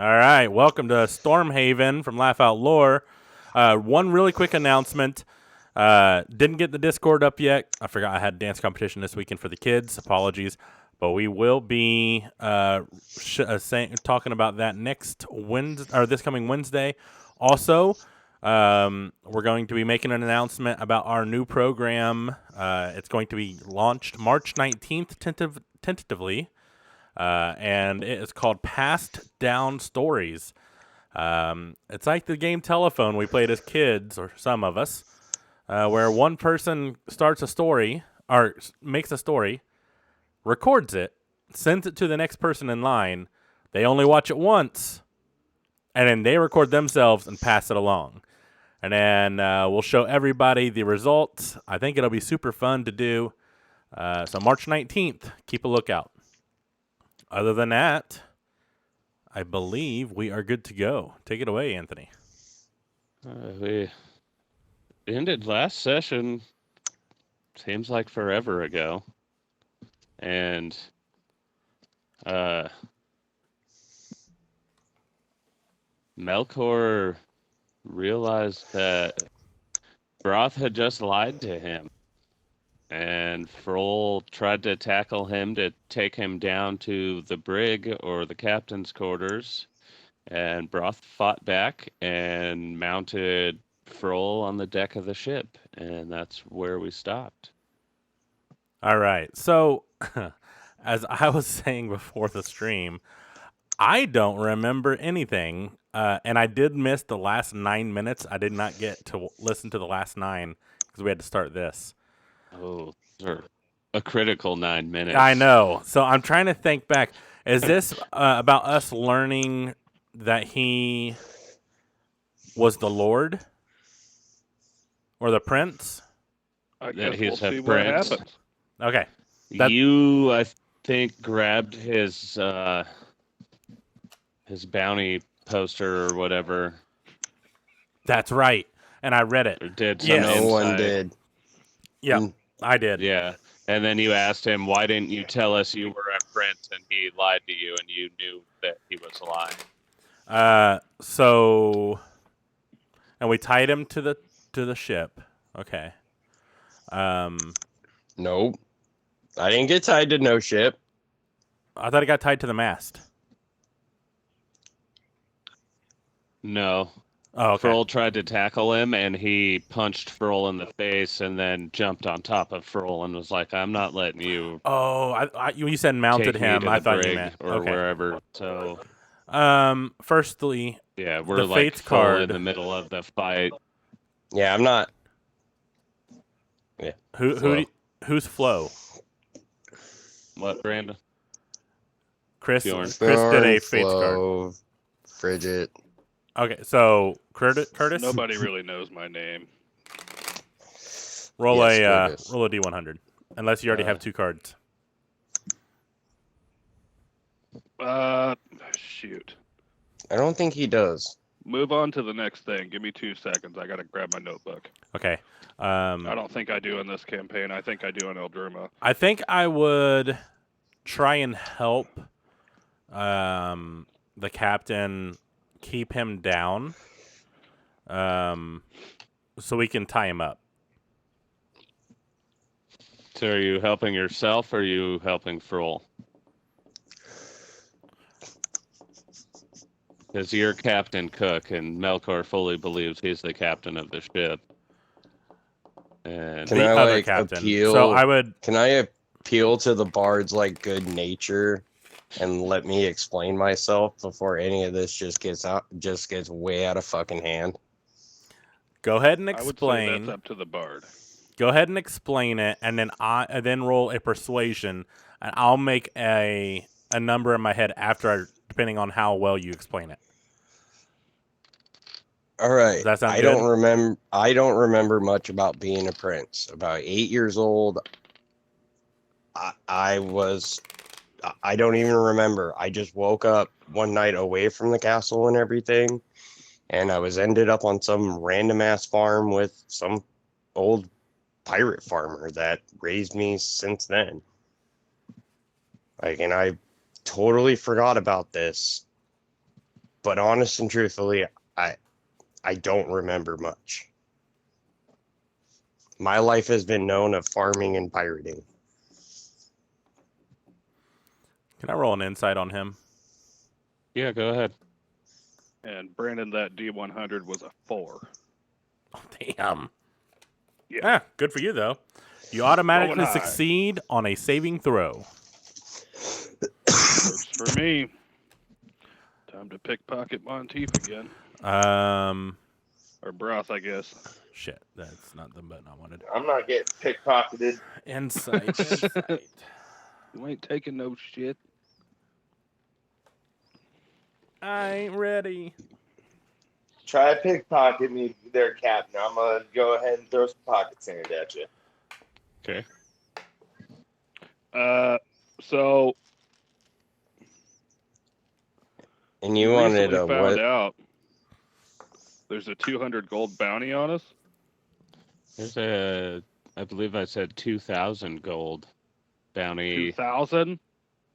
All right, welcome to Stormhaven from Laugh Out Lore. One really quick announcement. Didn't get the Discord up yet. I forgot I had a dance competition this weekend for the kids. Apologies. But we will be talking about that next Wednesday, or this coming Wednesday. Also, we're going to be making an announcement about our new program. It's going to be launched March 19th, tentatively. And it is called Passed Down Stories. It's like the game Telephone we played as kids, or some of us, where one person starts a story, or makes a story, records it, sends it to the next person in line. They only watch it once, and then they record themselves and pass it along. And then we'll show everybody the results. I think it'll be super fun to do. So March 19th, keep a lookout. Other than that, I believe we are good to go. Take it away, Anthony. We ended last session, seems like forever ago. And Melkor realized that Broth had just lied to him. And Froll tried to tackle him to take him down to the brig or the captain's quarters. And Broth fought back and mounted Froll on the deck of the ship. And that's where we stopped. All right. So, as I was saying before the stream, I don't remember anything. And I did miss the last 9 minutes. I did not get to listen to the last 9 because we had to start this. Oh, sure. A critical 9 minutes. I know. So I'm trying to think back. Is this about us learning that he was the Lord or the Prince? I That guess he's we'll a see what prince. happens. Okay. You, I think, grabbed his bounty poster or whatever. That's right. And I read it. Or did Yes. some No one inside. did. Yeah, I did. Yeah. And then you asked him, why didn't you tell us you were a prince? And he lied to you, and you knew that he was lying. And we tied him to the ship. Okay. Nope. I didn't get tied to no ship. I thought it got tied to the mast. No. Oh, okay. Froll tried to tackle him, and he punched Froll in the face and then jumped on top of Froll and was like, I'm not letting you Oh, you said mounted take me him. to I the thought you brig meant or okay. wherever. So firstly, yeah, we're the like Fates full card. in the middle of the fight. Yeah, I'm not. Yeah. Who's Flo? What, Brandon? Chris. Bjorn. Chris did a Fates Flo, card. Frigid. Okay, so Curtis. Nobody really knows my name. Roll Yes, a D100, unless you already have 2 cards. Shoot. I don't think he does. Move on to the next thing. Give me 2 seconds. I gotta grab my notebook. Okay. I don't think I do in this campaign. I think I do in Eldruma. I think I would try and help the captain keep him down so we can tie him up. So are you helping yourself or are you helping Froll? Because you're Captain Cook, and Melkor fully believes he's the captain of the ship. And Can the I other like captain. appeal? So I would. Can I appeal to the bard's like good nature and let me explain myself before any of this just gets way out of fucking hand? Go ahead and I would say explain. that's up to the bard. Go ahead and explain it, and then roll a persuasion, and I'll make a number in my head after, depending on how well you explain it. All right. Does that sound I good? I don't remember much about being a prince. About 8 years old, I don't even remember. I just woke up one night away from the castle and everything, and I was ended up on some random ass farm with some old pirate farmer that raised me since then. Like, and I totally forgot about this. But honest and truthfully, I don't remember much. My life has been known of farming and pirating. Can I roll an insight on him? Yeah, go ahead. And Brandon, that D100 was a 4. Oh, damn. Yeah. Ah, good for you, though. You automatically Rolling high. succeed on a saving throw. Works for me. Time to pickpocket Monteith again. Or Broth, I guess. Shit, that's not the button I wanted. I'm not getting pickpocketed. Insight. You ain't taking no shit. I ain't ready. Try to pickpocket me there, Captain. I'm going to go ahead and throw some pocket sand at you. Okay. So And you wanted recently a found what? out there's a 200 gold bounty on us. There's I believe I said 2,000 gold bounty 2,000.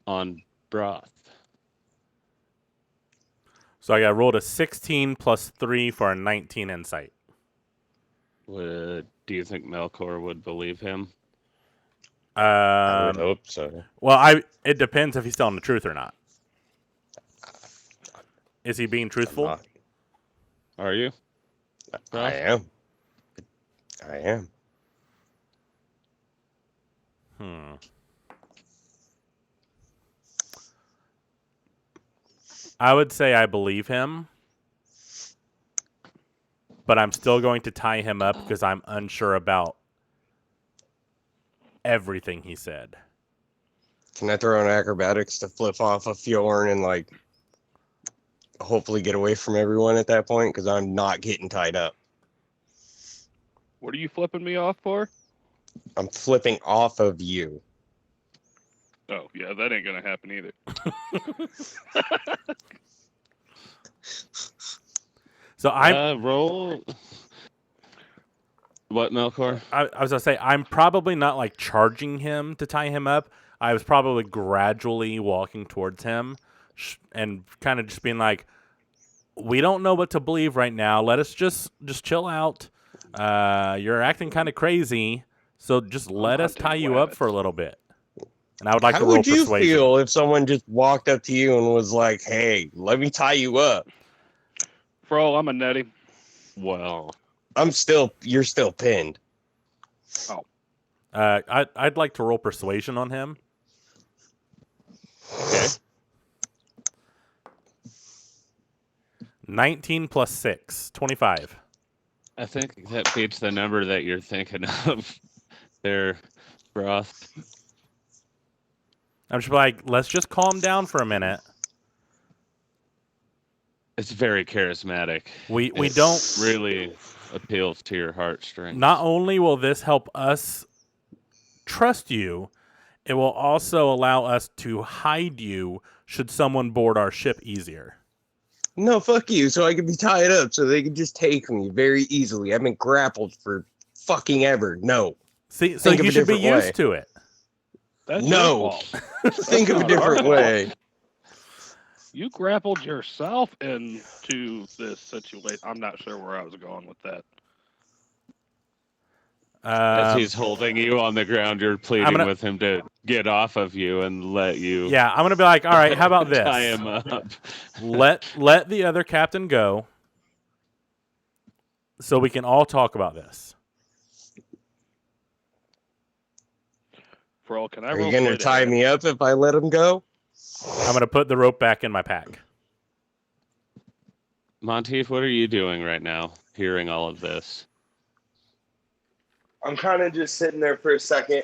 on Broth. So I got rolled a 16 plus 3 for a 19 insight. Do you think Melkor would believe him? I would hope so. Well, it depends if he's telling the truth or not. Is he being I'm truthful? not. Are you? I am. I am. I would say I believe him, but I'm still going to tie him up because I'm unsure about everything he said. Can I throw in acrobatics to flip off a Fjorn and like hopefully get away from everyone at that point? Because I'm not getting tied up. What are you flipping me off for? I'm flipping off of you. Oh, yeah, that ain't going to happen either. So roll. What, Melkor? I was going to say, I'm probably not like charging him to tie him up. I was probably gradually walking towards him and kind of just being like, we don't know what to believe right now. Let us just chill out. You're acting kind of crazy. So just let us tie you up for a little bit. And I would like How to roll would you persuasion. feel if someone just walked up to you and was like, "Hey, let me tie you up"? Fro, I'm a netty. Well, You're still pinned. Oh. I'd like to roll persuasion on him. okay. 19 plus 6, 25. I think that beats the number that you're thinking of there, Broth. I'm just like, let's just calm down for a minute. It's very charismatic. We It don't really appeals to your heartstrings. Not only will this help us trust you, it will also allow us to hide you should someone board our ship easier. No, fuck you. So I can be tied up so they can just take me very easily. I've been grappled for fucking ever. No. See, so Think of you a should be different used way. to it. That's No. your fault. Think of a not our different fault. way. You grappled yourself into this situation. I'm not sure where I was going with that. As he's holding you on the ground, you're pleading gonna- with him to get off of you and let you Yeah, I'm going to be like, all right, how about this? tie him up. Let the other captain go so we can all talk about this. Fro, can I Are roll you going to sleight of tie hand? me up if I let him go? I'm going to put the rope back in my pack. Monteith, what are you doing right now, hearing all of this? I'm kind of just sitting there for a second,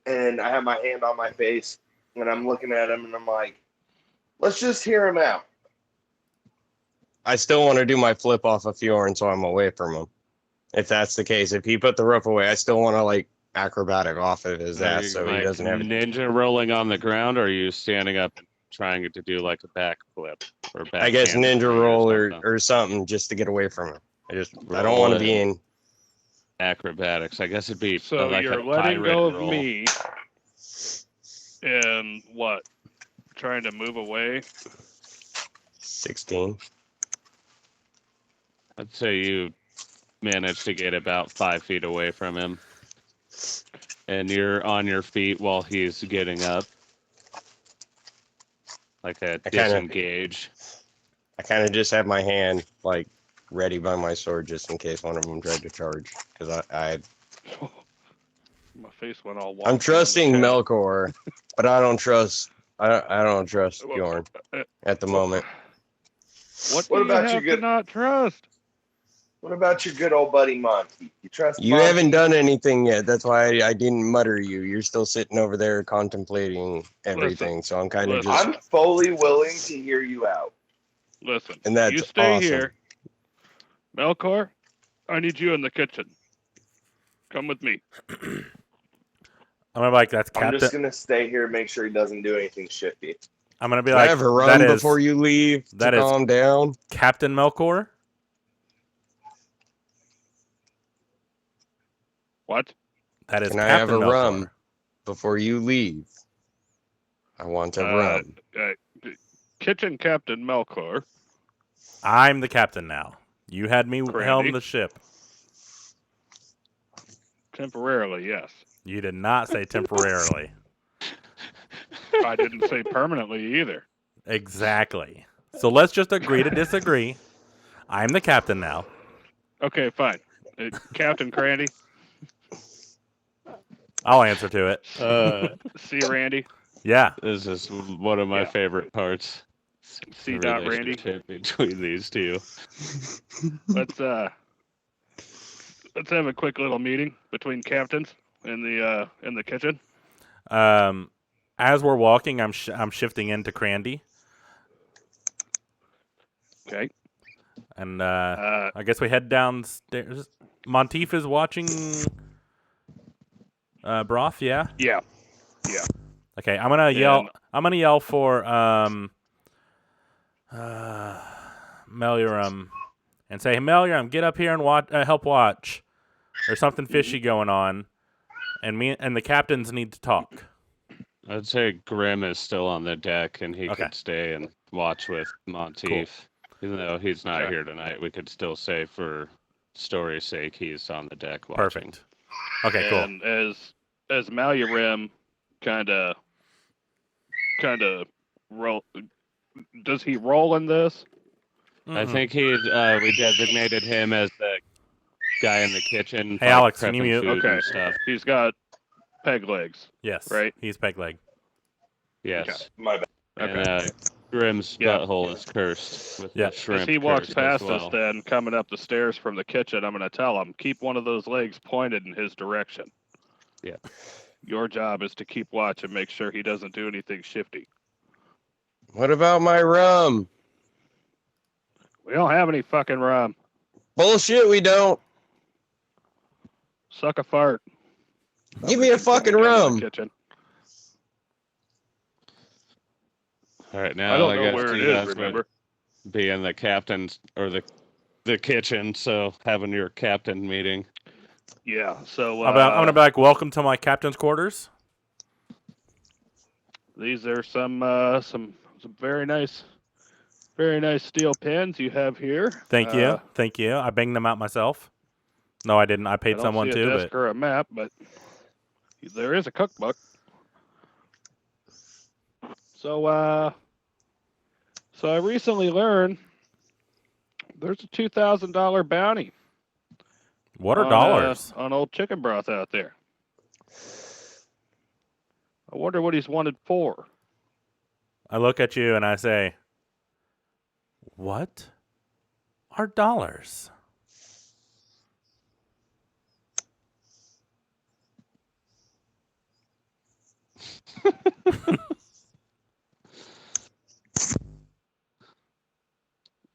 and I have my hand on my face, and I'm looking at him, and I'm like, let's just hear him out. I still want to do my flip off of Fjorn so I'm away from him. If that's the case. If he put the rope away, I still want to like acrobatic off of his Are ass you, so like, he doesn't have it. ninja rolling on the ground, or are you standing up and trying to do like a backflip or back? I guess ninja roll or or something just to get away from him. I don't Roll want to it. be in. acrobatics. I guess it'd be So like you're a letting pirate go of roll. me and what? Trying to move away? 16. I'd say you managed to get about 5 feet away from him. And you're on your feet while he's getting up. Like a disengage. I kind of just have my hand like ready by my sword just in case one of them tried to charge. Because My face went all. I'm wonky trusting on the chat. Melkor, but I don't trust Bjorn at the moment. What What do about you your have to good- not trust? What about your good old buddy Monty? You trust You Monty? haven't done anything yet. That's why I didn't mutter you. You're still sitting over there contemplating everything. So I'm kind of listen. just. I'm fully willing to hear you out. Listen, And that's you stay awesome. here. Melkor, I need you in the kitchen. Come with me. I'm gonna be like, that's I'm Captain. just gonna stay here and make sure he doesn't do anything shifty. I'm gonna be Can I like, have a that run is before you leave that to is- calm down? Captain Melkor. What? That is Can I Captain have a Melkor. rum before you leave? I want a rum. Kitchen Captain Melkor. I'm the captain now. You had me Crandy. helm the ship. Temporarily, yes. You did not say temporarily. I didn't say permanently either. Exactly. So let's just agree to disagree. I'm the captain now. Okay, fine. Captain Crandy. I'll answer to it. See Randy. Yeah. This is one of my Yeah. favorite parts. See The Dot Randy. relationship between these two. Let's have a quick little meeting between captains in the kitchen. As we're walking, I'm shifting into Crandy, Okay. and I guess we head downstairs. Monteith is watching Broth. Yeah. Yeah. Okay. I'm gonna yell. And- I'm gonna yell for Meliram and say, "Hey, Meliram, get up here and help watch. There's something fishy going on, and me and the captains need to talk." I'd say Grim is still on the deck and he Okay. could stay and watch with Monteith. Even though he's not Okay. here tonight, we could still say for story's sake he's on the deck watching. Perfect. Okay. Cool. And as Malurim kind of roll, does he roll in this? I Mhm. think we designated him as the guy in the kitchen. Hey, like, Alex, can you prepping mute? food Okay. and stuff. He's got peg legs. Yes. Right. He's peg leg. Yes. My bad. And Grim's Yeah. butthole is cursed with Yeah. the shrimp. As he walks curse past as well. us, then coming up the stairs from the kitchen, I'm going to tell him keep one of those legs pointed in his direction. Yeah. Your job is to keep watch and make sure he doesn't do anything shifty. What about my rum? We don't have any fucking rum. Bullshit, we don't. Suck a fart. Give me a fucking Down to the rum. kitchen. All right, now I don't know guess where it you is. guys would Remember? be in the captain's or the kitchen, so having your captain meeting. Yeah. So I'm gonna be like, "Welcome to my captain's quarters." these are some very nice steel pens you have here. Thank you. Thank you. I banged them out myself. No, I didn't. I I paid don't someone see a too, desk but or a map, but there is a cookbook. So I recently learned there's a $2,000 bounty what are on, dollars? on old chicken broth out there. I wonder what he's wanted for. I look at you and I say, "What are dollars?"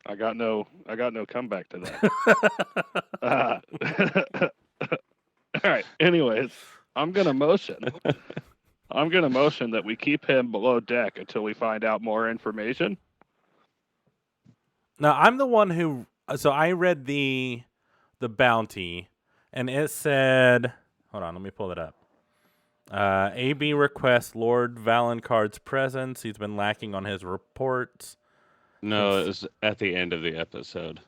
I got no comeback to that. All right. Anyways, I'm gonna motion that we keep him below deck until we find out more information. Now, I'm the one who. So I read the bounty, and it said, "Hold on, let me pull it up." AB requests Lord Valencard's presence. He's been lacking on his reports. No, it was at the end of the episode.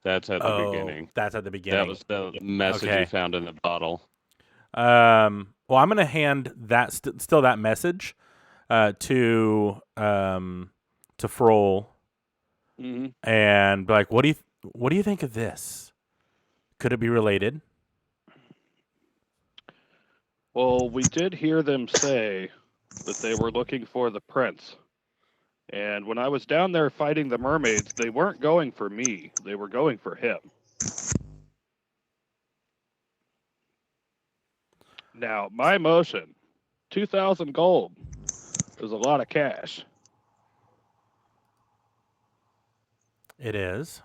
That's at the beginning. That's at the That beginning. was the message Okay. you found in the bottle. Well, I'm gonna hand that still that message to Froll Mm-hmm. and be like, what do you think of this? Could it be related? Well, we did hear them say that they were looking for the prince. And when I was down there fighting the mermaids, they weren't going for me. They were going for him. Now, my motion, 2,000 gold is a lot of cash. It is.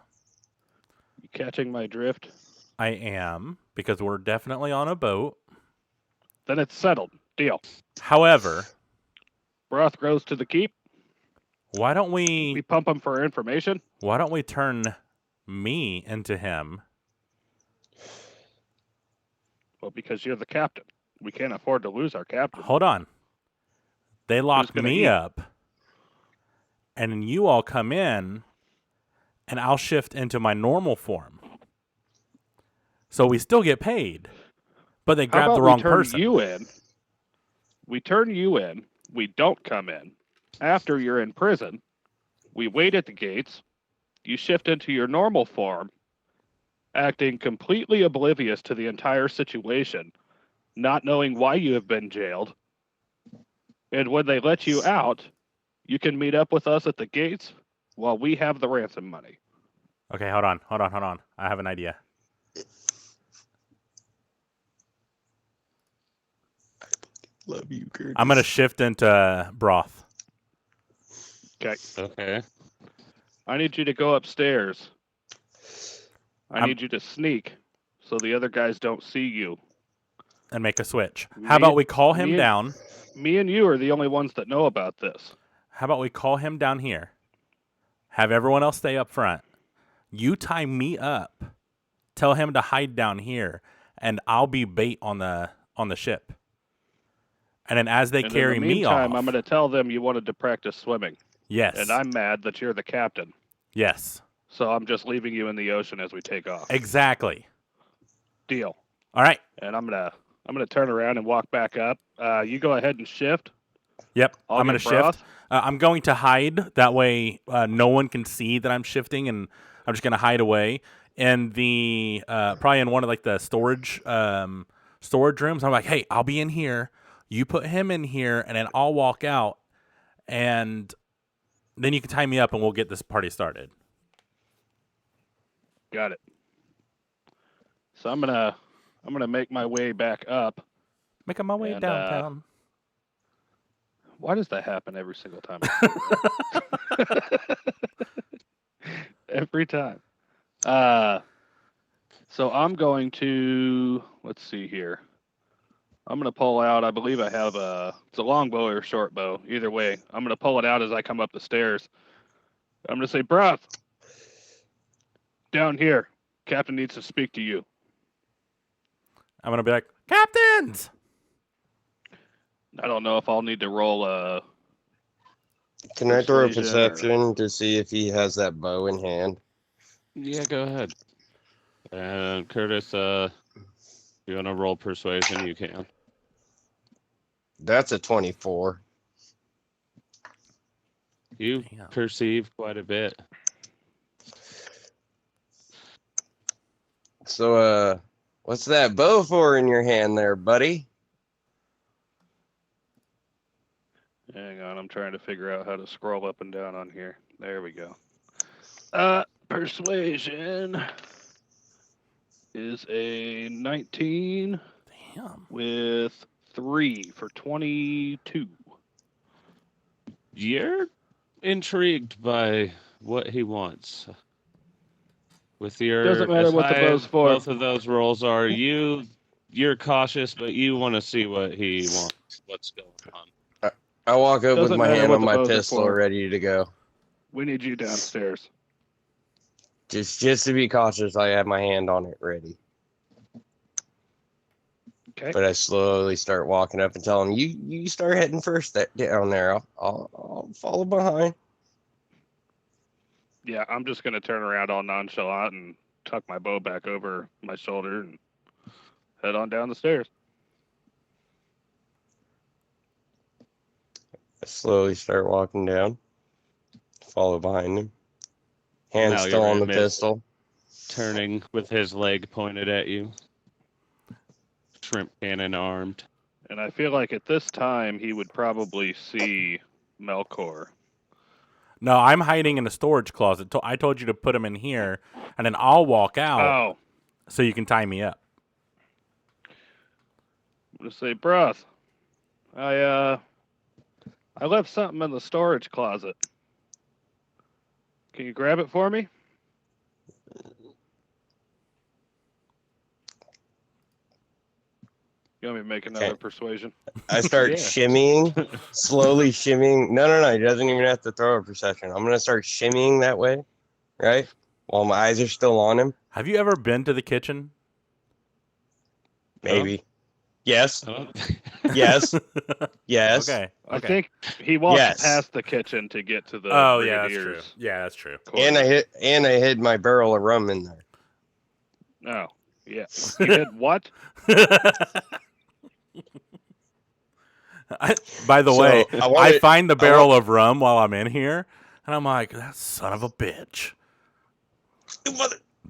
You catching my drift? I am, because we're definitely on a boat. Then it's settled. Deal. However, Broth goes to the keep. why don't We we pump him for information. turn me into him? Well, because you're the captain. We can't afford to lose our captain. Hold on. They lock gonna me eat? up, and then you all come in, and I'll shift into my normal form. So we still get paid, but they How grab about the wrong we turn person. you in? We turn you in. We don't come in. After you're in prison, we wait at the gates. You shift into your normal form, acting completely oblivious to the entire situation, not knowing why you have been jailed. And when they let you out, you can meet up with us at the gates while we have the ransom money. Okay, hold on. I have an idea. Love you, Curtis. I'm gonna shift into Broth. Okay. I need you to go upstairs. I I'm- need you to sneak so the other guys don't see you. And make a switch. Me- How about we call him me- down? Me and you are the only ones that know about this. How about we call him down here? Have everyone else stay up front. You tie me up. Tell him to hide down here, and I'll be bait on the ship. And then as they And carry in the me meantime, off, I'm going to tell them you wanted to practice swimming. yes, And I'm mad that you're the captain. yes, So I'm just leaving you in the ocean as we take off. exactly. Deal. All right. And I'm gonna turn around and walk back up. You go ahead and shift. Yep. I'll I'm gonna get Broth. shift. I'm going to hide. That way, no one can see that I'm shifting, and I'm just gonna hide away in the probably in one of like the storage rooms. I'm like, hey, I'll be in here. You put him in here, and then I'll walk out, and then you can tie me up, and we'll get this party started. Got it. So I'm gonna make my way back up. Making my way And, downtown. Why does that happen every single time? Every time. So I'm going to, let's see here. I'm going to pull out, I believe I have it's a long bow or a short bow. Either way, I'm going to pull it out as I come up the stairs. I'm going to say, Broth, down here. Captain needs to speak to you. I'm gonna be like, captains. I don't know if I'll need to roll a... Can I throw a Persuasion or- perception to see if he has that bow in hand? Yeah, go ahead. And Curtis, you want to roll persuasion? You can. That's a 24. You Damn. perceive quite a bit. So, what's that bow for in your hand there, buddy? Hang on, I'm trying to figure out how to scroll up and down on here. There we go. Persuasion is a 19 Damn. with 3 for 22. You're intrigued by what he wants. With your Doesn't matter as what the high bow's as for. both of those rolls are, you're cautious, but you want to see what he wants. What's going on? I walk up with Doesn't my matter hand what on the my bows are pistol for. ready to go. We need you downstairs. Just to be cautious, I have my hand on it ready. Okay. But I slowly start walking up and tell him, you start heading first down there. I'll follow behind. Yeah, I'm just gonna turn around all nonchalant and tuck my bow back over my shoulder and head on down the stairs. I slowly start walking down. Follow behind him. Hand Now still you're on the in mid- pistol. Turning with his leg pointed at you. Shrimp cannon armed. And I feel like at this time he would probably see Melkor. No, I'm hiding in a storage closet. I told you to put him in here, and then I'll walk out Oh, so you can tie me up. I'm gonna say, bruh, I left something in the storage closet. Can you grab it for me? You want me to make another Okay. persuasion? I start Yeah. shimmying, slowly shimmying. No. He doesn't even have to throw a perception. I'm going to start shimmying that way, right? While my eyes are still on him. Have you ever been to the kitchen? Maybe. Yes. Oh. Yes. Yes. Okay. I think he walks Yes. past the kitchen to get to the Oh yeah, that's true. Brigadier's Yeah, that's true. quarters. And I hid my barrel of rum in there. Oh, yeah. You did what? By the So, way, I I wanted- find the barrel of rum while I'm in here, and I'm like, that son of a bitch.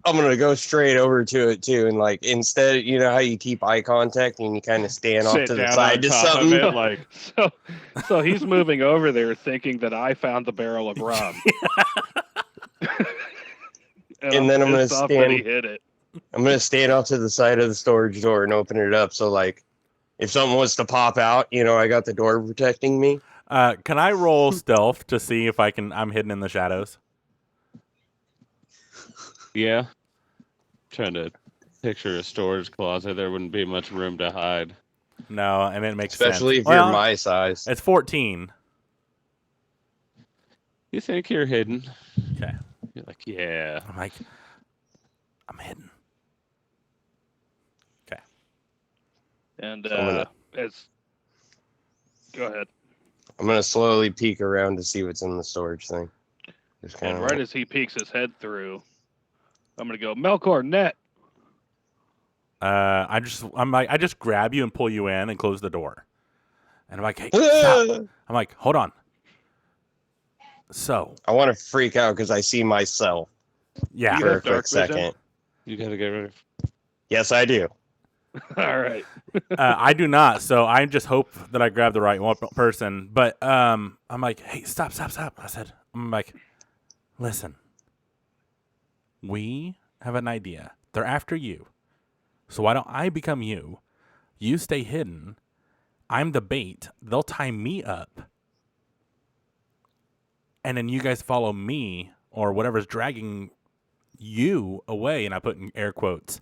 I'm gonna go straight over to it too, and like instead, you know how you keep eye contact and you kind of stand off Sit to the down side on to top of something. it, like So he's moving over there thinking that I found the barrel of rum. And then I'm gonna pissed off that he stand- hit it. I'm gonna stand off to the side of the storage door and open it up. So like, if something was to pop out, you know, I got the door protecting me. Can I roll stealth to see if I'm hidden in the shadows? yeah. Trying to picture a storage closet. There wouldn't be much room to hide. No, and it makes Especially sense. if you're my size. It's 14. You think you're hidden? Okay. You're like, yeah. I'm like, I'm hidden. And gonna- it's. Go ahead. I'm gonna slowly peek around to see what's in the storage thing. Just kind And of right as he peeks his head through, I'm gonna go, Melkor, net. I just grab you and pull you in and close the door. And I'm like, hey, stop. I'm like, hold on. So, I want to freak out because I see myself yeah. You for a have quick dark vision? second. You gotta get rid of. Yes, I do. All right. I do not. So I just hope that I grab the right person. But I'm like, hey, stop. I said, I'm like, listen, we have an idea. They're after you. So why don't I become you? You stay hidden. I'm the bait. They'll tie me up. And then you guys follow me or whatever's dragging you away. And I put in air quotes.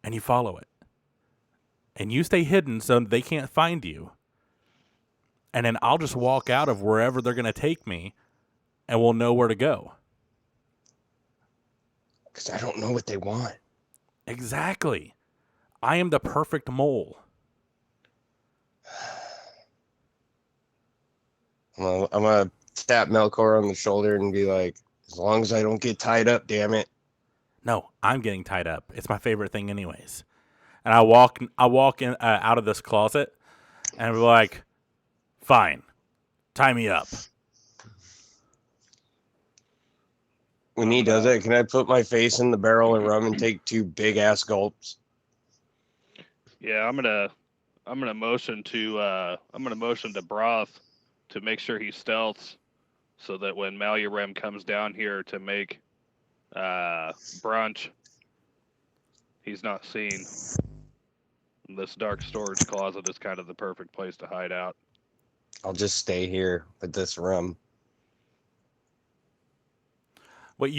And you follow it. And you stay hidden so they can't find you. And then I'll just walk out of wherever they're going to take me, and we'll know where to go. Because I don't know what they want. Exactly. I am the perfect mole. I'm gonna tap Melkor on the shoulder and be like, as long as I don't get tied up, damn it. No, I'm getting tied up. It's my favorite thing anyways. And I walk in out of this closet, and we're like, fine, tie me up. When he does it, can I put my face in the barrel of rum and take 2 big ass gulps? Yeah, I'm gonna motion to Broth to make sure he stealths, so that when Malurem comes down here to make brunch, he's not seen. This dark storage closet is kind of the perfect place to hide out. I'll just stay here with this rum. What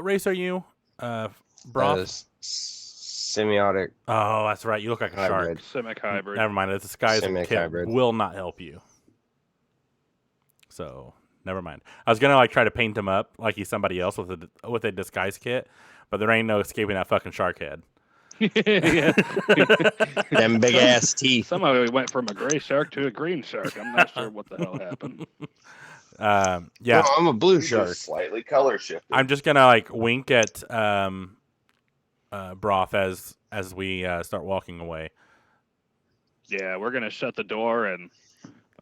race are you? Broth? Semiotic Oh, that's right. You look like a shark. hybrid. Simic hybrid. Never mind. This guy's Simic kit hybrid. will not help you. So never mind. I was gonna try to paint him up like he's somebody else with a disguise kit, but there ain't no escaping that fucking shark head. Yeah. Them big ass teeth. Somehow we went from a gray shark to a green shark. I'm not sure what the hell happened. Yeah, No, I'm a blue You shark. just slightly color shifted. I'm just gonna like wink at Broth as we start walking away. Yeah, we're gonna shut the door, and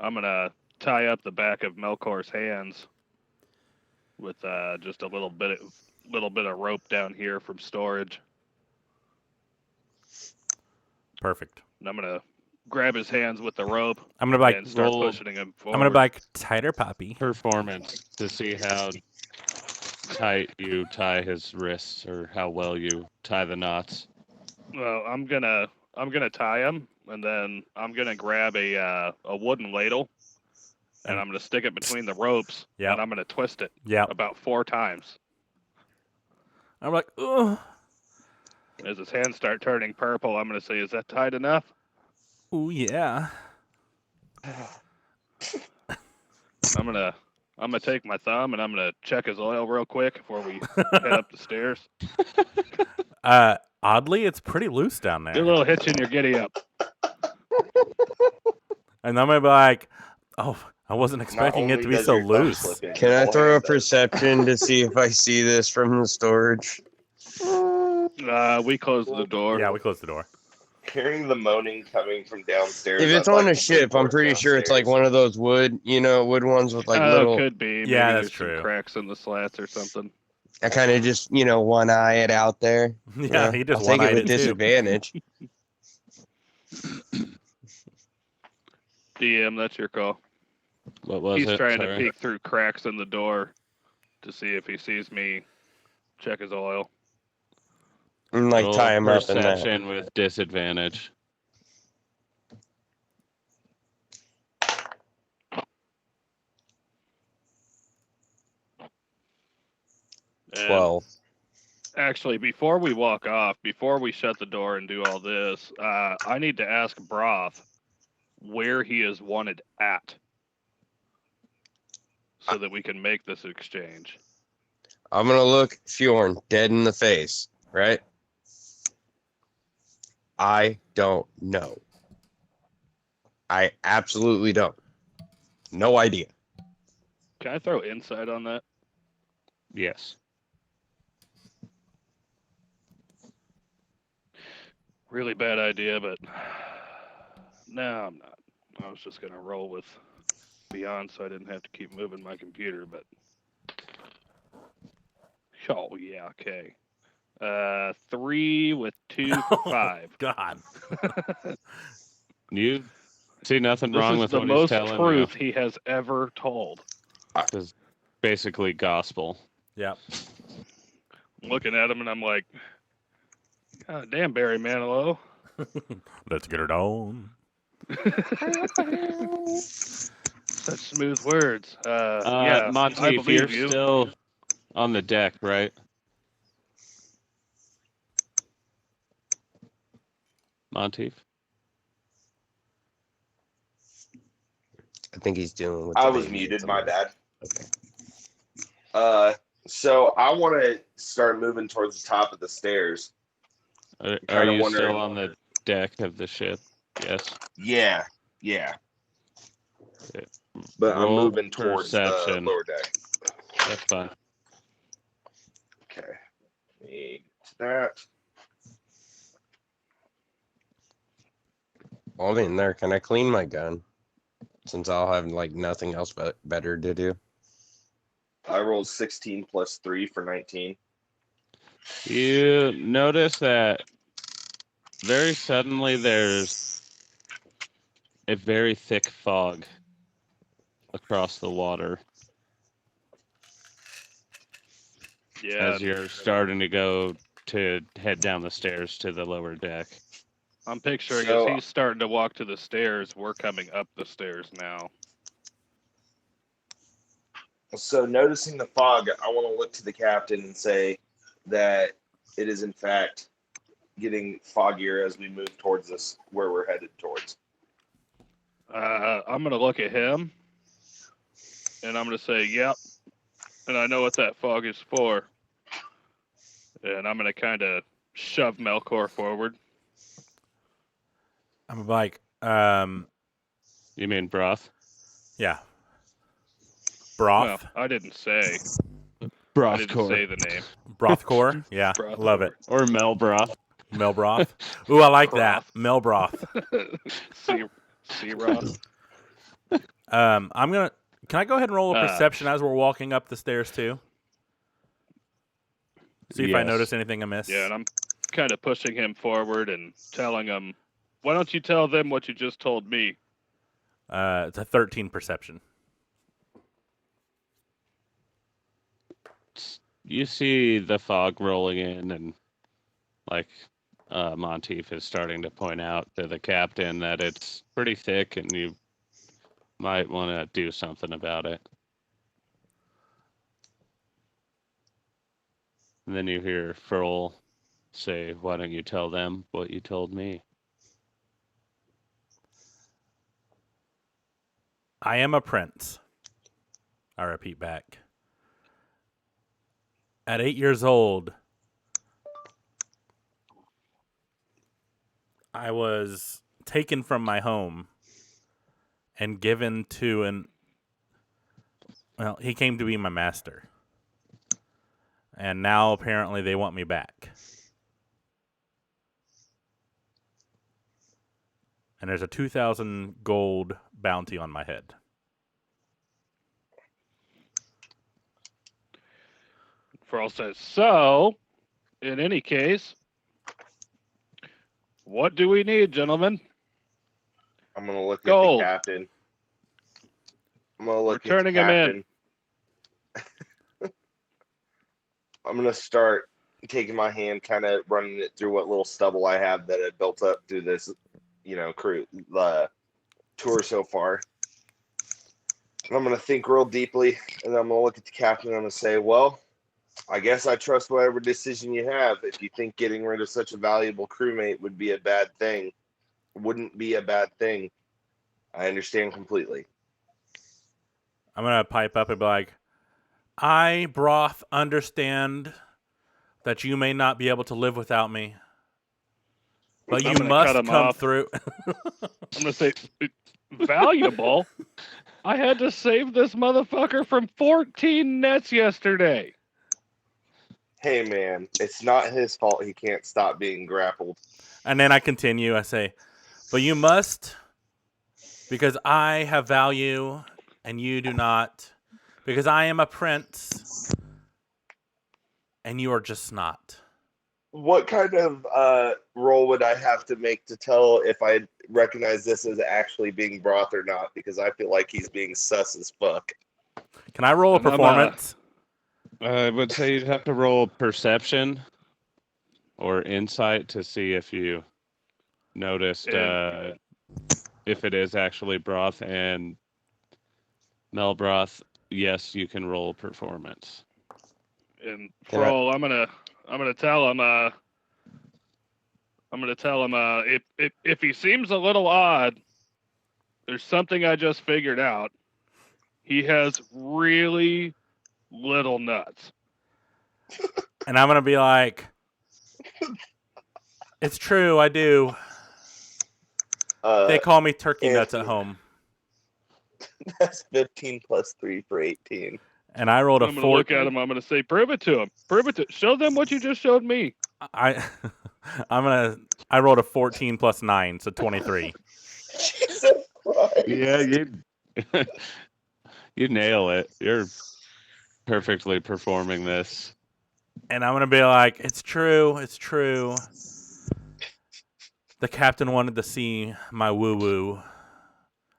I'm gonna tie up the back of Melkor's hands with just a little bit of rope down here from storage. Perfect. And I'm gonna grab his hands with the rope I'm gonna be like, and start roll- pushing him I'm forward. gonna be like tighter, Poppy. Performance to see how tight you tie his wrists or how well you tie the knots. Well, I'm gonna tie him, and then I'm gonna grab a wooden ladle, and And- I'm gonna stick it between the ropes, Yep. and I'm gonna twist it Yep. about 4 times. I'm like, ugh. As his hands start turning purple, I'm gonna say, "Is that tight enough?" Ooh yeah. I'm gonna take my thumb and I'm gonna check his oil real quick before we head up the stairs. Oddly, it's pretty loose down Do a there. little hitch in your giddy up. And I'm gonna be like, oh, I wasn't Not expecting it only to be does so your thumb loose. slip in, Can your I whole throw a hand does. perception to see if I see this from the storage? We closed the door. Yeah, we closed the door. Hearing the moaning coming from downstairs. If it's I'd on like a to ship, I'm report pretty sure it's like downstairs. one of those wood ones with like little. Could be. Maybe Yeah, there's that's some true. cracks in the slats or something. I kind of just one eye it out there. Yeah, he just I'll take it one-eyed with it too. disadvantage. DM, that's your call. What was He's it? trying to Sorry. peek through cracks in the door to see if he sees me check his oil. And like Roll tie him up in that. perception with disadvantage. And 12. actually, before we walk off, before we shut the door and do all this, I need to ask Broth where he is wanted at so that we can make this exchange. I'm gonna look Fjorn dead in the face, right? I don't know. I absolutely don't. No idea. Can I throw insight on that? Yes. Really bad idea, but no, I'm not. I was just gonna roll with Beyond so I didn't have to keep moving my computer, but oh yeah, okay. 3 with 2 for 5. God. You see nothing This wrong is with the what most he's telling truth he has ever told. you. It's basically gospel. Yep. I'm looking at him and I'm like, God damn, Barry Manilow. Let's get it on. Such smooth words. Yeah, I Monteith, you're believe you. still on the deck, right? Monteith? I think he's dealing with. I the was baby muted, or my something. bad. So I want to start moving towards the top of the stairs. Are Kinda you wondering- still on the deck of the ship? Yes. Yeah. Yeah. But I'm Roll moving towards the perception. lower deck. That's fine. Okay. Need that. Well, I mean, there. Can I clean my gun? Since I'll have like nothing else but better to do. I rolled 16 plus 3 for 19. You notice that very suddenly there's a very thick fog across the water Yeah, as you're starting to go to head down the stairs to the lower deck. I'm picturing So- as he's starting to walk to the stairs, we're coming up the stairs now. So noticing the fog, I want to look to the captain and say that it is in fact getting foggier as we move towards this where we're headed towards. I'm going to look at him, and I'm going to say, yep, and I know what that fog is for. And I'm going to kind of shove Melkor forward. I'm like, You mean Broth? yeah. Broth. Well, I didn't say. I Broth didn't core. say the name. Broth core. Yeah, Broth love it. Or Mel broth. Mel broth. Ooh, I like that. Broth. Mel broth. Sea Ross. I'm gonna. Can I go ahead and roll a Uh, perception as we're walking up the stairs too? See if I Yes. notice anything amiss. Yeah, and I'm kind of pushing him forward and telling him, "Why don't you tell them what you just told me?" It's a 13 perception. You see the fog rolling in, and like Monteith is starting to point out to the captain that it's pretty thick, and you might want to do something about it. And then you hear Furl say, "Why don't you tell them what you told me?" I am a prince. I repeat back. At 8 years old, I was taken from my home and given to he came to be my master. And now apparently they want me back. And there's a 2,000 gold bounty on my head. Furl says, "So, in any case, what do we need, gentlemen?" I'm gonna look Gold. at the captain. I'm gonna look We're turning him at the in. captain. I'm gonna start taking my hand, kind of running it through what little stubble I have that I built up through this, tour so far. And I'm gonna think real deeply, and I'm gonna look at the captain and I'm gonna say, "Well, I guess I trust whatever decision you have. If you think getting rid of such a valuable crewmate wouldn't be a bad thing, I understand completely." I'm going to pipe up and be like, I, Broth, understand that you may not be able to live without me, but I'm you gonna cut must him come off. through. I'm gonna say, "Valuable? I had to save this motherfucker from 14 nets yesterday." Hey man, it's not his fault he can't stop being grappled. And then I continue. I say, but you must, because I have value and you do not, because I am a prince and you are just not. What kind of role would I have to make to tell if I recognize this as actually being Broth or not? Because I feel like he's being sus as fuck. Can I roll a And I'm, performance? I would say you'd have to roll perception or insight to see if you noticed if it is actually broth. And Mel broth, yes, you can roll performance. And Can I- Furl, I'm gonna tell him if he seems a little odd, there's something I just figured out. He has really little nuts. And I'm going to be like, it's true, I do. They call me turkey nuts at Anthony. home. That's 15 plus 3 for 18. And I rolled a I'm gonna look at him. I'm gonna say, "Prove it to him. Show them what you just showed me." I rolled a 14 plus 9, so 23. Jesus Christ. Yeah, you nail it. You're perfectly performing this. And I'm going to be like, it's true. The captain wanted to see my woo-woo. And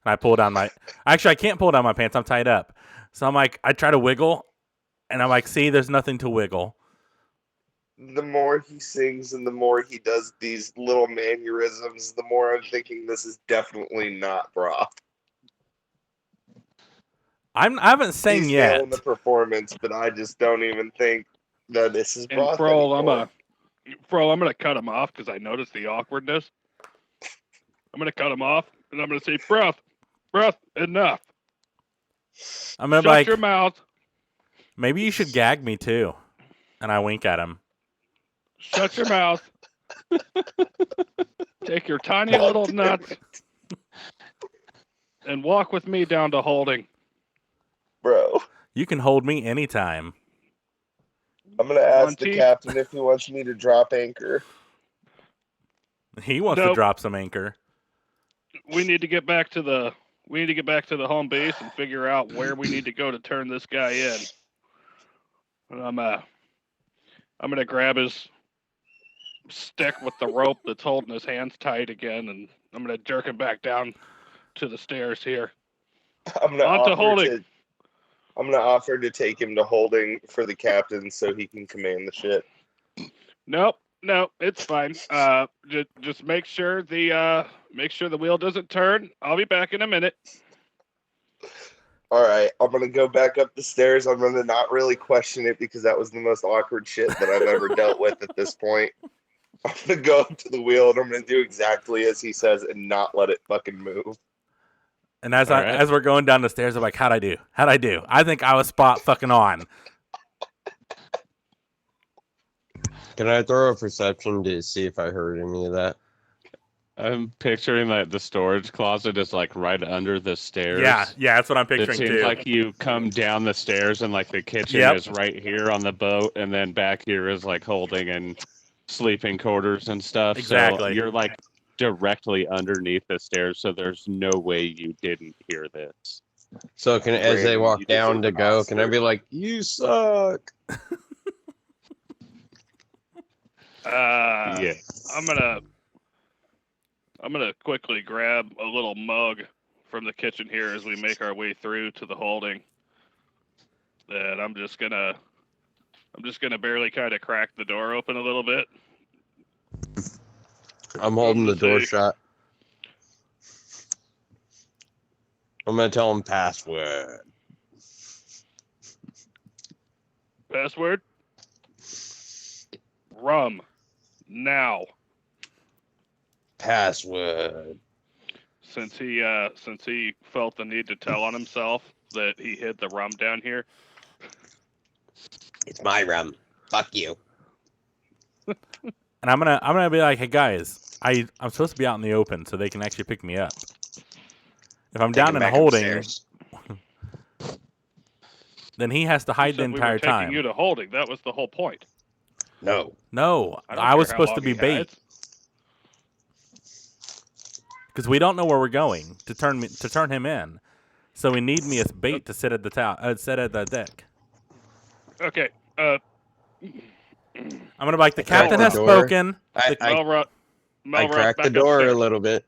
I pull down Actually, I can't pull down my pants. I'm tied up. So I'm like, I try to wiggle. And I'm like, see, there's nothing to wiggle. The more he sings and the more he does these little mannerisms, the more I'm thinking this is definitely not Broth. I haven't sang He's yet. nailing the performance, but I just don't even think that this is And Broth Furl, anymore. I'm gonna cut him off because I noticed the awkwardness. I'm gonna cut him off, and I'm gonna say, "Broth, enough. I'm going to Shut be like, your mouth. maybe you should gag me too. And I wink at him. Shut your mouth. Take your tiny little nuts and walk with me down to holding." Bro, You can hold me anytime. I'm gonna ask the Monty? captain if he wants me to drop anchor. He wants to Nope. drop some anchor. We need to get back to the home base and figure out where we need to go to turn this guy in. And I'm gonna grab his stick with the rope that's holding his hands tight again, and I'm gonna jerk him back down to the stairs here. I'm gonna On to offer holding. to. I'm gonna offer to take him to holding for the captain so he can command the ship. Nope, it's fine. Just make sure the wheel doesn't turn. I'll be back in a minute. All right, I'm gonna go back up the stairs. I'm gonna not really question it because that was the most awkward shit that I've ever dealt with at this point. I'm gonna go up to the wheel and I'm gonna do exactly as he says and not let it fucking move. And as All right. as we're going down the stairs, I'm like, how'd I do? I think I was spot fucking on. Can I throw a perception to see if I heard any of that? I'm picturing like the storage closet is like right under the stairs. Yeah, that's what I'm It picturing seems too. like you come down the stairs and like the kitchen Yep. is right here on the boat, and then back here is like holding and sleeping quarters and stuff. So Exactly. you're like directly underneath the stairs, so there's no way you didn't hear this. So as they Brandon, walk you down deserve to an go, can I Oscar. be like, you suck? Yeah. I'm gonna quickly grab a little mug from the kitchen here as we make our way through to the holding. And I'm just gonna barely kind of crack the door open a little bit. I'm holding the door See. shut. I'm gonna tell him password. Password? Rum. Now. Password. Since he felt the need to tell on himself that he hid the rum down here. It's my rum. Fuck you. And I'm gonna be like, hey guys, I'm supposed to be out in the open so they can actually pick me up. If I'm Take down him in back holding, upstairs. then he has to You hide the said we were entire taking time. you to holding. That was the whole point. No. No, I don't I was care how supposed to long be he bait hides. because we don't know where we're going to turn him in. So we need me as bait to sit at the sit at the deck. Okay. I'm gonna be like, the I cracked captain the has door. spoken. I Melrod, cracked the door a little bit.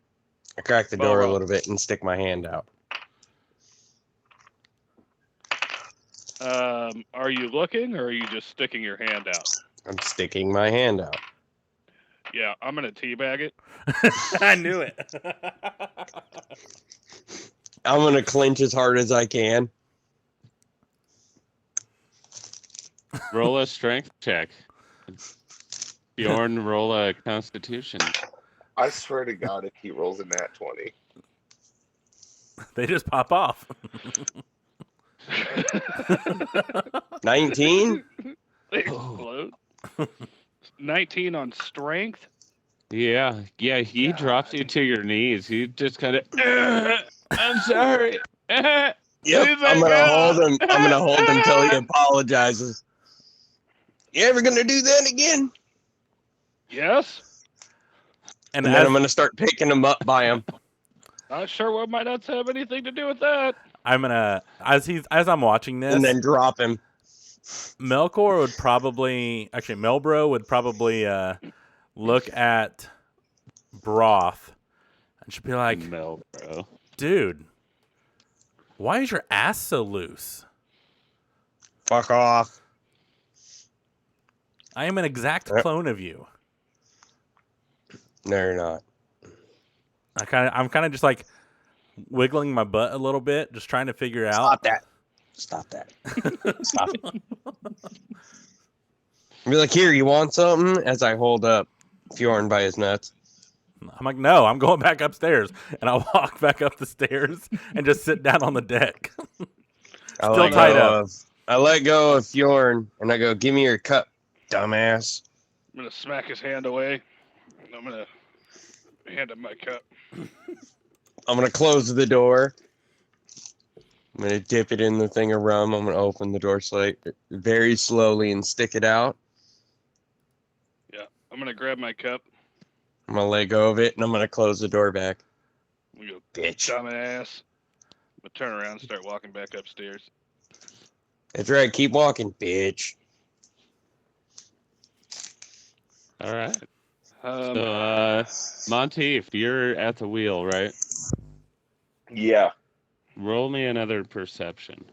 I cracked the door a Melrod. little bit and stick my hand out. Are you looking or are you just sticking your hand out? I'm sticking my hand out. Yeah, I'm gonna teabag it. I knew it. I'm gonna clench as hard as I can. Roll a strength check. Bjorn, roll a constitution. I swear to God, if he rolls a nat 20, They just pop off. 19? They explode. 19 on strength. Yeah, he drops you to your knees. He just kind of, I'm sorry. Yep, Leave I'm me gonna go. hold him. I'm gonna hold him till he apologizes. You ever gonna do that again? Yes. And And then I'm gonna start picking him up by him. Not sure what my nuts have anything to do with that. I'm gonna as I'm watching this, And then drop him. Melbro would probably look at Broth and she'd be like, No, bro. dude, why is your ass so loose? Fuck off. I am an exact clone of you. No, you're not. I'm kind of just like wiggling my butt a little bit, just trying to figure out. Stop that. Stop it. Be like, here, you want something? As I hold up Fjorn by his nuts. I'm like, no, I'm going back upstairs, and I'll walk back up the stairs and just sit down on the deck. Still tied up. I let go of Fjorn, and I go, give me your cup, dumbass. I'm gonna smack his hand away. I'm gonna hand him my cup. I'm gonna close the door. I'm gonna dip it in the thing of rum. I'm gonna open the door very slowly and stick it out. Yeah, I'm gonna grab my cup. I'm gonna let go of it and I'm gonna close the door back. We go, Bitch. dumbass. I'm gonna turn around and start walking back upstairs. That's right. Keep walking, bitch. All right. Um, So, Monteith, you're at the wheel, right? Yeah. Roll me another perception.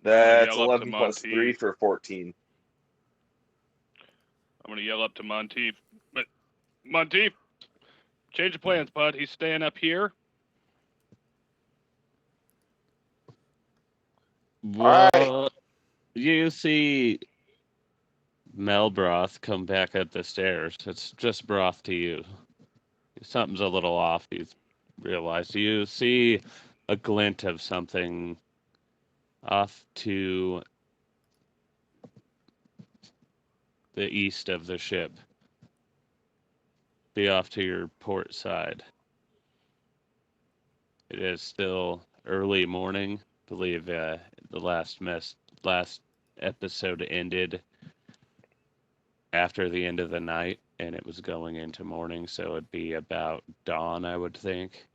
That's yell up to 11 plus 3 Monteith. for 14. I'm gonna yell up to Monteith. But Monteith, change the plans, bud. He's staying up here. Well, you see Melbroth come back up the stairs. It's just broth to you. Something's a little off, you realize. You see a glint of something off to the east of the ship. Be off to your port side. It is still early morning. I believe the last episode ended after the end of the night, and it was going into morning, so it'd be about dawn, I would think.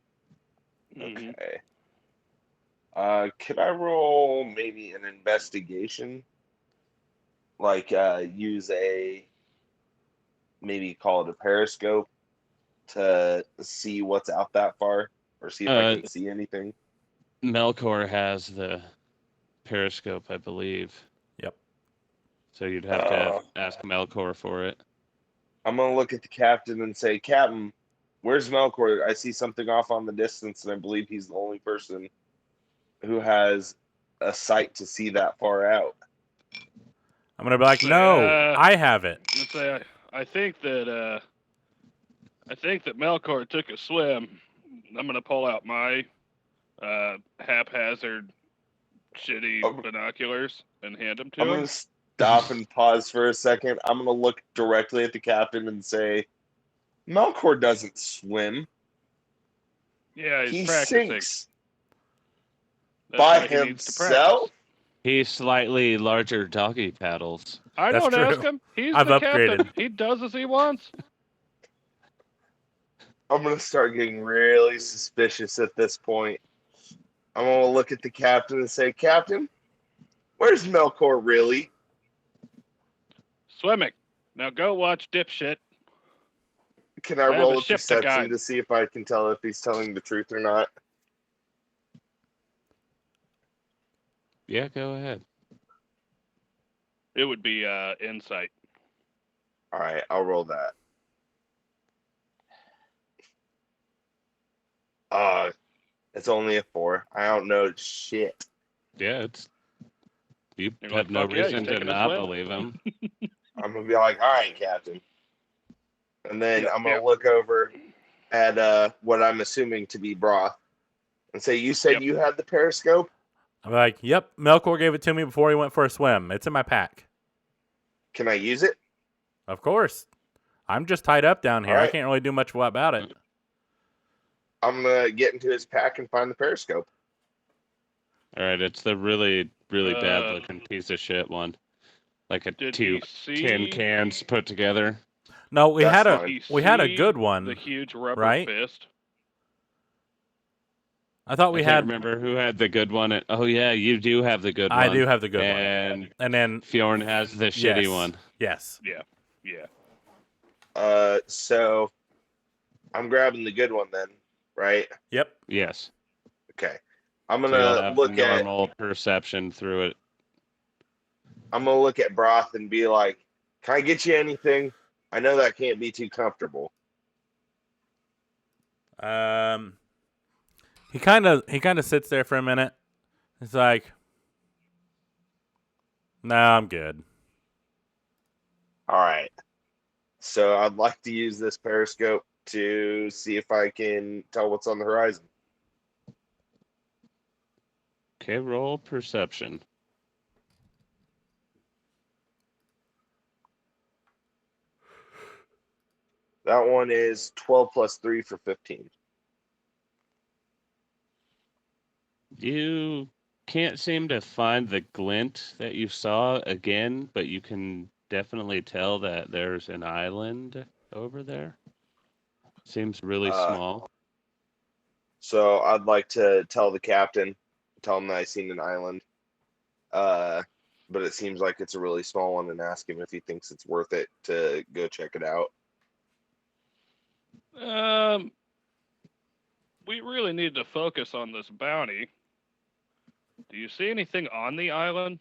Mhm. Okay. Could I roll maybe an investigation? Like, use maybe call it a periscope to see what's out that far, or see if I can see anything. Melkor has the periscope, I believe. Yep. So you'd have to ask Melkor for it. I'm gonna look at the captain and say, Captain, where's Melkor? I see something off on the distance, and I believe he's the only person who has a sight to see that far out. I'm gonna be like, no, I have it. Let's say I think that Melkor took a swim. I'm gonna pull out my haphazard, shitty binoculars and hand them to I'm him. gonna stop and pause for a second. I'm gonna look directly at the captain and say, Melkor doesn't swim. Yeah, he's He practicing. sinks That's by why he needs to himself. practice. He's slightly larger doggy paddles. I That's don't ask true. him. He's I've the upgraded. captain. He does as he wants. I'm gonna start getting really suspicious at this point. I'm gonna look at the captain and say, Captain, where's Melkor really? Swimming. Now go watch Dipshit. Can I I have roll a a ship to perception guide. to see if I can tell if he's telling the truth or not? Yeah, go ahead. It would be insight. All right, I'll roll that. It's only a 4. I don't know shit. Yeah, you You're have like, no "Fuck yeah, he's reason to taking a not swim." believe him. I'm gonna be like, all right, Captain. And then Yep, I'm gonna yep. look over at what I'm assuming to be broth and say, you said Yep. you had the periscope? I'm like, yep, Melkor gave it to me before he went for a swim. It's in my pack. Can I use it? Of course. I'm just tied up down here. All I right. can't really do much about it. I'm gonna get into his pack and find the periscope. All right, it's the really, really bad looking piece of shit one. Like Did two he see tin cans put together. No, we That's had a fine. we had a see good one. The huge rubber right? fist. I thought we I can't had. remember who had the good one. Oh yeah, you do have the good one. I do have the good one. And then Fjorn has the shitty one. Yes. Yeah. So I'm grabbing the good one then, right? Yep. Yes. Okay. I'm So you'll gonna have look at normal perception through it. broth and be like, can I get you anything? I know that can't be too comfortable. He kind of sits there for a minute. It's like, no, I'm good. All right. So I'd like to use this periscope to see if I can tell what's on the horizon. Okay, roll perception. That one is 12 plus 3 for 15. You can't seem to find the glint that you saw again, but you can definitely tell that there's an island over there. Seems really small. So I'd like to tell the captain, tell him that I seen an island. But it seems like it's a really small one, and ask him if he thinks it's worth it to go check it out. We really need to focus on this bounty. Do you see anything on the island?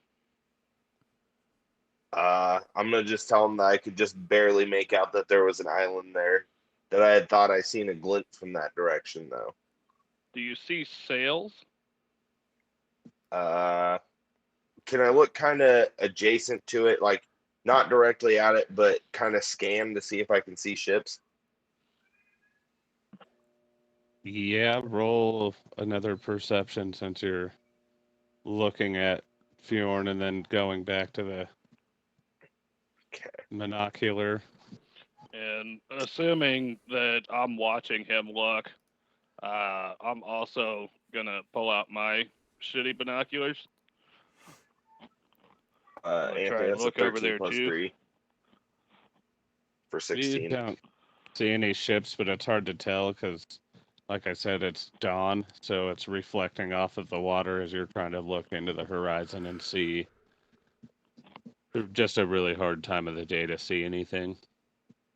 I'm gonna just tell him that I could just barely make out that there was an island there. That I had thought I seen a glint from that direction, though. Do you see sails? Can I look kind of adjacent to it, like not directly at it, but kind of scan to see if I can see ships? Yeah, roll another perception since you're looking at Fjorn and then going back to the monocular. And assuming that I'm watching him look, I'm also gonna pull out my shitty binoculars. Anthony, try and that's look a over 13 there plus too. 3 for You 16. don't see any ships, but it's hard to tell because, like I said, it's dawn, so it's reflecting off of the water as you're trying to look into the horizon and see. Just a really hard time of the day to see anything.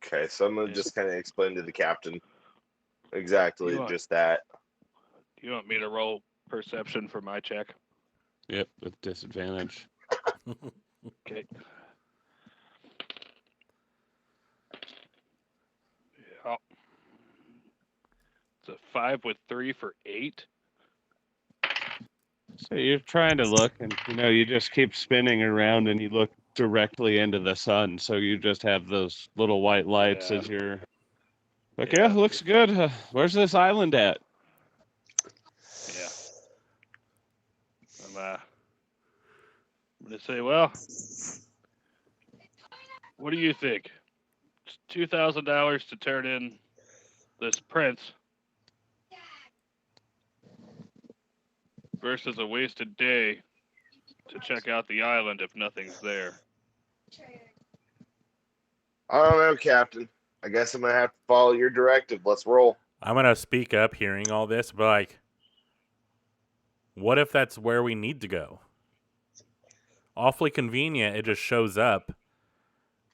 Okay, so I'm gonna just kind of explain to the captain exactly just that. Do you want me to roll perception for my check? Yep, with disadvantage. Okay. Yeah. It's a 5 with 3 for 8. So you're trying to look, and you just keep spinning around, and you look directly into the sun. So you just have those little white lights as you're like, yeah, looks good. Where's this island at? Yeah. I'm gonna say, well, what do you think? It's $2,000 to turn in this prince versus a wasted day to check out the island if nothing's there. I don't know, Captain. I guess I'm gonna have to follow your directive. Let's roll. I'm gonna speak up, hearing all this, but like, what if that's where we need to go? Awfully convenient. It just shows up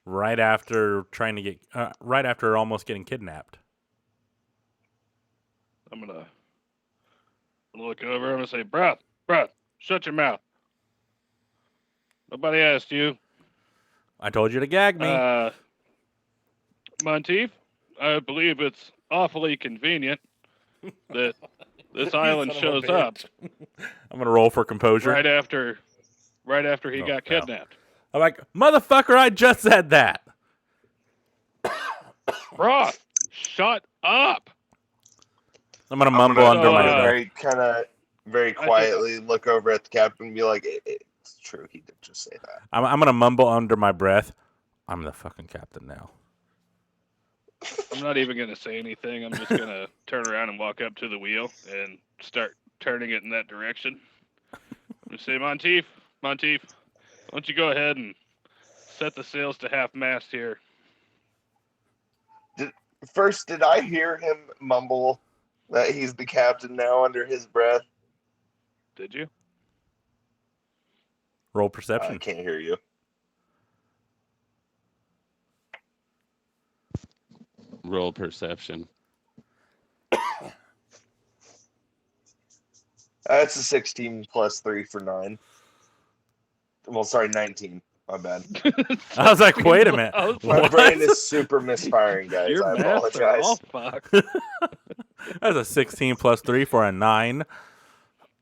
right after right after almost getting kidnapped. I'm gonna look over. I'm gonna say, bruh, shut your mouth. Nobody asked you. I told you to gag me. Monteith, I believe it's awfully convenient that this island shows up. I'm gonna roll for composure. Right after he got kidnapped. I'm like, motherfucker, I just said that. Bruh, shut up. I'm gonna mumble under my breath. Very quietly look over at the captain and be like, it's true, he did just say that. I'm gonna mumble under my breath. I'm the fucking captain now. I'm not even gonna say anything. I'm just gonna turn around and walk up to the wheel and start turning it in that direction. I'm gonna say, Monteith, why don't you go ahead and set the sails to half mast here? Did I hear him mumble that he's the captain now under his breath? Did you? Roll perception. I can't hear you. Roll perception. That's a 16 plus 3 for 9. Well, sorry, 19. My bad. I was like, wait a minute. My brain is super misfiring, guys. Your I maths are all apologize. fucked. That's a 16 plus 3 for a 9.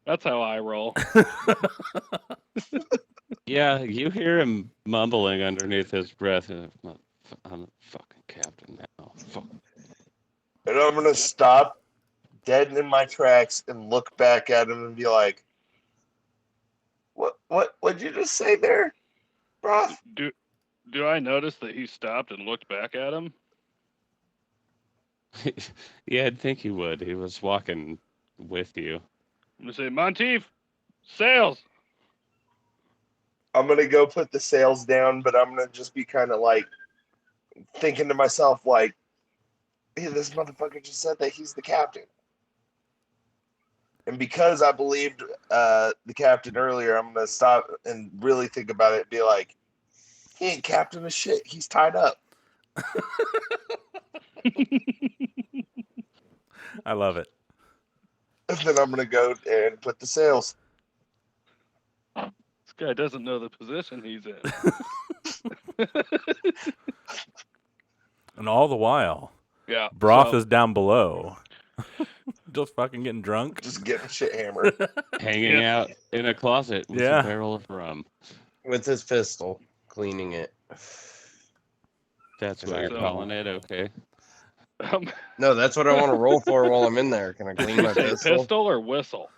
That's how I roll. Yeah, you hear him mumbling underneath his breath. I'm a fucking captain now. Fuck. And I'm going to stop dead in my tracks and look back at him and be like, what'd you just say there, bro? Do I notice that he stopped and looked back at him? Yeah, I'd think he would. He was walking with you. I'm gonna say, Monteith, sails. I'm gonna go put the sails down, but I'm gonna just be kind of like thinking to myself, like, hey, this motherfucker just said that he's the captain. And because I believed the captain earlier, I'm gonna stop and really think about it and be like, he ain't captain of shit. He's tied up. I love it. And then I'm gonna go and put the sails. This guy doesn't know the position he's in. And all the while, Yeah. Broth so- is down below. Just fucking getting drunk. Just getting shit hammered. Hanging out in a closet with Yeah. a barrel of rum. With his pistol, cleaning it. That's what you're So- calling it, okay? No, that's what I want to roll for while I'm in there. Can I clean my say pistol? pistol or whistle?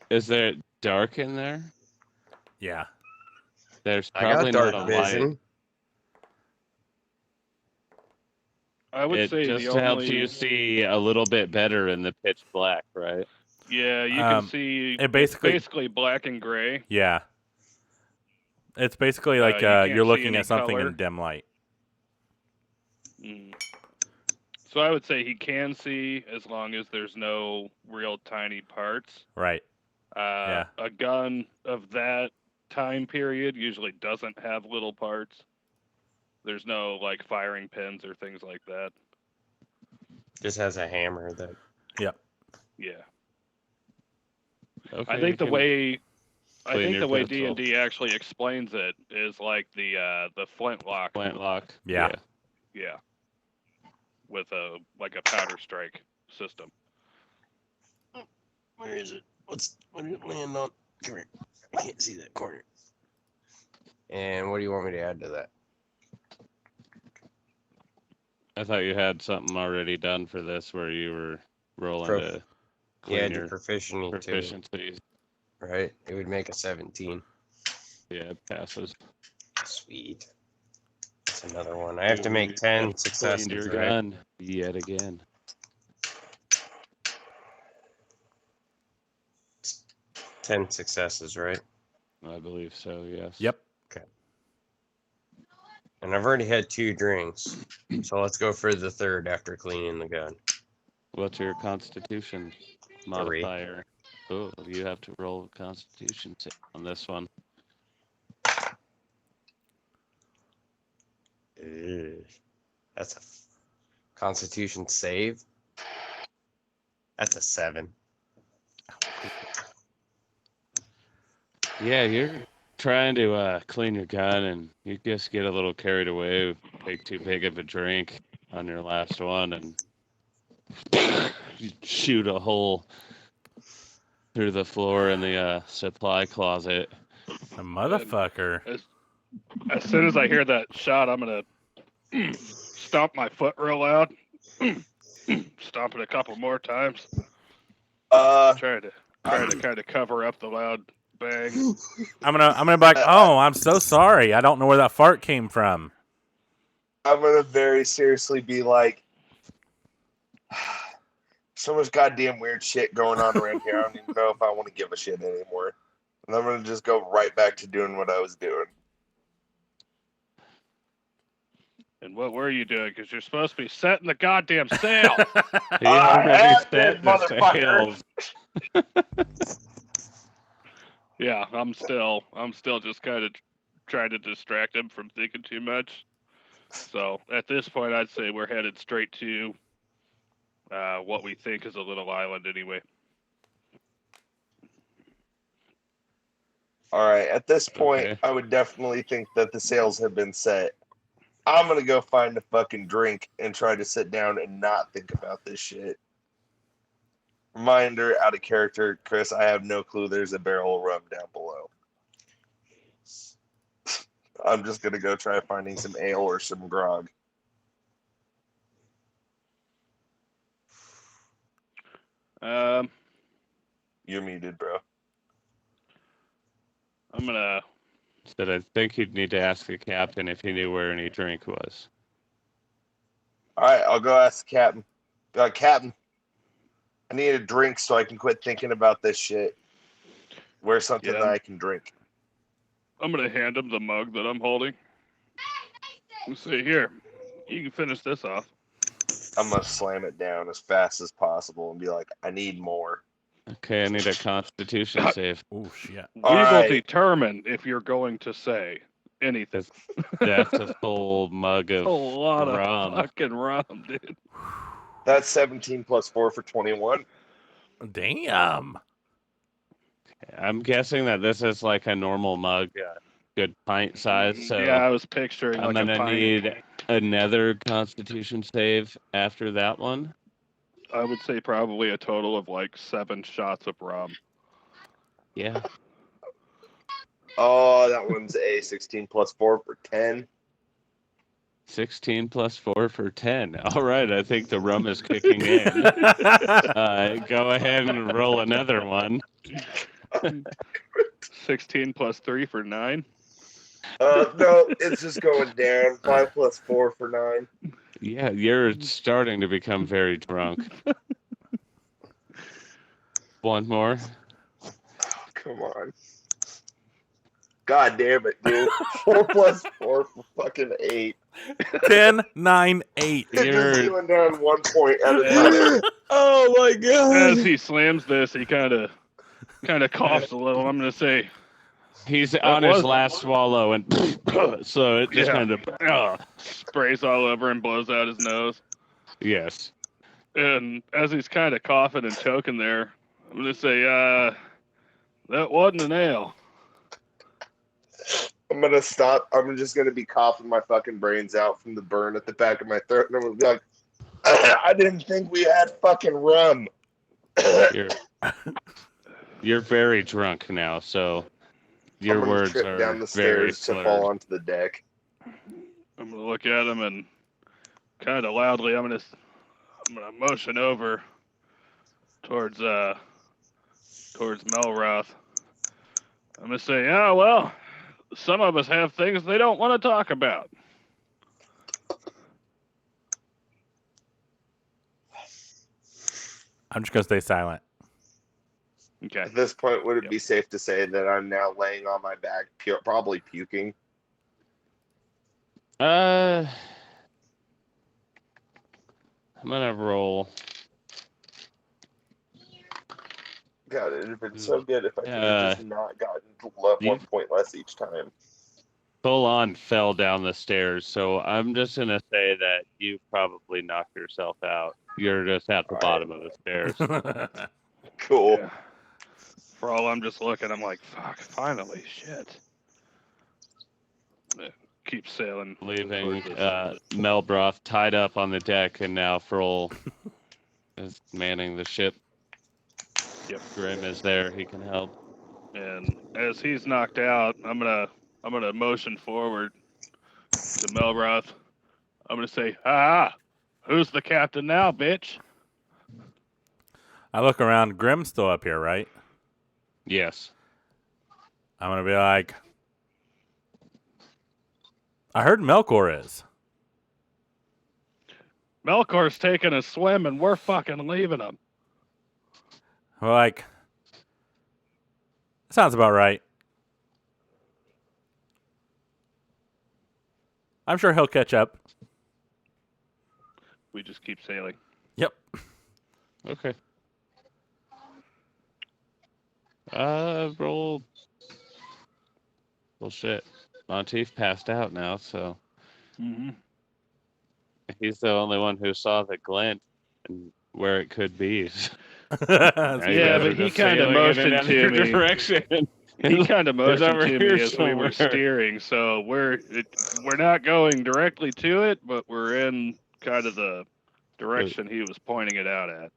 Is there dark in there? Yeah. There's I probably got not dark a light. vision. I would It say just the helps only. you see a little bit better in the pitch black, right? Yeah, you can Um, see. it basically- it's basically black and gray. Yeah. It's basically like you can't you're see looking any at something color. in dim light. Mm. So I would say he can see as long as there's no real tiny parts. Right. Yeah. A gun of that time period usually doesn't have little parts. There's no like firing pins or things like that. Just has a hammer that. Yep. Yeah. Okay, I think the you can way clean your pistol. D&D actually explains it is like the flintlock. Flintlock. Yeah. Yeah. With a powder strike system. Where is it? What did it land on? Come here. I can't see that corner. And what do you want me to add to that? I thought you had something already done for this where you were rolling Prof- to Yeah, clean do your proficiency too, proficiencies. right? It would make a 17. Yeah, it passes. Sweet. That's another one. I have to make 10 Cleaned successes, your right? gun yet again. 10 successes, right? I believe so, yes. Yep. And I've already had 2 drinks. So let's go for the third after cleaning the gun. What's your constitution modifier? Oh, you have to roll constitution save on this one. Ugh. That's a constitution save. That's a 7. Yeah, you're trying to clean your gun and you just get a little carried away, take too big of a drink on your last one and you shoot a hole through the floor in the supply closet. A motherfucker. As soon as I hear that shot, I'm gonna stomp my foot real loud. Stomp it a couple more times. Try to kind of cover up the loud bang. I'm gonna be like, oh, I'm so sorry. I don't know where that fart came from. I'm gonna very seriously be like, so much goddamn weird shit going on around here. I don't even know if I want to give a shit anymore. And I'm gonna just go right back to doing what I was doing. And what were you doing? Because you're supposed to be setting the goddamn sail. He I already have set been, the motherfucker. sails. Yeah, I'm still just kind of trying to distract him from thinking too much. So at this point, I'd say we're headed straight to what we think is a little island anyway. All right, at this point, Okay. I would definitely think that the sails have been set. I'm gonna go find a fucking drink and try to sit down and not think about this shit. Reminder, out of character, Chris, I have no clue there's a barrel of rum down below. I'm just gonna go try finding some ale or some grog. You're muted, bro. I'm gonna. Said I think you'd need to ask the captain if he knew where any drink was. All right, I'll go ask the captain. Captain, I need a drink so I can quit thinking about this shit. Where's something Yeah. that I can drink? I'm gonna hand him the mug that I'm holding. And say, here, you can finish this off. I'm gonna slam it down as fast as possible and be like, I need more. Okay, I need a Constitution save. Oh shit. We All will right. determine if you're going to say anything. That's a full mug A of lot rum. of fucking rum, dude. That's 17 plus 4 for 21. Damn. I'm guessing that this is like a normal mug, good pint size. So Yeah, I was picturing I'm like a gonna pint. need another Constitution save after that one. I would say probably a total of like 7 shots of rum. Yeah. Oh, that one's a 16 plus 4 for 10. 16 plus 4 for 10. All right, I think the rum is kicking in. Go ahead and roll another one. 16 plus 3 for 9. No, it's just going down. 5 plus 4 for 9. Yeah, you're starting to become very drunk. One more. Oh, come on. God damn it, dude. 4 plus 4 for fucking 8. 10, 9, 8. It's You're- just going down 1 point at a time. Oh my god. As he slams this, he kind of coughs a little. I'm gonna say, He's on his was- last swallow, and so it just Yeah. kind of. sprays all over and blows out his nose. Yes. And as he's kind of coughing and choking there, I'm gonna say, that wasn't an ale. I'm going to stop. I'm just going to be coughing my fucking brains out from the burn at the back of my throat. And I'm going to be like, I didn't think we had fucking rum. You're very drunk now, so your I'm gonna words trip are down the very stairs to fall slurred. onto the deck. I'm gonna look at him and kind of loudly, I'm gonna motion over towards Melroth. I'm gonna say, yeah, well, some of us have things they don't want to talk about. I'm just gonna stay silent. Okay. At this point, would it Yep. be safe to say that I'm now laying on my back, probably puking? I'm gonna roll. God, it'd have been so good if I could Yeah. have just not gotten to love You- 1 point less each time. Full on fell down the stairs, so I'm just gonna say that you probably knocked yourself out. You're just at the All right. bottom of the stairs. Cool. Yeah. For all I'm just looking, I'm like, fuck, finally, shit. Keep sailing. Leaving towards this. Melbroth tied up on the deck, and now Froll is manning the ship. Yep. Grim is there; he can help. And as he's knocked out, I'm gonna motion forward to Melroth. I'm gonna say, who's the captain now, bitch? I look around. Grim's still up here, right? Yes. I'm gonna be like, I heard Melkor is. Melkor's taking a swim and we're fucking leaving him. We're like, sounds about right. I'm sure he'll catch up. We just keep sailing. Yep. Okay. Roll. Well, shit. Monteith passed out now, so Mm-hmm. he's the only one who saw the glint and where it could be. That's Yeah, good. but he Just kinda sailing in motioned another to me. direction. He kind of It's motioned over to me here as we were somewhere. steering, so we're not going directly to it, but we're in kind of the direction he was pointing it out at.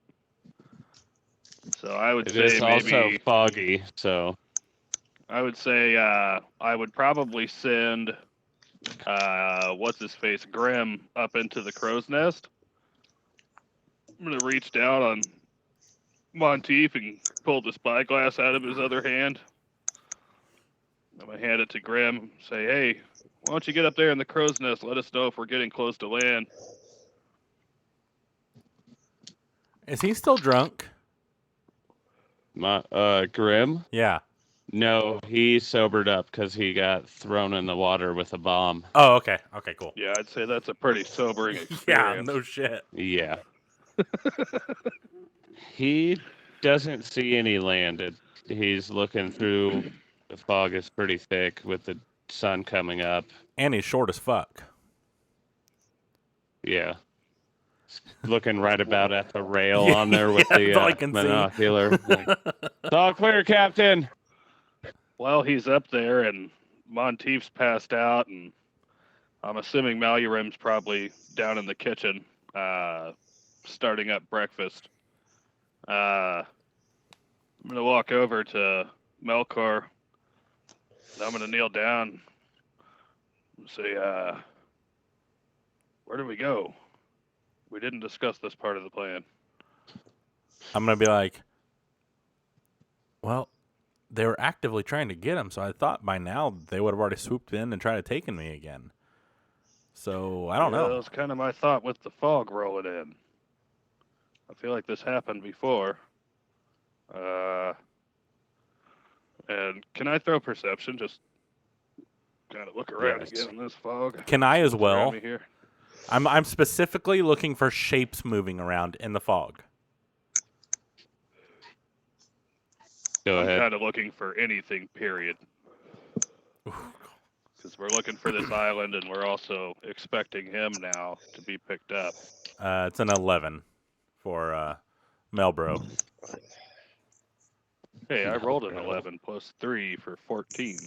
So I would It say is also maybe foggy, so I would say I would probably send what's his face Grim up into the crow's nest. I'm gonna reach down on Monteith and pull the spyglass out of his other hand. I'm gonna hand it to Grim and say, hey, why don't you get up there in the crow's nest? Let us know if we're getting close to land. Is he still drunk? Grim? Yeah. No, he sobered up because he got thrown in the water with a bomb. Oh, okay. Okay, cool. Yeah, I'd say that's a pretty sobering Yeah, experience. no shit. Yeah. He doesn't see any land. He's looking through. The fog is pretty thick with the sun coming up. And he's short as fuck. Yeah. Looking right about at the rail Yeah, on there with that's all I the can see. binocular. Like, it's all clear, Captain. Well, he's up there, and Monteith's passed out, and I'm assuming Malurim's probably down in the kitchen, starting up breakfast. I'm gonna walk over to Melkor, and I'm gonna kneel down and say, "Where do we go? We didn't discuss this part of the plan." I'm going to be like, well, they were actively trying to get him, so I thought by now they would have already swooped in and tried to take me again. So, I don't That know. was kind of my thought with the fog rolling in. I feel like this happened before. And can I throw perception? Just kind of look around Yes. again in this fog. Can I as Around well? me here. I'm specifically looking for shapes moving around in the fog. Go I'm ahead. kind of looking for anything, period. Because we're looking for this island, and we're also expecting him now to be picked up. It's an 11 for Melbro. Hey, I rolled an 11 plus 3 for 14.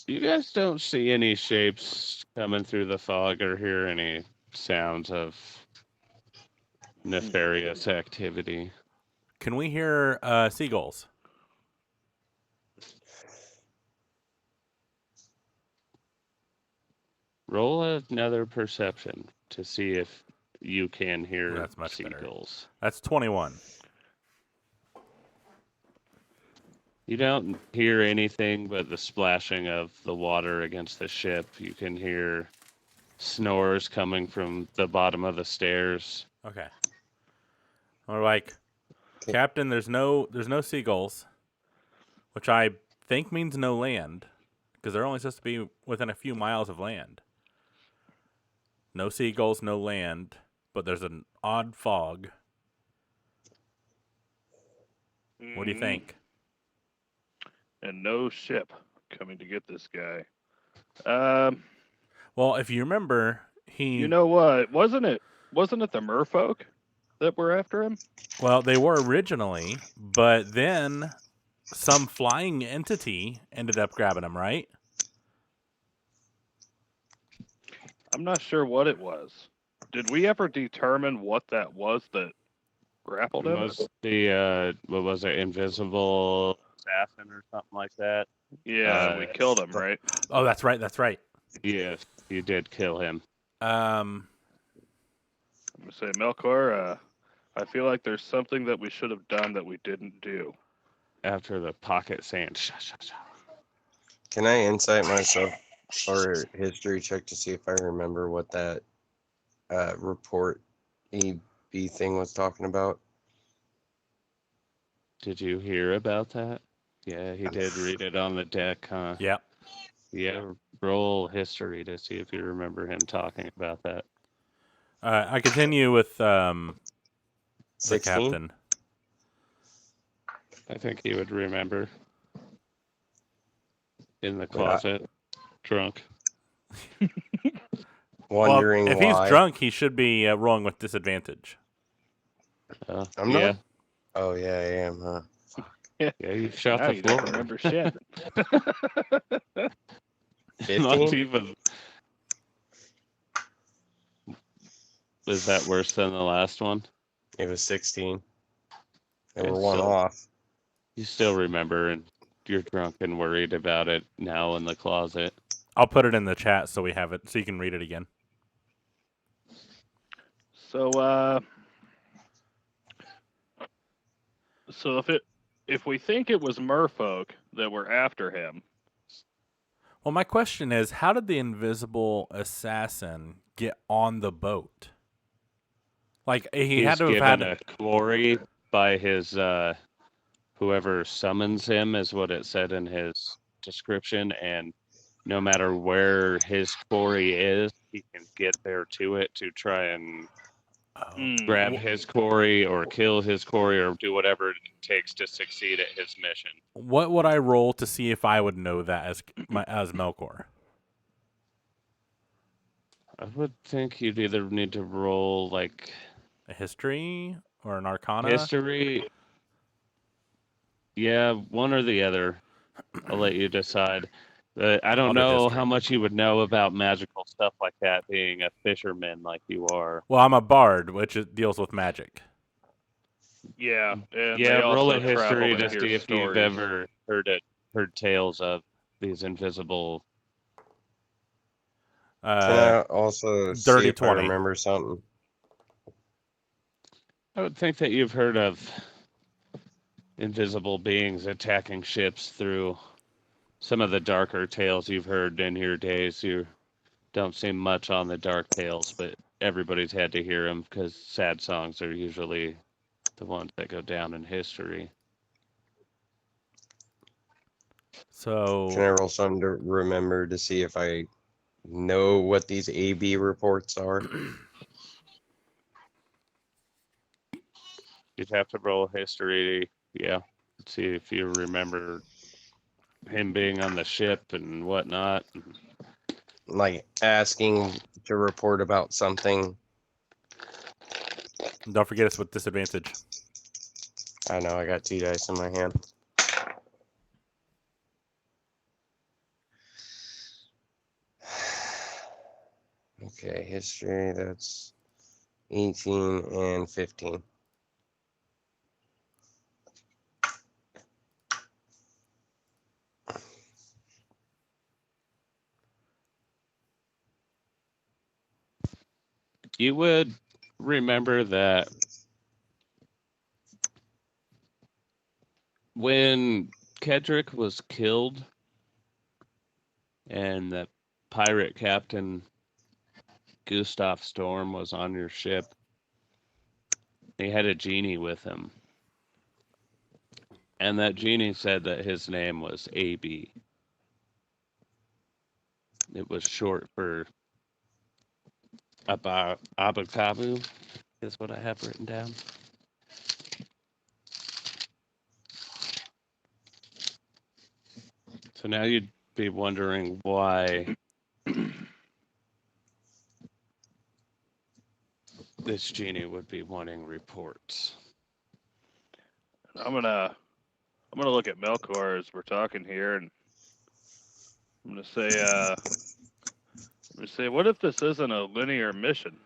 You guys don't see any shapes coming through the fog or hear any sounds of nefarious activity. Can we hear seagulls? Roll another perception to see if you can hear That's much better. seagulls. That's 21. You don't hear anything but the splashing of the water against the ship. You can hear snores coming from the bottom of the stairs. Okay. We're like, Captain, there's no seagulls, which I think means no land, because they're only supposed to be within a few miles of land. No seagulls, no land, but there's an odd fog. What do you think? And no ship coming to get this guy. Well, if you remember, You know what? Wasn't it the merfolk that were after him? Well, they were originally, but then some flying entity ended up grabbing him, right? I'm not sure what it was. Did we ever determine what that was that grappled him? Was the what was it, invisible assassin or something like that? Yeah, we killed him, right? Oh, that's right. That's right. Yes, you did kill him. I'm gonna say, Melkor, I feel like there's something that we should have done that we didn't do. After the pocket sand. Can I insight myself or history check to see if I remember what that report EB thing was talking about? Did you hear about that? Yeah, he did read it on the deck, huh? Yeah. Yeah, roll history to see if you remember him talking about that. I continue with the 16? captain. I think he would remember. In the closet, drunk. Wondering well, if why. he's drunk, he should be rolling with disadvantage. I'm yeah. not. Oh yeah, I am, huh? Yeah, you shot Now the you floor. don't remember shit. 15? Not even. Was that worse than the last one? It was 16. They Okay, were one so- off. You still remember, and you're drunk and worried about it now in the closet. I'll put it in the chat so we have it, so you can read it again. So if we think it was merfolk that were after him, Well, my question is, how did the invisible assassin get on the boat? Like he He's had to have given had. a quarry by his whoever summons him, is what it said in his description, and no matter where his quarry is, he can get there to it to try and grab his quarry or kill his quarry or do whatever it takes to succeed at his mission. What would I roll to see if I would know that as Melkor? I would think you'd either need to roll like A history or an arcana? history. Yeah, one or the other. I'll let you decide. I I'll don't do know history. how much you would know about magical stuff like that, being a fisherman like you are. Well, I'm a bard, which deals with magic. Yeah, and Yeah, they roll also a history travel to to hear see if you've stories. ever heard tales of these invisible. Can I also see dirty if 20. I remember something? I would think that you've heard of invisible beings attacking ships through some of the darker tales you've heard in your days. You don't seem much on the dark tales, but everybody's had to hear them because sad songs are usually the ones that go down in history. Can I So roll something to remember to see if I know what these AB reports are? You'd have to roll history, yeah, see if you remember him being on the ship and whatnot. Like asking to report about something. don't forget it's with disadvantage. I know I got 2 dice in my hand. Okay, history, that's 18 and 15. You would remember that when Kedrick was killed and the pirate captain Gustav Storm was on your ship, he had a genie with him. And that genie said that his name was AB. It was short for Abakabu, is what I have written down. So now you'd be wondering why this genie would be wanting reports. I'm gonna look at Melkor as we're talking here, and I'm gonna say, what if this isn't a linear mission?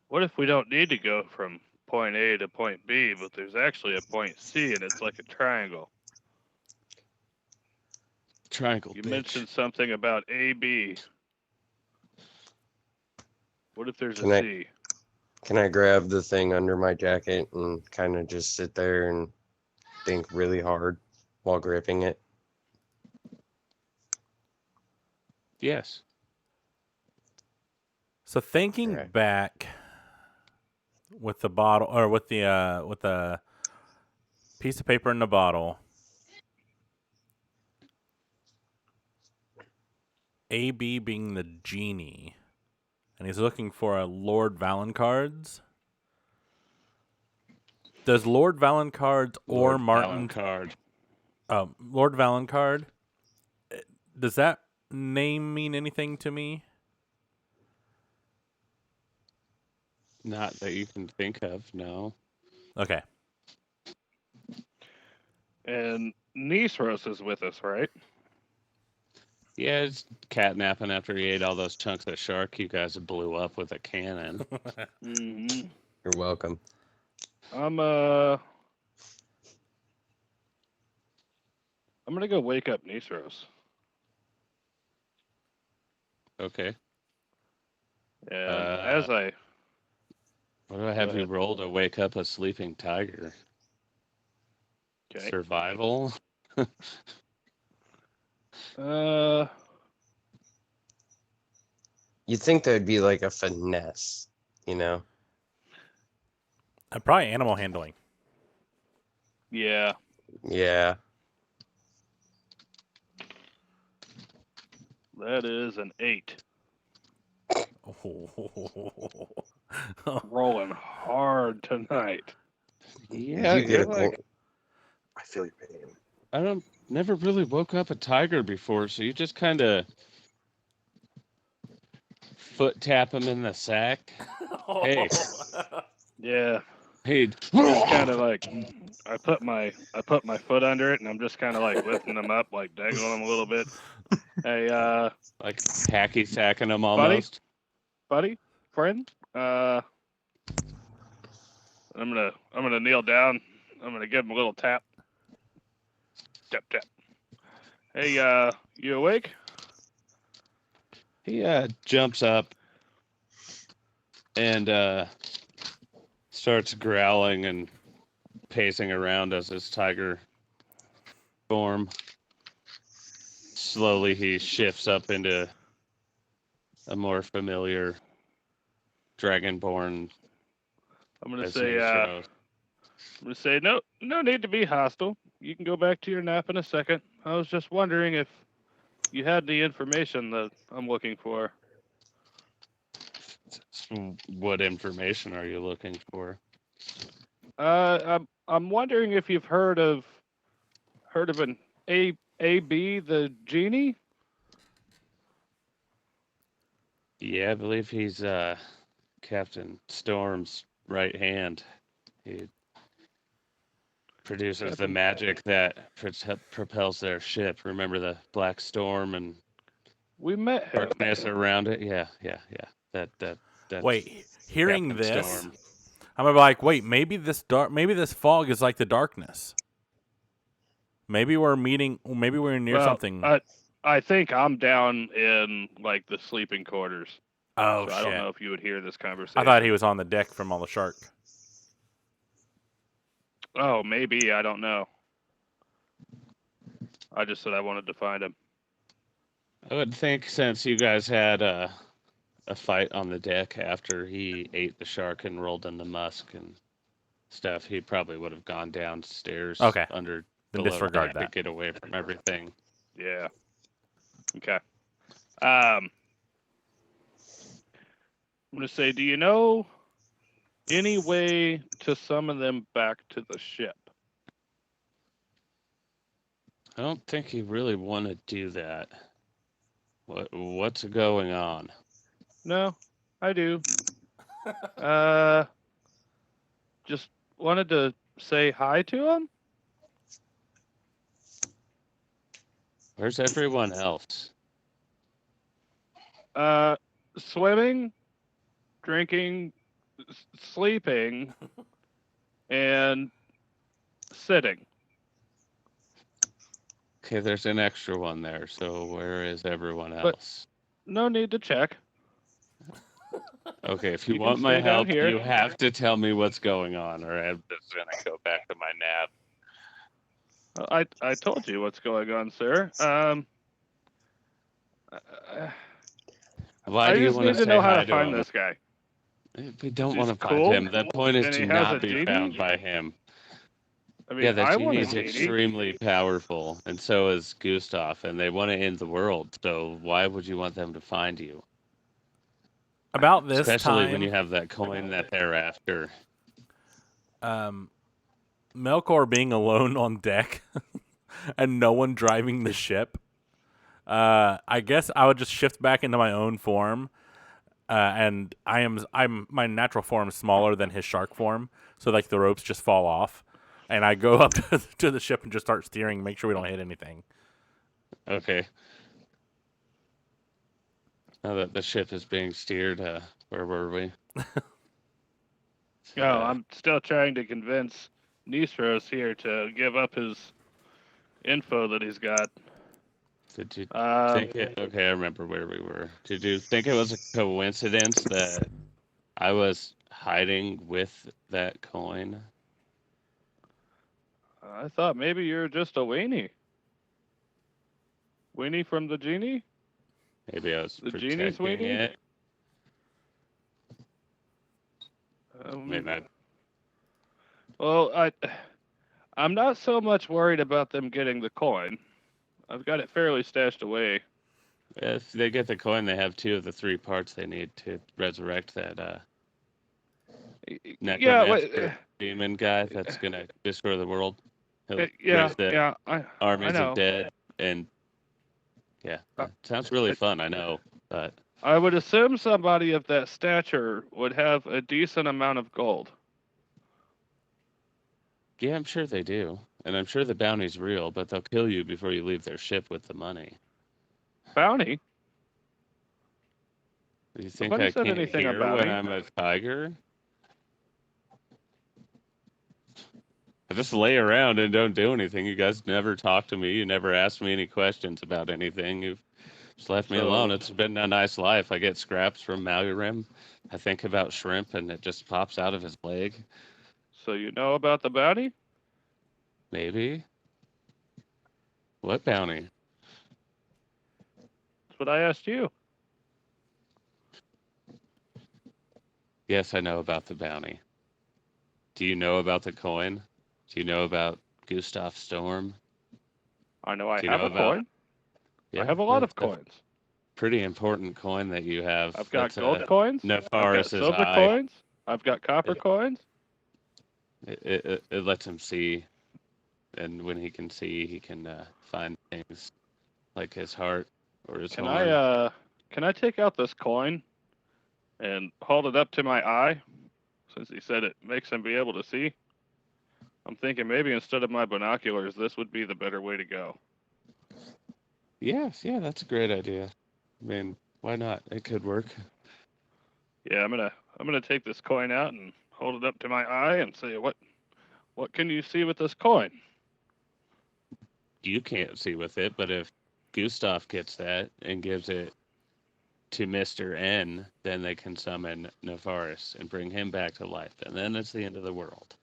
What if we don't need to go from point A to point B, but there's actually a point C, and it's like a triangle? Triangle, You bitch. mentioned something about AB. What if there's Can a I- C? Can I grab the thing under my jacket and kind of just sit there and think really hard while gripping it? Yes. So thinking Alright. back with the bottle or with the piece of paper in the bottle, AB being the genie, and he's looking for a Lord Valencards. Does Lord Valencards or Lord Martin Card. Lord Valencard? Does that name mean anything to me? Not that you can think of, no. Okay. And Nisros is with us, right? Yeah, it's catnapping after he ate all those chunks of shark you guys blew up with a cannon. Mm-hmm. You're welcome. I'm gonna go wake up Nisros. Okay. And as I What do I have Go you ahead. roll to wake up a sleeping tiger? okay. Survival? You'd think there'd be like a finesse, you know? Probably animal handling. Yeah. Yeah. That is an 8. Oh. Rolling hard tonight. Yeah, You get you're a like, I feel your pain. I don't never really woke up a tiger before, so you just kind of foot tap him in the sack. Hey. Yeah. Hey, Just kind of like I put my foot under it and I'm just kind of like lifting him up, like dangling him a little bit. Hey, like hacky sacking him Buddy? almost. buddy, friend, I'm gonna kneel down. I'm gonna give him a little tap. Tap tap. Hey, you awake? He jumps up and starts growling and pacing around as his tiger form. Slowly, he shifts up into a more familiar dragonborn. I'm gonna As say, he shows. no need to be hostile. You can go back to your nap in a second. I was just wondering if you had the information that I'm looking for. What information are you looking for? I'm wondering if you've heard of an AB the genie. Yeah, I believe he's Captain Storm's right hand. He produces the Captain- magic that propels their ship. Remember the Black Storm and We met him. darkness around it? Yeah. That's Wait, hearing Captain this, Storm. I'm gonna be like, wait, maybe this fog is like the darkness. Maybe we're meeting. Maybe we're near Well, something. I think I'm down in like the sleeping quarters. Oh So I shit! don't know if you would hear this conversation. I thought he was on the deck from all the shark. Oh, maybe. I don't know. I just said I wanted to find him. I would think since you guys had a fight on the deck after he ate the shark and rolled in the musk and stuff, he probably would have gone downstairs Okay. under Then below disregard deck that. to get away from everything. Yeah. Okay. I'm gonna say, do you know any way to summon them back to the ship? I don't think you really want to do that. What's going on? No, I do. Just wanted to say hi to him. Where's everyone else? Swimming, drinking, sleeping, and sitting. Okay, there's an extra one there. So where is everyone But- else? No need to check. Okay, if you you can want my stay down help, here. you have to tell me what's going on, or I'm just gonna go back to my nap. I told you what's going on, sir. Why I do you just want need to to say know how hi to find him? this guy. We don't He's want to cool, find him. The point is and to he has not a be genie? found by him. I mean, Yeah, the I want a genie's genie. extremely powerful, and so is Gustav, and they want to end the world. So why would you want them to find you? About this Especially time, when you have that coin that they're after. Melkor being alone on deck and no one driving the ship. I guess I would just shift back into my own form, and I'm my natural form is smaller than his shark form, so like the ropes just fall off, and I go up to the ship and just start steering, make sure we don't hit anything. Okay. Now that the ship is being steered, where were we? Oh, I'm still trying to convince Nistros here to give up his info that he's got. Did you think it? Okay, I remember where we were. Did you think it was a coincidence that I was hiding with that coin? I thought maybe you're just a weenie. Weenie from the genie? Maybe I was The genie's protecting weenie? it. Maybe Well, I'm not so much worried about them getting the coin. I've got it fairly stashed away. If they get the coin, they have 2 of the 3 parts they need to resurrect that Yeah, necromancer demon guy that's gonna destroy the world. He'll raise the yeah. I armies know. of dead, and yeah, Uh, sounds really I- fun. I know, but I would assume somebody of that stature would have a decent amount of gold. yeah, I'm sure they do, and I'm sure the bounty's real. But they'll kill you before you leave their ship with the money. Bounty? Do you think Nobody I said can't anything hear about when me. I'm a tiger? I just lay around and don't do anything. You guys never talk to me. You never ask me any questions about anything. You've just left me alone. So, It's been a nice life. I get scraps from Mallorim. I think about shrimp and it just pops out of his leg. so you know about the bounty? Maybe. What bounty? That's what I asked you. Yes, I know about the bounty. Do you know about the coin? Do you know about Gustav Storm? I know I Do you have know a about? coin. I Yeah, have a lot of that's coins. a pretty important coin that you have. I've got That's gold coins. I've got Nefaris's silver eye. coins. I've got copper coins. It lets him see, and when he can see, he can find things like his heart or his Can horn. I take out this coin and hold it up to my eye? Since he said it makes him be able to see. I'm thinking maybe instead of my binoculars, this would be the better way to go. Yes, yeah, that's a great idea. I mean, why not? It could work. Yeah, I'm gonna take this coin out and hold it up to my eye and say, what can you see with this coin? You can't see with it, but if Gustav gets that and gives it to Mr. N, then they can summon Nefaris and bring him back to life, and then it's the end of the world.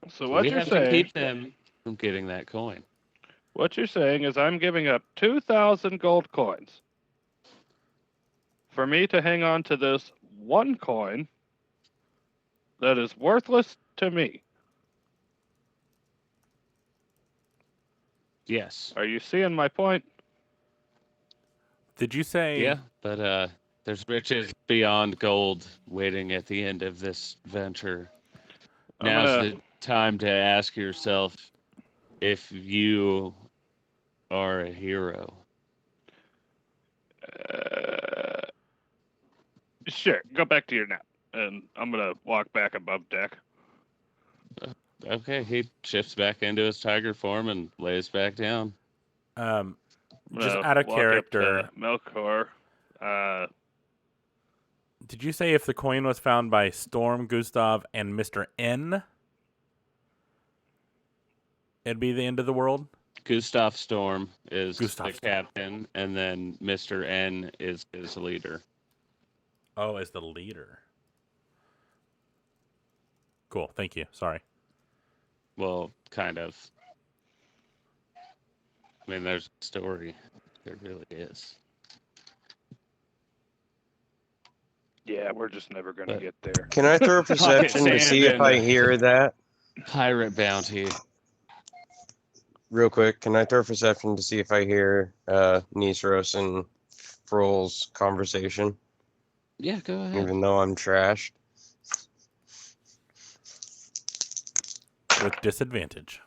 So So what we you're have to saying? keep them from getting that coin. What you're saying is I'm giving up 2,000 gold coins for me to hang on to this one coin that is worthless to me. Yes. Are you seeing my point? Did you say? Yeah, but there's riches beyond gold waiting at the end of this venture. I'm Now's gonna. the time to ask yourself if you are a hero. Sure, go back to your nap, and I'm gonna walk back above deck. Okay, he shifts back into his tiger form and lays back down. I'm Just gonna out of walk character, up to Melkor. did you say if the coin was found by Storm, Gustav, and Mr. N, it'd be the end of the world? Gustav Storm is Gustav the Storm. captain, and then Mr. N is his leader. Oh, as the leader. Cool. Thank you. Sorry. Well, kind of. I mean, there's a story. There really is. Yeah, we're just never gonna But- get there. Can I throw a perception to see if I hear that? Pirate bounty. Real quick, can I throw a perception to see if I hear Nisros and Froll's conversation, Yeah, go ahead. even though I'm trashed? With disadvantage.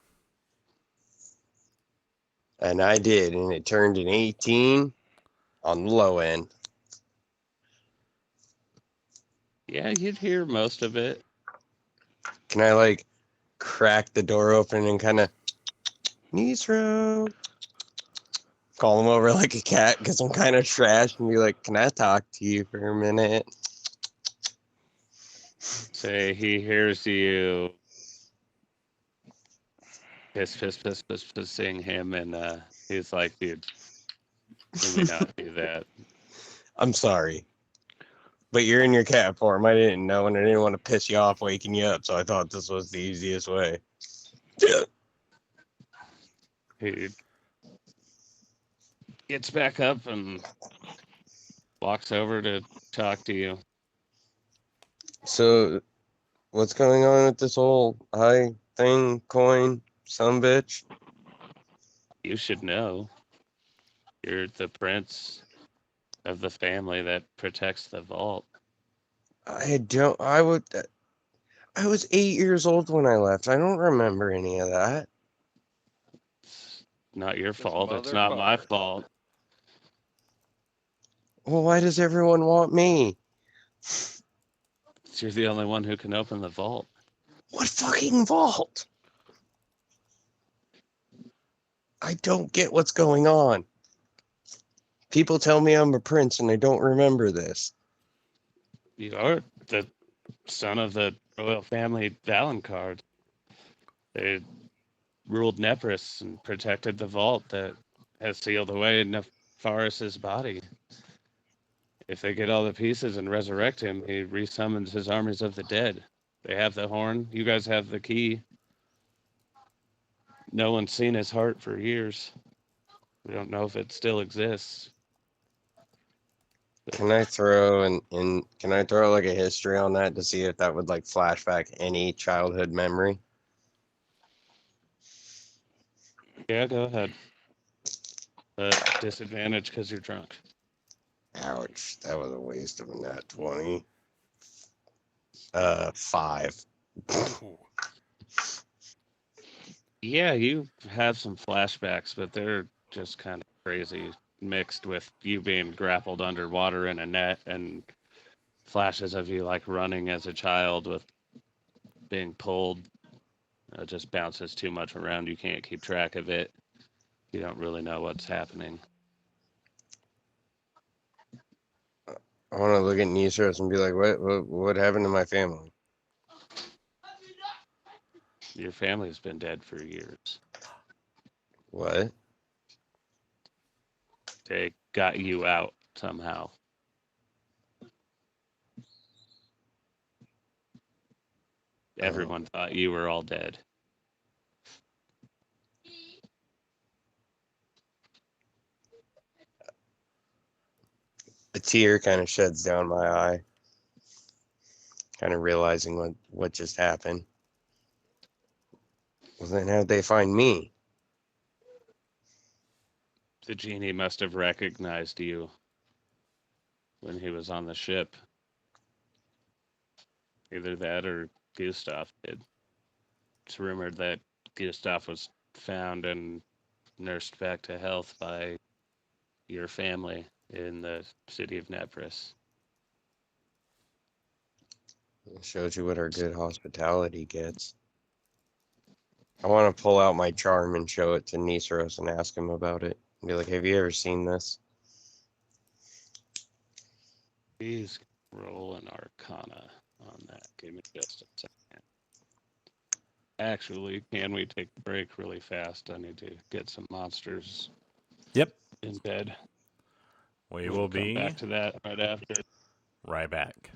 And I did, and it turned an 18 on the low end. Yeah, you'd hear most of it. Can I, like, crack the door open and kind of, Nisro, call him over like a cat because I'm kind of trashed and be like, can I talk to you for a minute? Say he hears you pissing him, and he's like, dude, let me not do that. I'm sorry. But you're in your cat form. I didn't know, and I didn't want to piss you off waking you up, so I thought this was the easiest way. He gets back up and walks over to talk to you. So, What's going on with this whole eye thing, coin, bitch? You should know. You're the prince of the family that protects the vault. I don't. I was 8 years old when I left. I don't remember any of that. It's not your His fault. It's mother not my farted. fault. Well, why does everyone want me? You're the only one who can open the vault. What fucking vault? I don't get what's going on. People tell me I'm a prince and I don't remember this. You are the son of the royal family Valentcard. They ruled Nepris and protected the vault that has sealed away Nefaris's body. If they get all the pieces and resurrect him, he resummons his armies of the dead. They have the horn. You guys have the key. No one's seen his heart for years. We don't know if it still exists. Can I throw can I throw like a history on that to see if that would like flashback any childhood memory? Yeah, go ahead. Disadvantage because you're drunk. Ouch, that was a waste of a nat 20. 5. Yeah, you have some flashbacks, but they're just kind of crazy, mixed with you being grappled underwater in a net and flashes of you like running as a child with being pulled. It just bounces too much around. You can't keep track of it. You don't really know what's happening. I want to look at Nisros and be like, what happened to my family? Your family's been dead for years. What? They got you out somehow. Everyone thought you were all dead. A tear kind of sheds down my eye, kind of realizing what just happened. Well, then how'd they find me? The genie must have recognized you when he was on the ship. Either that or Gustav did. It's rumored that Gustav was found and nursed back to health by your family in the city of Nepris. It shows you what our good hospitality gets. I want to pull out my charm and show it to Nisros and ask him about it. Be like, have you ever seen this? Please roll an Arcana on that. Give me just a second. Actually, can we take a break really fast? I need to get some monsters Yep. in bed. We We'll will come be back to that right after. right back.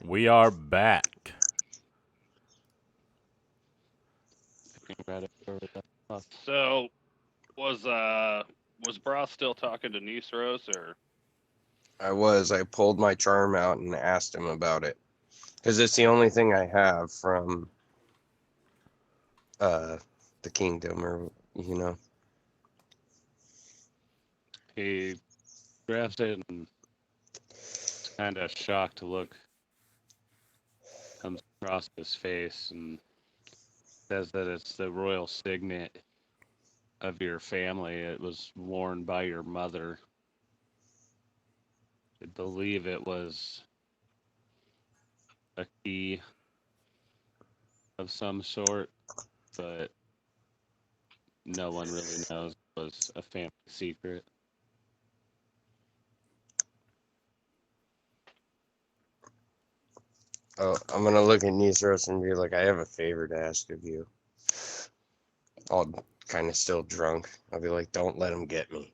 We are back. So, was Broth still talking to Nisros, or? I pulled my charm out and asked him about it. Because it's the only thing I have from the kingdom, or, you know. He grabs it and kind of shocked look comes across his face and says that it's the royal signet of your family. It was worn by your mother. I believe it was a key of some sort, but no one really knows. It was a family secret. Oh, I'm going to look at Nisros and be like, I have a favor to ask of you. All kind of still drunk. I'll be like, don't let him get me.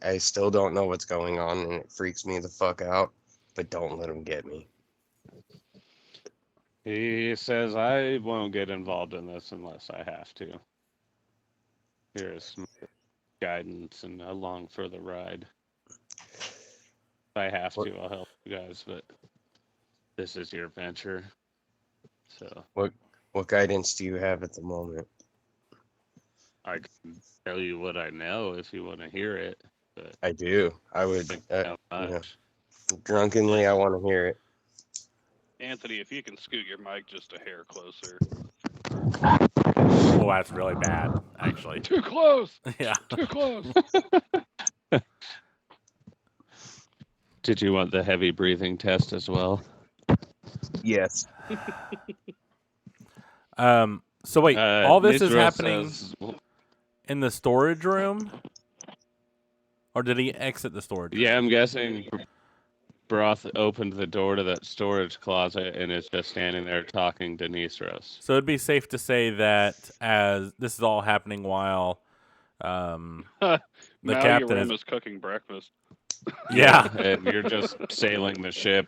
I still don't know what's going on, and it freaks me the fuck out, but don't let him get me. He says, I won't get involved in this unless I have to. Here is some guidance and along for the ride. If I have to, I'll help you guys, but this is your venture. So What guidance do you have at the moment? I can tell you what I know if you want to hear it. But I do. I would, think you how know, much. drunkenly, I want to hear it. Anthony, if you can scoot your mic just a hair closer. Oh, that's really bad, actually. Too close. Yeah. Too close. Did you want the heavy breathing test as well? Yes. So wait, all this is Nithra happening says, in the storage room? Or did he exit the storage room? yeah, I'm guessing Broth opened the door to that storage closet and is just standing there talking to Nisros. So it'd be safe to say that as this is all happening while the captain Malurim is... is cooking breakfast. Yeah. And you're just sailing the ship.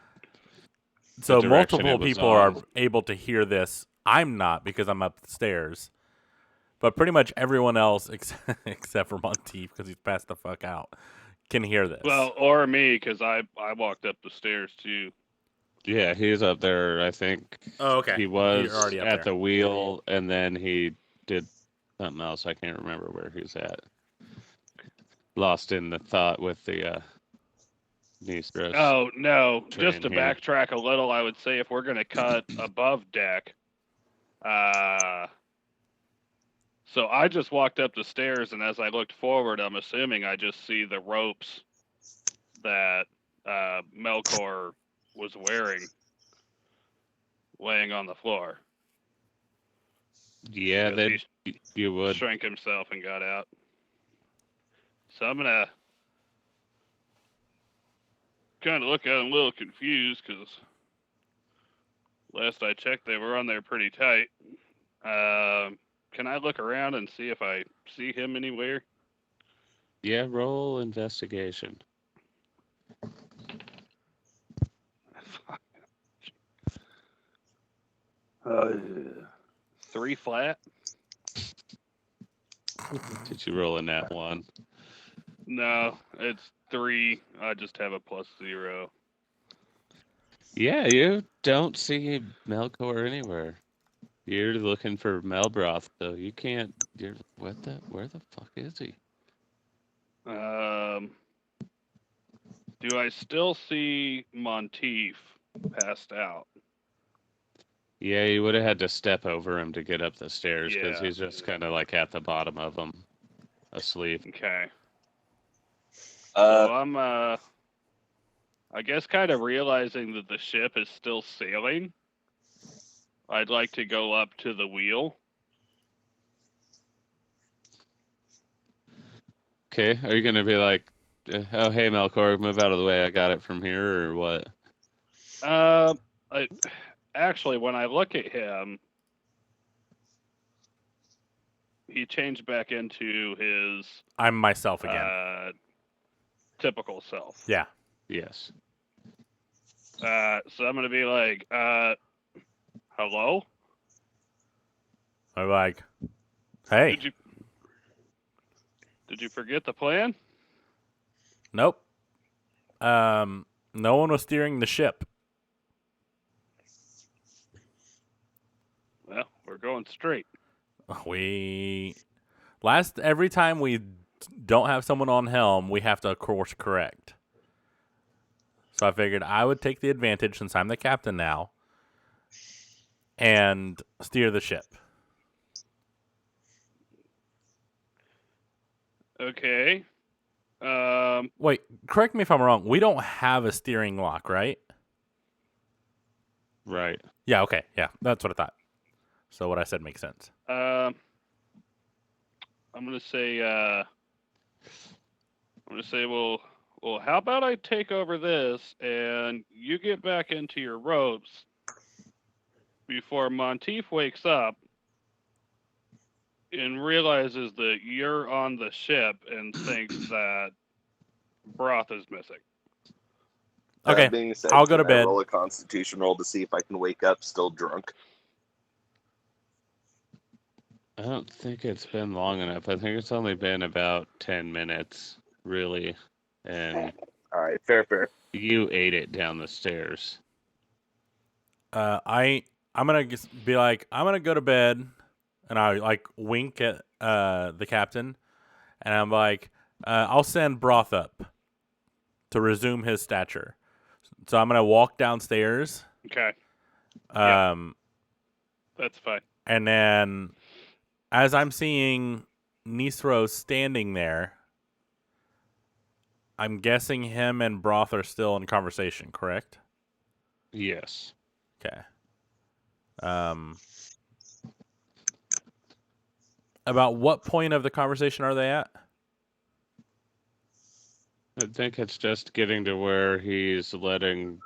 So direction multiple it was people are on. able to hear this. I'm not because I'm upstairs. But pretty much everyone else, except for Monteith, because he's passed the fuck out, can hear this. Well, or me, because I walked up the stairs too. Yeah, he's up there. I think Oh, okay. he You're was already up at there. the wheel, and then he did something else. I can't remember where he's at. Lost in the thought with the Nisros. Oh no! Just train to here. backtrack a little, I would say if we're gonna cut above deck, so I just walked up the stairs, and as I looked forward, I'm assuming I just see the ropes that Melkor was wearing laying on the floor. Yeah, Because that he you would. shrank himself and got out. So I'm gonna kind of look at him a little confused because last I checked, they were on there pretty tight. Can I look around and see if I see him anywhere? Yeah, roll investigation. Uh, 3 flat? Did you roll a nat one? No, it's 3. I just have a +0. Yeah, you don't see Melkor anywhere. You're looking for Melbroth, so you can't. You're where the fuck is he? Do I still see Monteith passed out? Yeah, you would have had to step over him to get up the stairs because Yeah. he's just kind of like at the bottom of them, asleep. Okay. So I'm, I guess kind of realizing that the ship is still sailing. I'd like to go up to the wheel. Okay, are you gonna be like, oh hey Melkor, move out of the way, I got it from here, or what? Actually, when I look at him, he changed back into his I'm myself again. typical self. Yeah. Yes. So I'm gonna be like, hello? I'm like, hey, Did you forget the plan? nope. No one was steering the ship. Well, we're going straight. Every time we don't have someone on helm, we have to course correct. So I figured I would take the advantage since I'm the captain now and steer the ship. Okay. Wait, correct me if I'm wrong. We don't have a steering lock, right? Right. Yeah, okay. Yeah, that's what I thought. So what I said makes sense. I'm gonna say, well, how about I take over this and you get back into your ropes before Monteith wakes up and realizes that you're on the ship and thinks that Broth is missing. Okay, That being said, I'll go can to bed. I roll a Constitution roll to see if I can wake up still drunk? I don't think it's been long enough. I think it's only been about 10 minutes, really. And All right, fair. you ate it down the stairs. I'm gonna be like, I'm gonna go to bed, and I like wink at the captain, and I'm like, I'll send Broth up to resume his stature. So I'm gonna walk downstairs. Okay, Yeah. Um, that's fine. and then as I'm seeing Nisros standing there, I'm guessing him and Broth are still in conversation, correct? Yes. Okay. About what point of the conversation are they at? I think it's just getting to where he's letting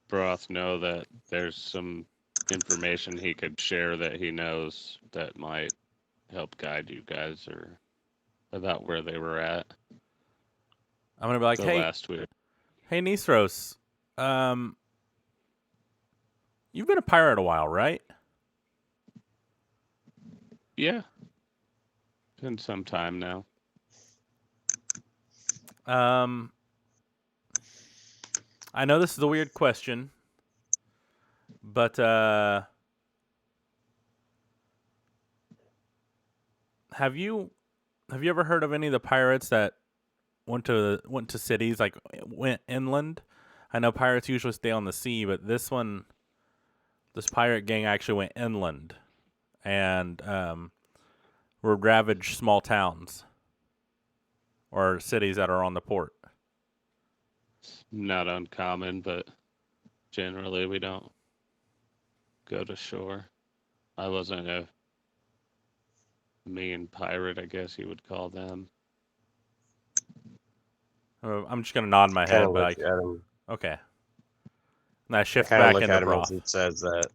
Broth know that there's some information he could share that he knows that might help guide you guys or about where they were at I'm gonna be like, the hey, last week. hey, Nisros, you've been a pirate a while, right? Yeah. Been some time now. I know this is a weird question, but have you ever heard of any of the pirates that went to cities, like went inland? I know pirates usually stay on the sea, but this pirate gang actually went inland and would ravage small towns or cities that are on the port. Not uncommon, but generally we don't go to shore. I wasn't a mean pirate, I guess you would call them. I'm just gonna nod my Kind head, of but look at him. okay. And I shift Kind of back look into at him as Broth. he says that.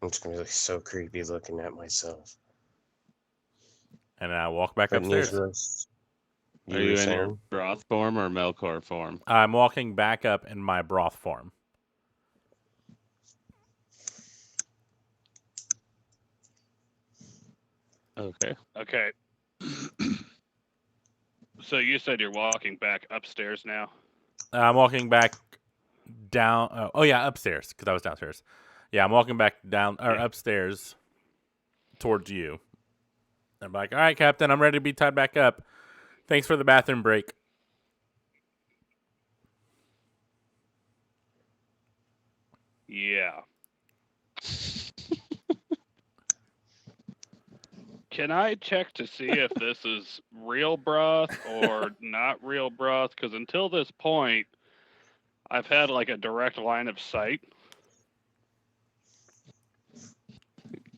I'm just gonna be like so creepy looking at myself. And I walk back But upstairs. Nisros, Are you you were in your saying? Broth form or Melkor form? I'm walking back up in my Broth form. Okay. Okay. So you said you're walking back upstairs now? I'm walking back down. Oh yeah, upstairs because I was downstairs. Yeah, I'm walking back down or upstairs towards you. I'm like, all right, Captain, I'm ready to be tied back up. Thanks for the bathroom break. Yeah. Can I check to see if this is real broth or not real broth? Because until this point, I've had like a direct line of sight.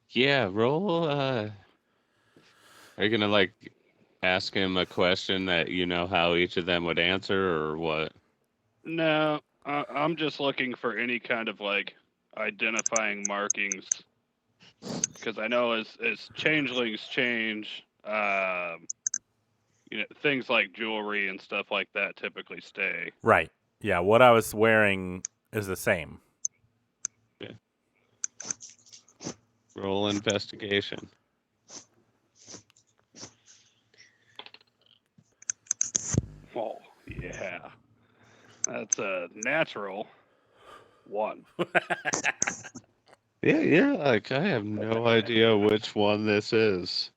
Yeah, roll. Are you gonna like ask him a question that you know how each of them would answer, or what? No, I'm just looking for any kind of like identifying markings. Because I know as changelings change, things like jewelry and stuff like that typically stay. Right. Yeah, what I was wearing is the same. Roll investigation. Oh, yeah. That's a natural 1. Yeah, like I have no idea which one this is.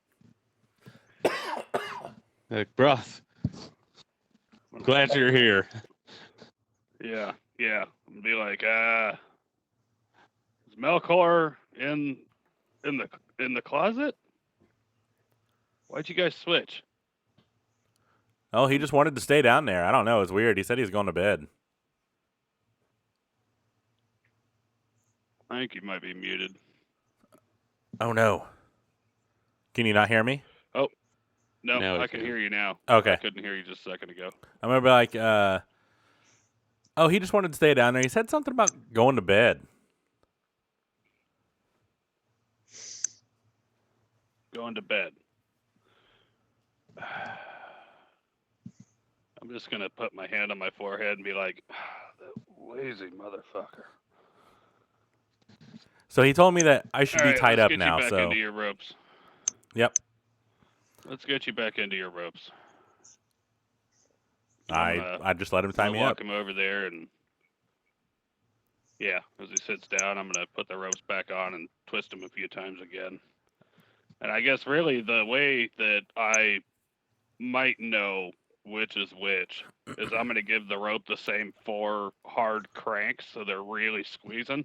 Like, Broth, glad you're here. Yeah. Be like, is Melkor in the closet? Why'd you guys switch? Oh, he just wanted to stay down there. I don't know. It's weird. He said he's going to bed. I think he might be muted. Oh, no. Can you not hear me? No, Now we I can can. hear you now. Okay. I couldn't hear you just a second ago. I'm going to be like, oh, he just wanted to stay down there. He said something about going to bed. Going to bed. I'm just going to put my hand on my forehead and be like, that lazy motherfucker. So he told me that I should All be right, tied let's up get now. you back So, into your ropes. yep. Let's get you back into your ropes. I just let him tie I'm me gonna up. walk him over there, and yeah, as he sits down, I'm gonna put the ropes back on and twist him a few times again. And I guess really the way that I might know which is which is I'm gonna give the rope the same 4 hard cranks, so they're really squeezing.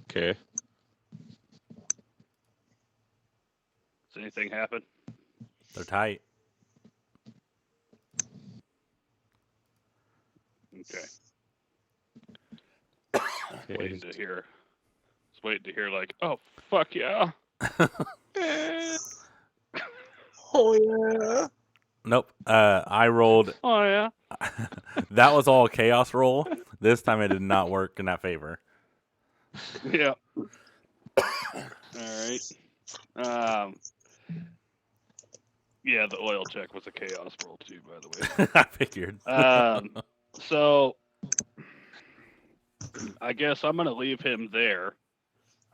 Okay. Does anything happen? They're tight. Okay. Okay. Waiting to hear. Just waiting to hear like, oh fuck yeah. Oh yeah. Nope. I rolled. Oh yeah. That was all chaos roll. This time it did not work in that favor. Yeah. All right. Yeah, the oil check was a chaos roll too, by the way. I figured. So I guess I'm gonna leave him there.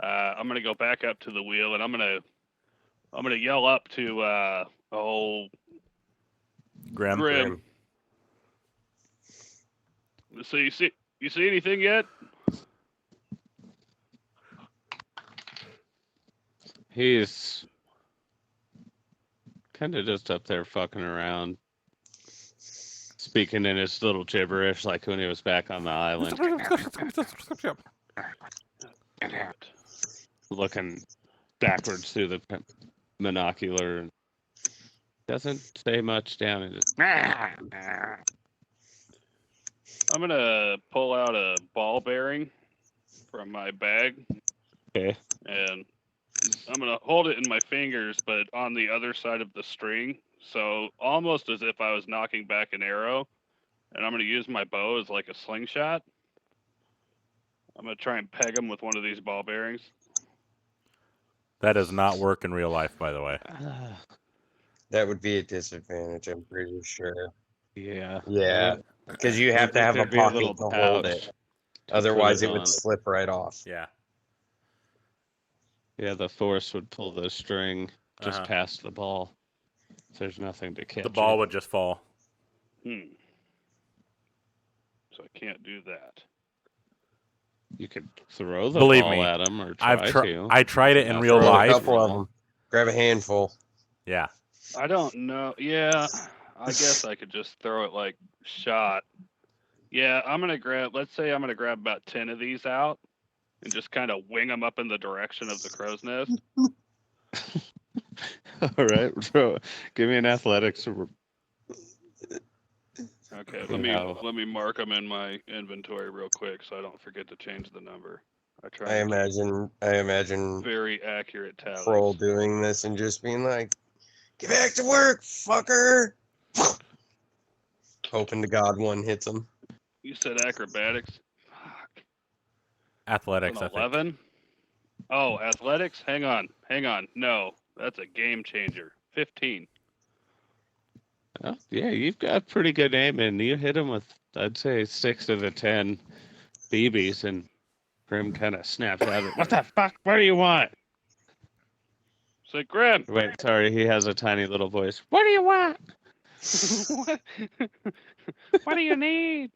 I'm gonna go back up to the wheel, and I'm gonna yell up to Grim. Grim. So you see anything yet? He's kind of just up there fucking around, speaking in his little gibberish like when he was back on the island, looking backwards through the monocular. And doesn't say much down in it. I'm gonna pull out a ball bearing from my bag. Okay. And I'm gonna hold it in my fingers, but on the other side of the string, so almost as if I was knocking back an arrow. And I'm gonna use my bow as like a slingshot. I'm gonna try and peg him with one of these ball bearings. That does not work in real life, by the way. That would be a disadvantage, I'm pretty sure. Yeah. Yeah, because you have to have a There'd be pocket little to hold pouch it. to put Otherwise, it would on. slip right off. Yeah. Yeah, the force would pull the string just Uh-huh. past the ball. There's nothing to catch. The ball it. would just fall. So I can't do that. You could throw the Believe ball me, at him or try to. I tried it in Now real throw Throw a life. couple of them. Grab a handful. Yeah. I don't know. Yeah, I guess I could just throw it like shot. Yeah, let's say I'm gonna grab about 10 of these out and just kind of wing them up in the direction of the crow's nest. All right, give me an athletics. Okay, Wow. let me mark them in my inventory real quick so I don't forget to change the number. I try. I and keep imagine very accurate tallies. Kroll doing this and just being like, "Get back to work, fucker!" Hoping to God one hits him. You said acrobatics. Fuck. Athletics, An I think. 11. Oh, athletics. Hang on. No, that's a game changer. 15. Oh, yeah, you've got pretty good aim, and you hit him with, I'd say, 6 of the 10 BBs, and Grim kind of snaps out of it. What the fuck? What do you want? Say, Grim. Wait, sorry, he has a tiny little voice. What do you want? what? What do you need?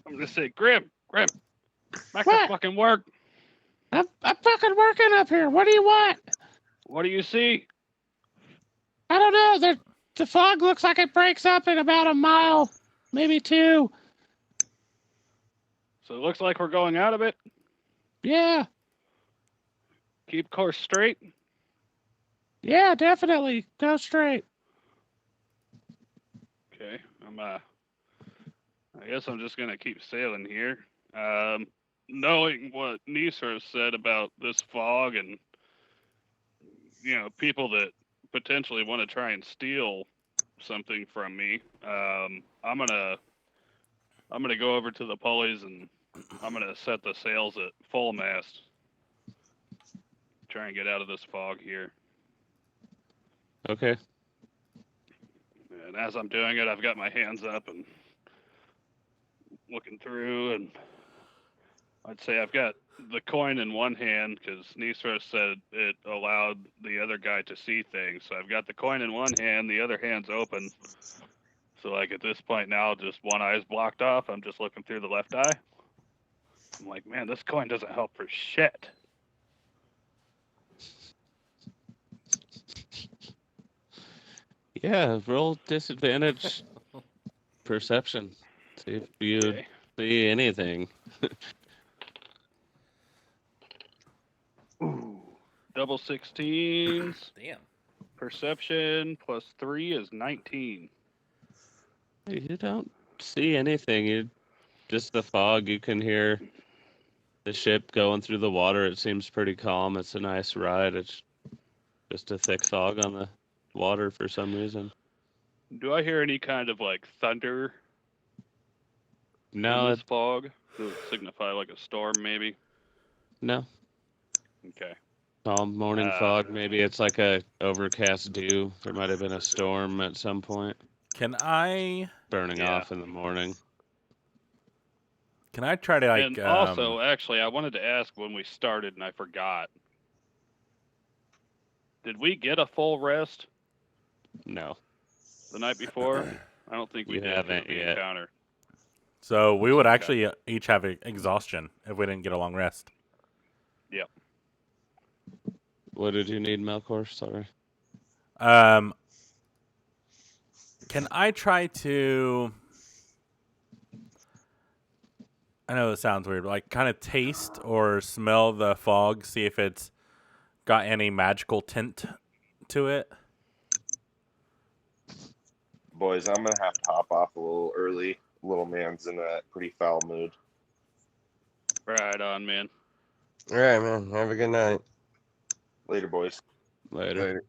I'm gonna say, Grim, back What? to fucking work. I'm fucking working up here. What do you want? What do you see? I don't know. The fog looks like it breaks up in about a mile, maybe 2. So it looks like we're going out of it. Yeah, Keep course straight. yeah, definitely. Go straight. Okay, I guess I'm just gonna keep sailing here. Knowing what Nisra said about this fog and people that potentially want to try and steal something from me, I'm gonna go over to the pulleys and I'm gonna set the sails at full mast. Try and get out of this fog here. Okay. And as I'm doing it, I've got my hands up and looking through, and I'd say I've got the coin in one hand because Nisra said it allowed the other guy to see things. So I've got the coin in one hand, the other hand's open. So like at this point now, just one eye's blocked off. I'm just looking through the left eye. I'm like, man, this coin doesn't help for shit. Yeah, roll disadvantage perception. See if you Okay. see anything. Ooh. Double 16s. Damn. Perception plus 3 is 19. You don't see anything. You just the fog. You can hear the ship going through the water. It seems pretty calm. It's a nice ride. It's just a thick fog on the water for some reason. Do I hear any kind of like thunder No, in this fog? Does it signify like a storm maybe? no. Okay. Calm morning fog. Maybe it's like a overcast dew. There might have been a storm at some point. Can I Burning Yeah. off in the morning. try to And also, actually, I wanted to ask when we started and I forgot. Did we get a full rest No. the night before? I don't think we You did. 'cause of haven't the yet. encounter. So we would Okay. actually each have exhaustion if we didn't get a long rest. Yep. What did you need, Melkor? Sorry. Can I try to? I know it sounds weird, but like kind of taste or smell the fog, see if it's got any magical tint to it. Boys, I'm gonna have to hop off a little early. Little man's in a pretty foul mood. Right on, man. All right, man. Have a good night. Later, boys. Later.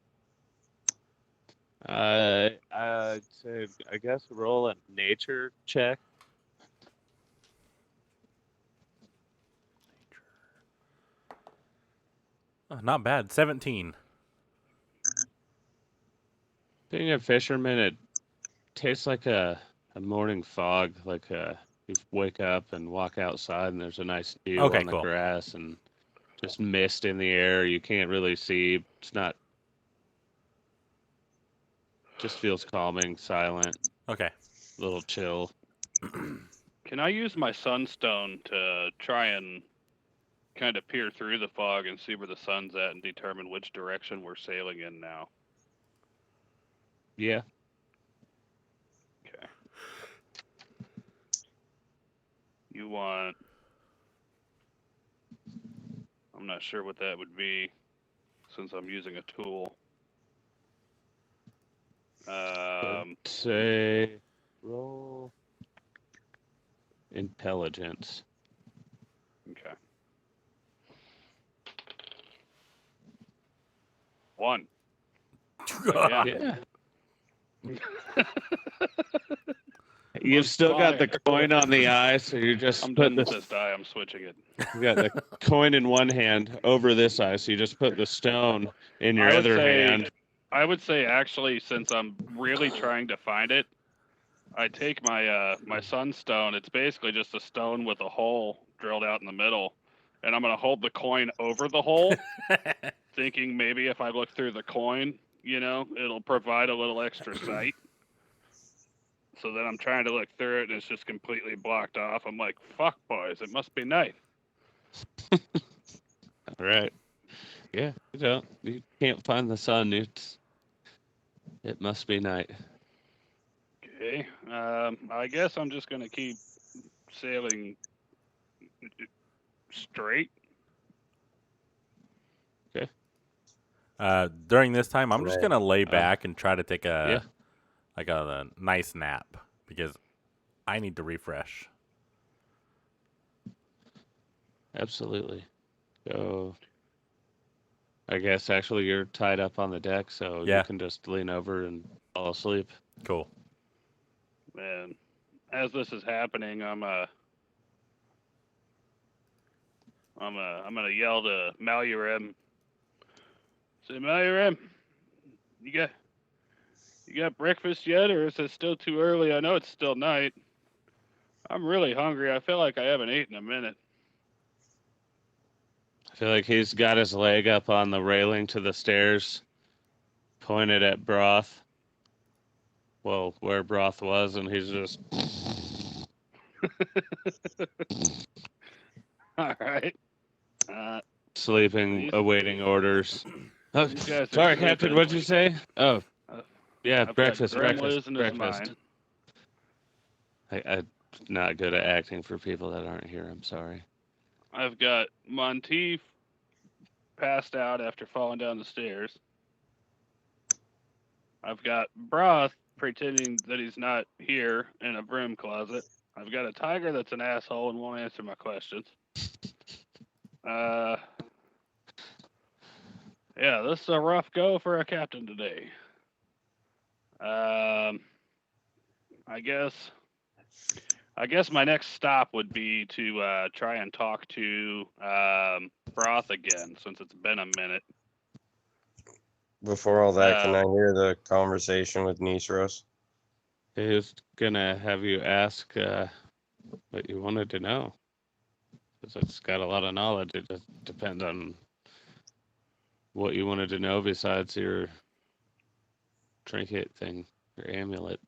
I'd say, I guess, roll a nature check. Oh, not bad. 17. Being a fisherman, it tastes like a morning fog. Like you wake up and walk outside, and there's a nice dew Okay, on the cool. grass, and just mist in the air. You can't really see. It's not. Just feels calming, silent, Okay. a little chill. Can I use my sunstone to try and kind of peer through the fog and see where the sun's at and determine which direction we're sailing in now? Yeah. Okay. You want... I'm not sure what that would be since I'm using a tool. Say roll intelligence. Okay. 1. Yeah. You've still got the Fine. coin on the eye, so you just I'm put done with the this die. I'm switching it. you got the coin in one hand over this eye, so you just put the stone in your I would other say- hand. I would say actually, since I'm really trying to find it, I take my my sunstone. It's basically just a stone with a hole drilled out in the middle, and I'm gonna hold the coin over the hole, thinking maybe if I look through the coin, it'll provide a little extra sight. So then I'm trying to look through it, and it's just completely blocked off. I'm like, fuck, boys, it must be night. All right. Yeah, you can't find the sun. It must be night. Okay. I guess I'm just gonna keep sailing straight. During this time, I'm just Right. gonna lay back and try to take Yeah. a nice nap because I need to refresh. Absolutely. So, I guess actually you're tied up on the deck, so Yeah. you can just lean over and fall asleep. Cool. And as this is happening, I'm gonna yell to Malurim. Say, Malurim, you got breakfast yet, or is it still too early? I know it's still night. I'm really hungry. I feel like I haven't eaten in a minute. I feel like he's got his leg up on the railing to the stairs, pointed at Broth. Well, where Broth was, and he's just All right. sleeping, These- awaiting orders. Oh, These guys are sorry, sleeping. Captain. What'd you say? Oh, Uh, yeah, I've got breakfast, Grim breakfast, losing his breakfast. mind. I'm not good at acting for people that aren't here. I'm sorry. I've got Monteith passed out after falling down the stairs. I've got Broth pretending that he's not here in a broom closet. I've got a tiger that's an asshole and won't answer my questions. Yeah, this is a rough go for a captain today. I guess my next stop would be to try and talk to Broth again, since it's been a minute. Before all that, can Uh, I hear the conversation with Nisros? He was gonna have you ask what you wanted to know. Because it's got a lot of knowledge. It just depends on what you wanted to know besides your trinket thing, your amulet.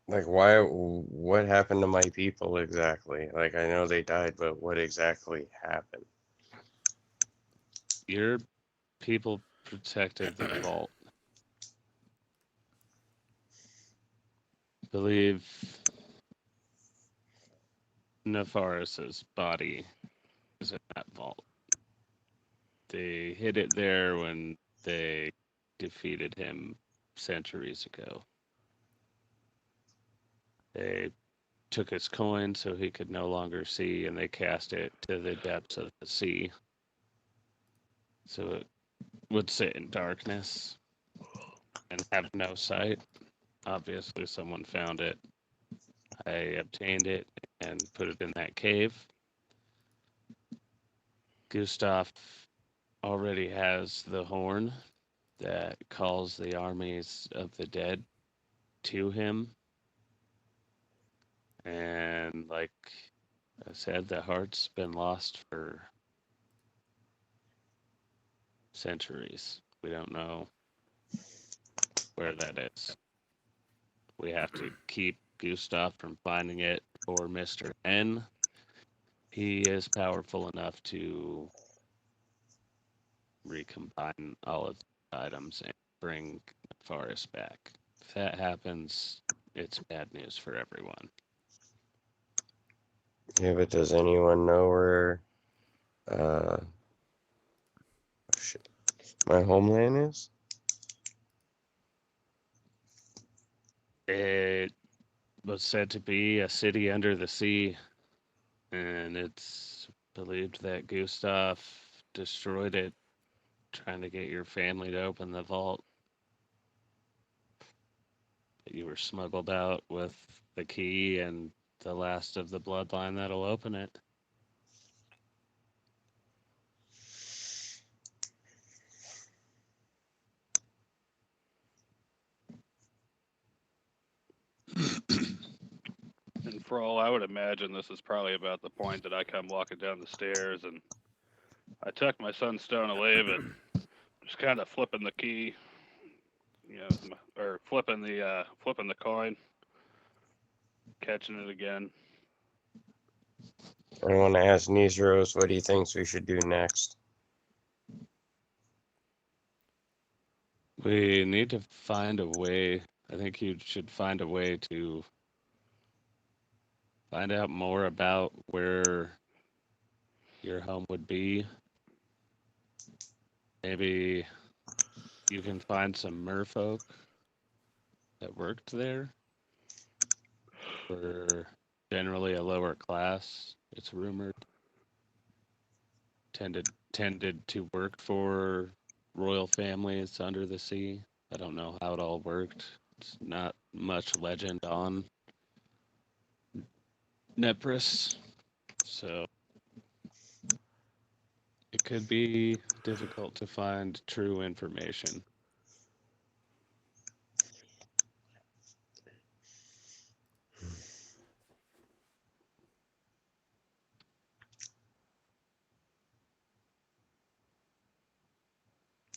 Like, what happened to my people exactly? Like, I know they died, but what exactly happened? Your people protected the vault. Believe Nefaris's body is in that vault. They hid it there when they defeated him centuries ago. They took his coin so he could no longer see, and they cast it to the depths of the sea so it would sit in darkness and have no sight. Obviously, someone found it. I obtained it and put it in that cave. Gustav already has the horn that calls the armies of the dead to him. And like I said, the heart's been lost for centuries. We don't know where that is. We have to keep Gustav from finding it for Mr. N. He is powerful enough to recombine all of the items and bring Forest back. If that happens, it's bad news for everyone. Yeah, but does anyone know where shit, my homeland is? It was said to be a city under the sea, and it's believed that Gustav destroyed it trying to get your family to open the vault. that you were smuggled out with the key and the last of the bloodline that'll open it. And for all I would imagine, this is probably about the point that I come walking down the stairs and I tuck my sunstone away, but just kind of flipping the key, or flipping the coin, catching it again. I want to ask Nizros what he thinks we should do next. We need to find a way. I think you should find a way to find out more about where your home would be. Maybe you can find some merfolk that worked there. We're generally a lower class, it's rumored. Tended to work for royal families under the sea. I don't know how it all worked. It's not much legend on Nepris, so it could be difficult to find true information.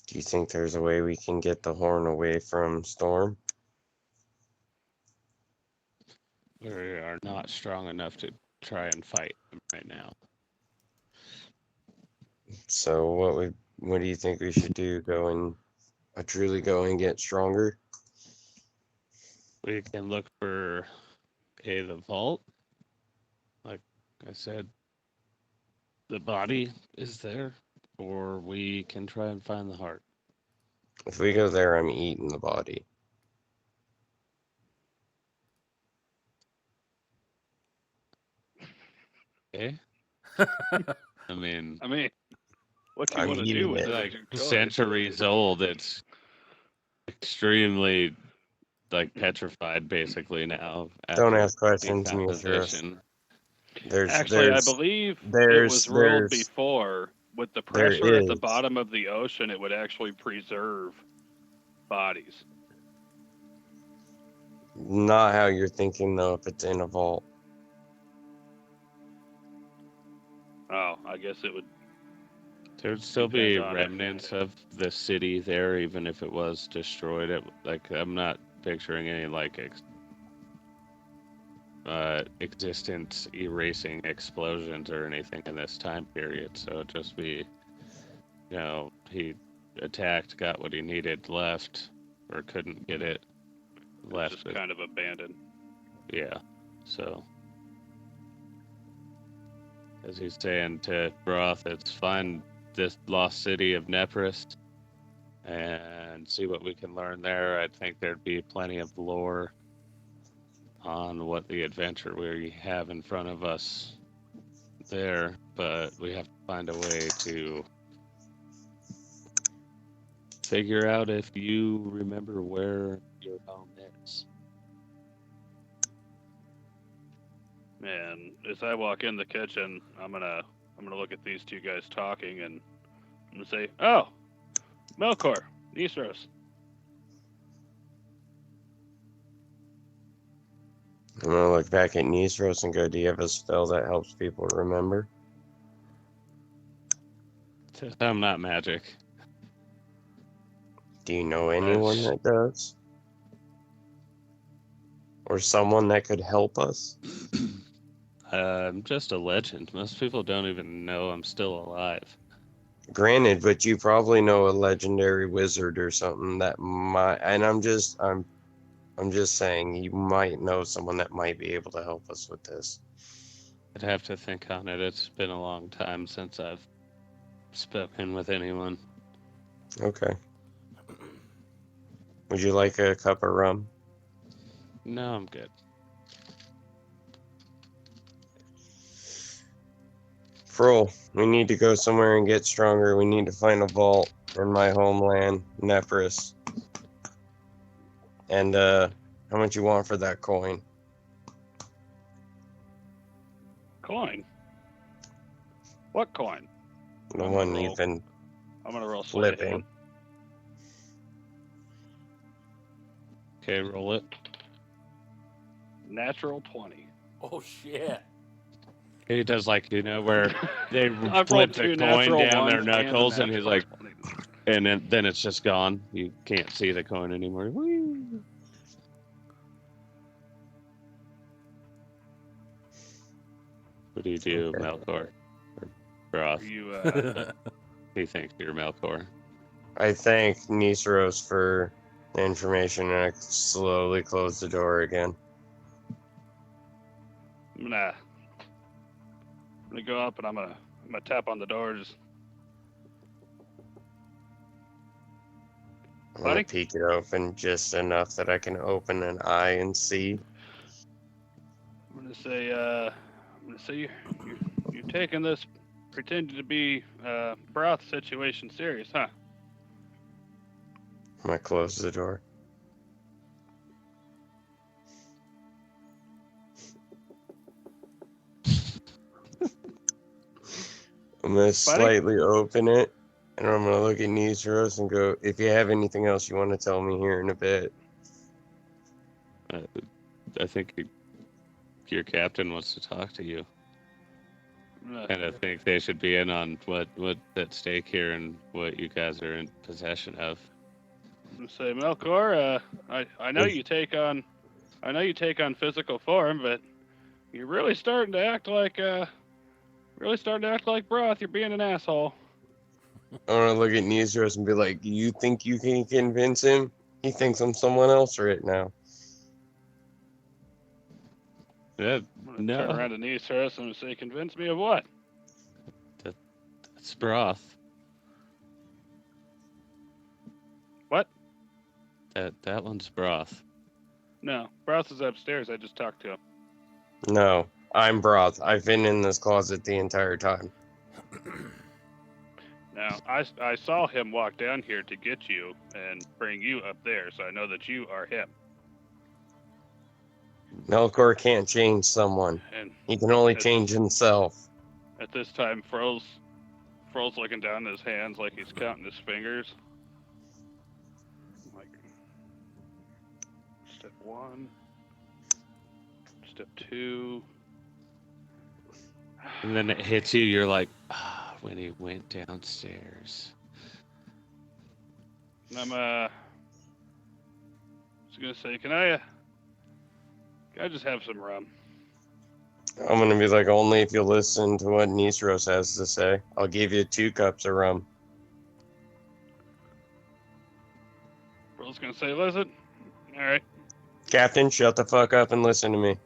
Do you think there's a way we can get the horn away from Storm? We are not strong enough to try and fight him right now. So what do you think we should do? Truly go and get stronger? We can look for the vault. Like I said, the body is there, or we can try and find the heart. If we go there, I'm eating the body. Okay. I mean, What do you I'm want to eating do with it. it? like Go ahead. centuries old. It's extremely like petrified, basically now. Don't After ask questions, Nizros. decomposition. Actually, I believe it was ruled before with the pressure at the bottom of the ocean, it would actually preserve bodies. Not how you're thinking, though, if it's in a vault. Oh, I guess it would. There would still be Depends on it. remnants of the city there, even if it was destroyed. I'm not picturing any existence erasing explosions or anything in this time period. So it'd just be, he attacked, got what he needed, left, or couldn't get it, left. Just kind of abandoned. Yeah. So, as he's saying to Broth, it's find this lost city of Nepris and see what we can learn there. I think there'd be plenty of lore on what the adventure we have in front of us there, but we have to find a way to figure out if you remember where your home is. And as I walk in the kitchen, I'm gonna look at these two guys talking, and I'm gonna say, "Oh, Melkor, Nizros." I'm gonna look back at Nizros and go, do you have a spell that helps people remember? I'm not magic. Do you know anyone that does? Or someone that could help us? I'm just a legend. Most people don't even know I'm still alive. Granted, but you probably know a legendary wizard or something that might, and I'm just saying you might know someone that might be able to help us with this. I'd have to think on it. It's been a long time since I've spoken with anyone. Okay. Would you like a cup of rum? No, I'm good. Froll, we need to go somewhere and get stronger. We need to find a vault in my homeland, Nepris. And How much you want for that coin? Coin? What coin? The I'm one gonna roll. you've been I'm going to roll sleight of flipping. hand. Okay, roll it. Natural 20. Oh shit! He does like, where they I've flip rolled the two coin natural down their ones and a knuckles, and he's natural like, 20. and then it's just gone. You can't see the coin anymore. Whee! What do you do, Okay. Melkor? Or Broth? Are you, He thinks you're Melkor. I thank Nisros for the information, and I slowly close the door again. I'm gonna go up and I'm gonna tap on the door. Just I'm gonna Buddy? peek it open just enough that I can open an eye and see. I'm gonna say you're taking this pretending to be Broth situation serious, huh? I'm gonna close the door. I'm gonna slightly open it, and I'm gonna look at Nisros and go, if you have anything else you want to tell me here in a bit. I think your captain wants to talk to you. And I think they should be in on what's at stake here and what you guys are in possession of. I'm gonna say, Melkor, I know you take on physical form, but you're really starting to act like Broth. You're being an asshole. I wanna look at Nisros and be like, you think you can convince him? He thinks I'm someone else right now. Yeah, I'm gonna turn around to Nisros and say, convince me of what? that's Broth. What? That one's Broth. No, Broth is upstairs. I just talked to him. No, I'm Broth. I've been in this closet the entire time. Now, I saw him walk down here to get you and bring you up there, so I know that you are him. Melkor can't change someone. And He can only It's- change himself. at this time, Fro's looking down at his hands like he's counting his fingers. Like, step 1, step 2. And then it hits you, you're like, when he went downstairs. And I'm just gonna say, can I just have some rum? I'm gonna be like, only if you listen to what Nisros has to say. I'll give you 2 cups of rum. Fro's gonna say, listen, all right, Captain, shut the fuck up and listen to me.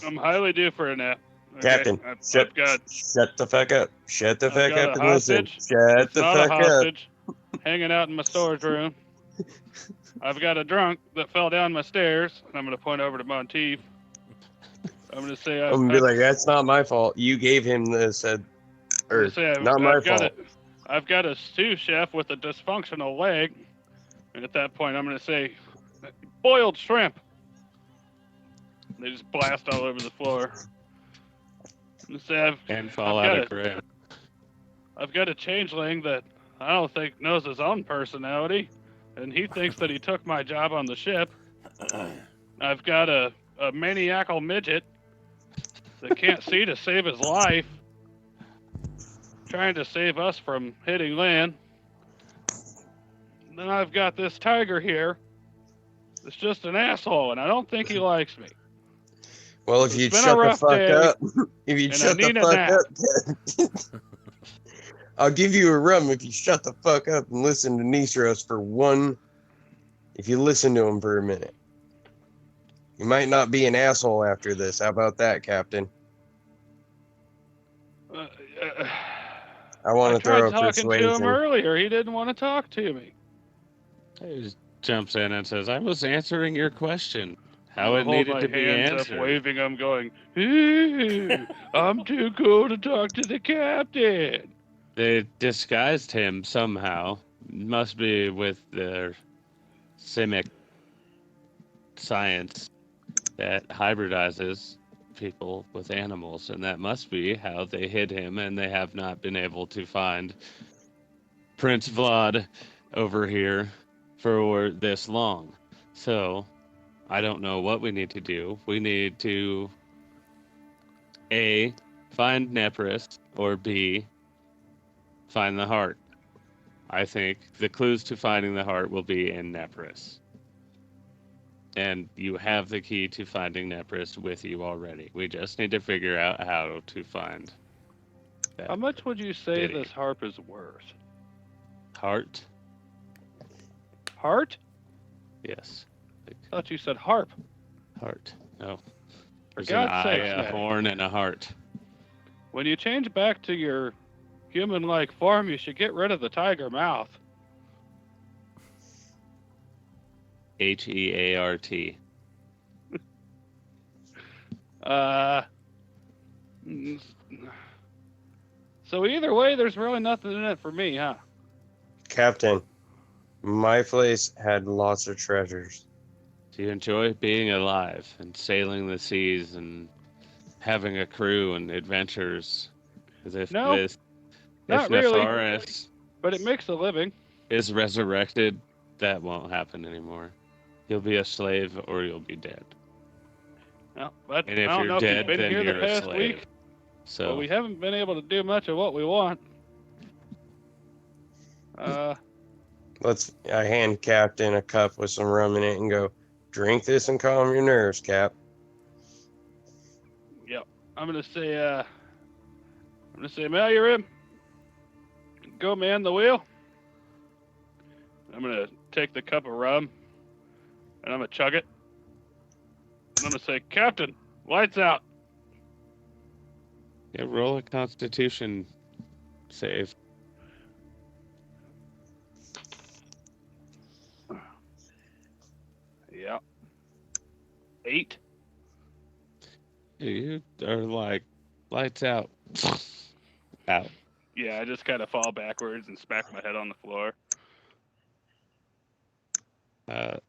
I'm highly due for a nap. Okay? Captain, I've got shut the fuck up. Shut the I've fuck got up a and listen. hostage. Shut It's the not a fuck up. hostage. Hanging out in my storage room. I've got a drunk that fell down my stairs, and I'm gonna point over to Monteith. I'm gonna say, I'm gonna be like, that's not my fault. You gave him this, or not my fault. I've got a sous chef with a dysfunctional leg, and at that point, I'm gonna say, boiled shrimp. They just blast all over the floor. I'm gonna say, And fall I've out got of grip. I've got a changeling that I don't think knows his own personality, and he thinks that he took my job on the ship. I've got a maniacal midget that can't see to save his life, trying to save us from hitting land. Then I've got this tiger here that's just an asshole, and I don't think he likes me. Well, if It's you'd been a shut the rough fuck day, up, if you'd and shut I the need a fuck up, I'll give you a rum if you shut the fuck up and listen to Nisros for one. If you listen to him for a minute, you might not be an asshole after this. How about that, Captain? I want I to throw tried a talking to him persuasion. earlier. He didn't want to talk to me. He just jumps in and says, I was answering your question. How I it hold needed my to be hands answered. up, waving them, going, "Hey, I'm too cool to talk to the captain." They disguised him somehow. Must be with their Simic science that hybridizes people with animals, and that must be how they hid him, and they have not been able to find Prince Vlad over here for this long. So, I don't know what we need to do. We need to A, find Nepris, or B, find the heart. I think the clues to finding the heart will be in Nepris. And you have the key to finding Nepris with you already. We just need to figure out how to find that How much would you say Diddy. this harp is worth? heart. Heart? Yes, I thought you said harp. heart. No. For There's an God's eye, sakes, a man. horn, and a heart. When you change back to your human-like form, you should get rid of the tiger mouth. Heart. Mm, So either way, there's really nothing in it for me, huh? Captain, my place had lots of treasures. Do you enjoy being alive and sailing the seas and having a crew and adventures? As if No, this, not if really. Nefaris But it makes a living. is resurrected, that won't happen anymore. You'll be a slave or you'll be dead. No, but And I if don't you're know if dead, you've been then here the you're a past slave. week. So But we haven't been able to do much of what we want. I hand Captain a cup with some rum in it and go, drink this and calm your nerves, Cap. Yep. I'm gonna say, Mallory, go man the wheel. I'm gonna take the cup of rum and I'm gonna chug it. And I'm gonna say, Captain, lights out. yeah, roll a Constitution save. Yep. 8. You are like lights out. Out. Yeah, I just kind of fall backwards and smack my head on the floor.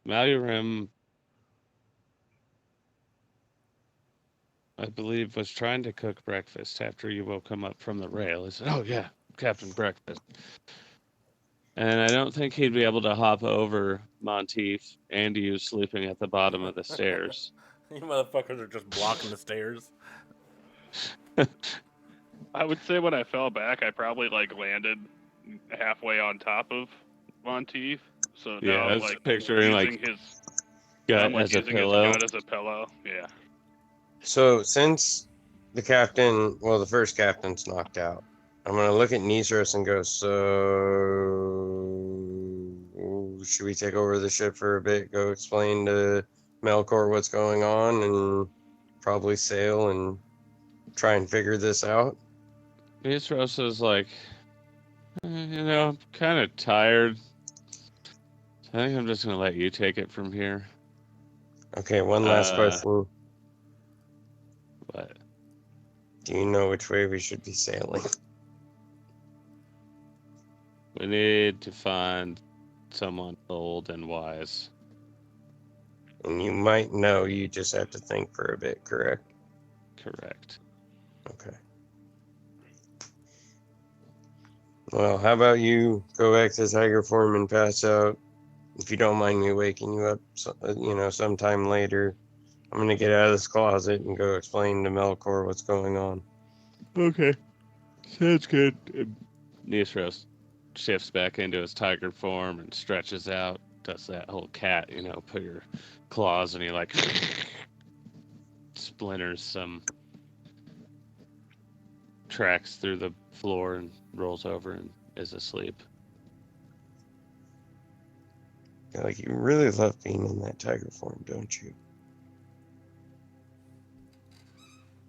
Malurim, I believe, was trying to cook breakfast after you woke him up from the rail. He said, "Oh yeah, Captain Breakfast." And I don't think he'd be able to hop over Monteith and you sleeping at the bottom of the stairs. You motherfuckers are just blocking the stairs. I would say when I fell back, I probably landed halfway on top of Monteith. So Yeah, now I was picturing using his gut I'm as a using pillow. his gut as a pillow. Yeah. So since the first captain's knocked out, I'm going to look at Nisros and go, so should we take over the ship for a bit, go explain to Melkor what's going on, and probably sail and try and figure this out? Nisros is like, I'm kind of tired. I think I'm just going to let you take it from here. Okay, one last Uh, question. But Do you know which way we should be sailing? we need to find someone old and wise. And you might know, you just have to think for a bit, correct? Correct. Okay. Well, how about you go back to Tiger Form and pass out? If you don't mind me waking you up, sometime later. I'm gonna get out of this closet and go explain to Melkor what's going on. Okay. Sounds good. Nisros shifts back into his tiger form and stretches out. Does that whole cat, put your claws and he splinters some tracks through the floor and rolls over and is asleep. Like, you really love being in that tiger form, don't you?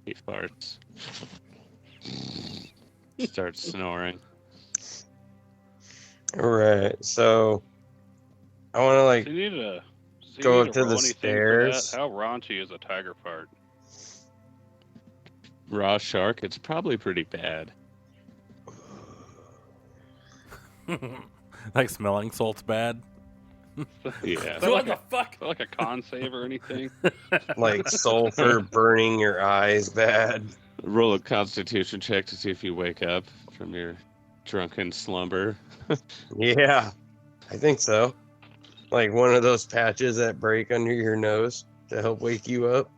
He farts. Starts snoring. Alright, so I wanna So you need to go roll up to the anything for that? stairs. How raunchy is a tiger fart? Raw shark, it's probably pretty bad. Like smelling salt's bad. Yeah. that what like the fuck? Is that like a con save or anything? Like sulfur burning your eyes bad. Roll a Constitution check to see if you wake up from your drunken slumber. Yeah, I think so. Like one of those patches that break under your nose to help wake you up.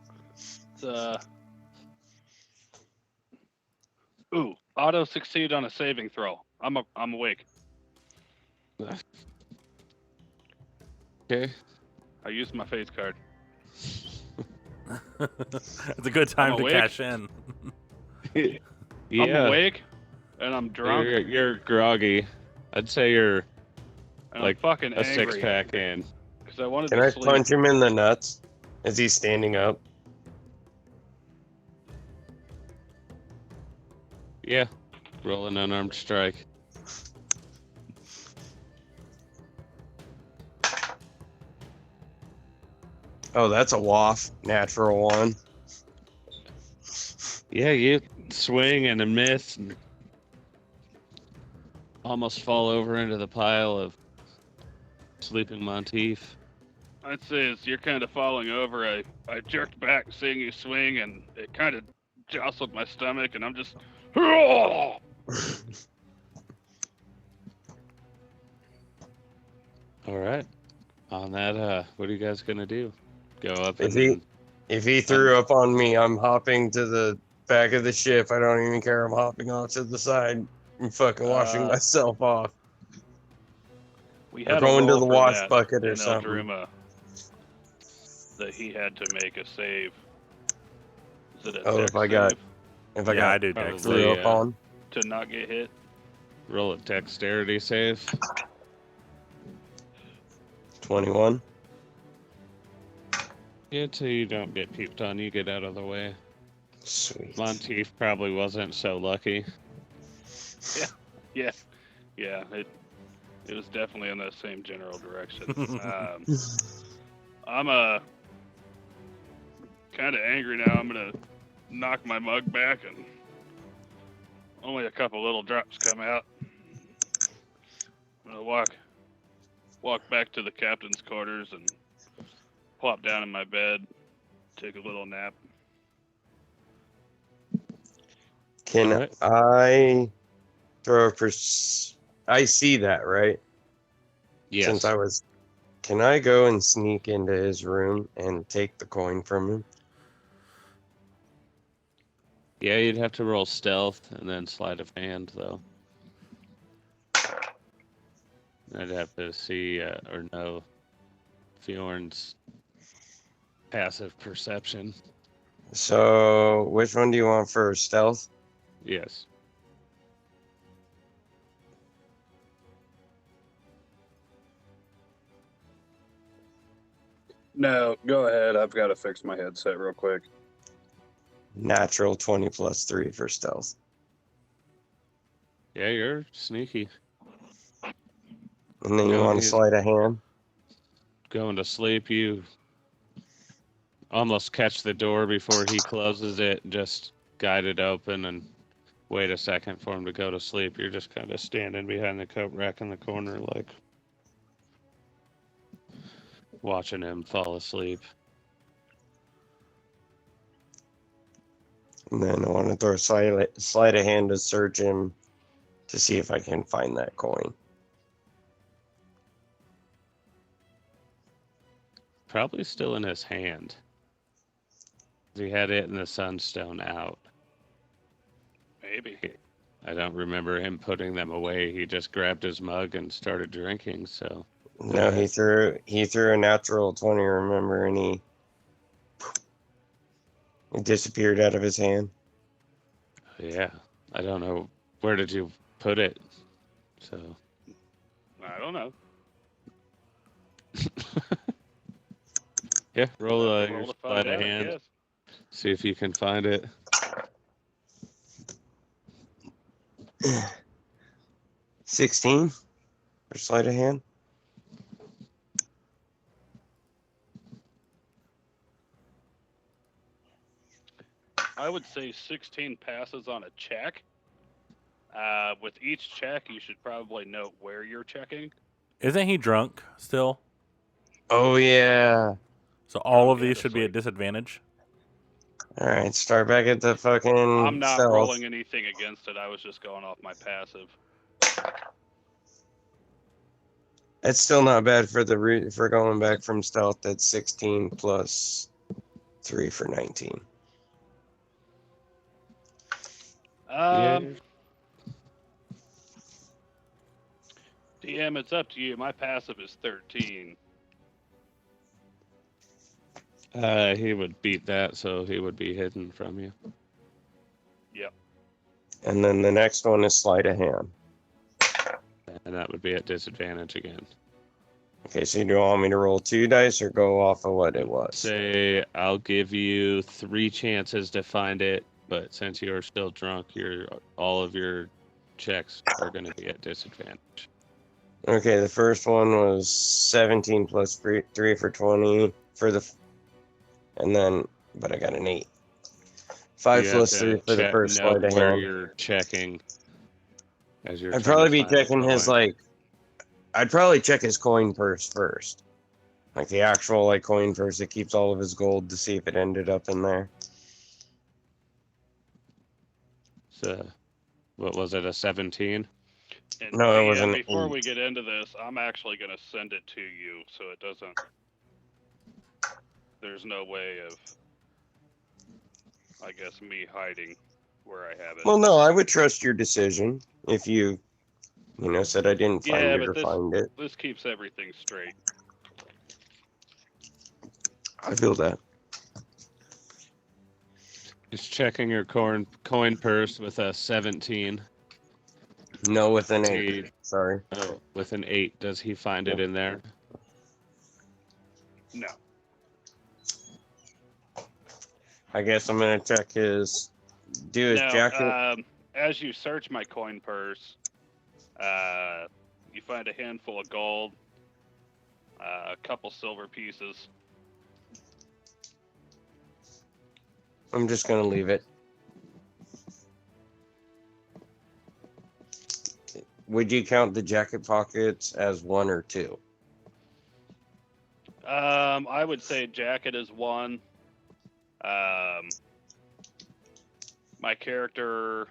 It's, ooh, auto succeed on a saving throw. I'm awake. Okay. I used my face card. It's a good time I'm to awake. cash in. I'm Yeah. awake, and I'm drunk, You're groggy. I'd say you're and like I'm fucking a angry. 6-pack in. Because I wanted Can to I sleep. punch him in the nuts as he's standing up? Yeah. Roll an unarmed strike. Oh, that's a waff. Natural one. Yeah, you swing and a miss and almost fall over into the pile of sleeping Monteith. I'd say as you're kind of falling over, I jerked back seeing you swing, and it kind of jostled my stomach, and I'm just... All right. On that, what are you guys gonna do? Go up If he threw up on me, I'm hopping to the back of the ship. I don't even care. I'm hopping off to the side and fucking washing myself off. We Or had going a to roll the for wash that bucket or in something. Eldruma that he had to make a save. Is it a Oh, dex if I got save I got do probably, dex. threw up yeah. on. to not get hit? roll a dexterity save. 21. Yeah, till you don't get peeped on, you get out of the way. Sweet. Monteith probably wasn't so lucky. Yeah, it was definitely in the same general direction. I'm kind of angry now. I'm gonna knock my mug back, and only a couple little drops come out. I'm gonna walk back to the captain's quarters and plop down in my bed, take a little nap. Can Alright. I throw a I see that, right? Yes. Since I was... Can I go and sneak into his room and take the coin from him? Yeah, you'd have to roll stealth and then sleight of hand, though. I'd have to see or know Fjorn's passive perception. So, which one do you want first? Stealth? Yes. No, go ahead. I've got to fix my headset real quick. Natural 20 plus 3 for stealth. Yeah, you're sneaky. And then you No, want to he's- sleight of hand? Going to sleep, you almost catch the door before he closes it, just guide it open and wait a second for him to go to sleep. You're just kind of standing behind the coat rack in the corner, like watching him fall asleep. And then I want to throw sleight of hand to search him to see if I can find that coin. Probably still in his hand. He had it in the sunstone out. Maybe. I don't remember him putting them away. He just grabbed his mug and started drinking, so. No, he threw a natural 20, remember, and it disappeared out of his hand. Yeah. I don't know. Where did you put it? So. I don't know. Yeah, roll Roll your to sleight find of out, I hand. guess. See if you can find it. 16 for sleight of hand. I would say 16 passes on a check. With each check, you should probably note where you're checking. Isn't he drunk still? Oh yeah. So all of these Propaganda should be at suite. disadvantage. All right, start back at the fucking I'm not stealth. rolling anything against it. I was just going off my passive. It's still not bad for for going back from stealth. That's 16 plus 3 for 19. DM, it's up to you. My passive is 13. He would beat that, so he would be hidden from you. Yep. And then the next one is sleight of hand. And that would be at disadvantage again. Okay, so do you want me to roll 2 dice or go off of what it was? Say, I'll give you 3 chances to find it, but since you're still drunk, all of your checks are going to be at disadvantage. Okay, the first one was 17 plus 3 for 20 for the, and then, but I got an 8. 5 You have plus to 3 for the first note sleight of where hand. you're checking as you're I'd trying probably to be find the checking his coin. I'd probably check his coin purse first. Like the actual coin purse that keeps all of his gold to see if it ended up in there. So, what was it, a 17? And No, it was DM, an before 8. we get into this, I'm actually going to send it to you so it doesn't. There's no way of, I guess, me hiding where I have it. Well, no, I would trust your decision if you said I didn't find Yeah, it but or find it. this keeps everything straight. I feel that. Just checking your coin purse with a 17. No, with an 8. Sorry. Oh, with an 8. Does he find it in there? No. I guess I'm gonna check his jacket. As you search my coin purse, you find a handful of gold, a couple silver pieces. I'm just gonna leave it. Would you count the jacket pockets as 1 or 2? I would say jacket is 1. My character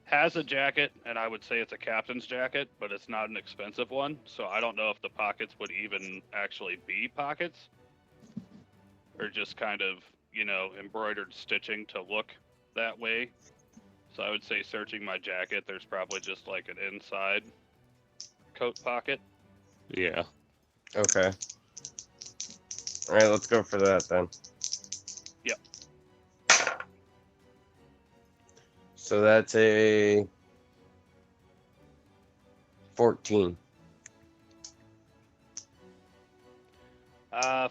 has a jacket, and I would say it's a captain's jacket, but it's not an expensive one, so I don't know if the pockets would even actually be pockets, or just kind of, embroidered stitching to look that way. So I would say searching my jacket, there's probably just like an inside coat pocket. Yeah. Okay. All right, let's go for that then. Yep. So that's a 14.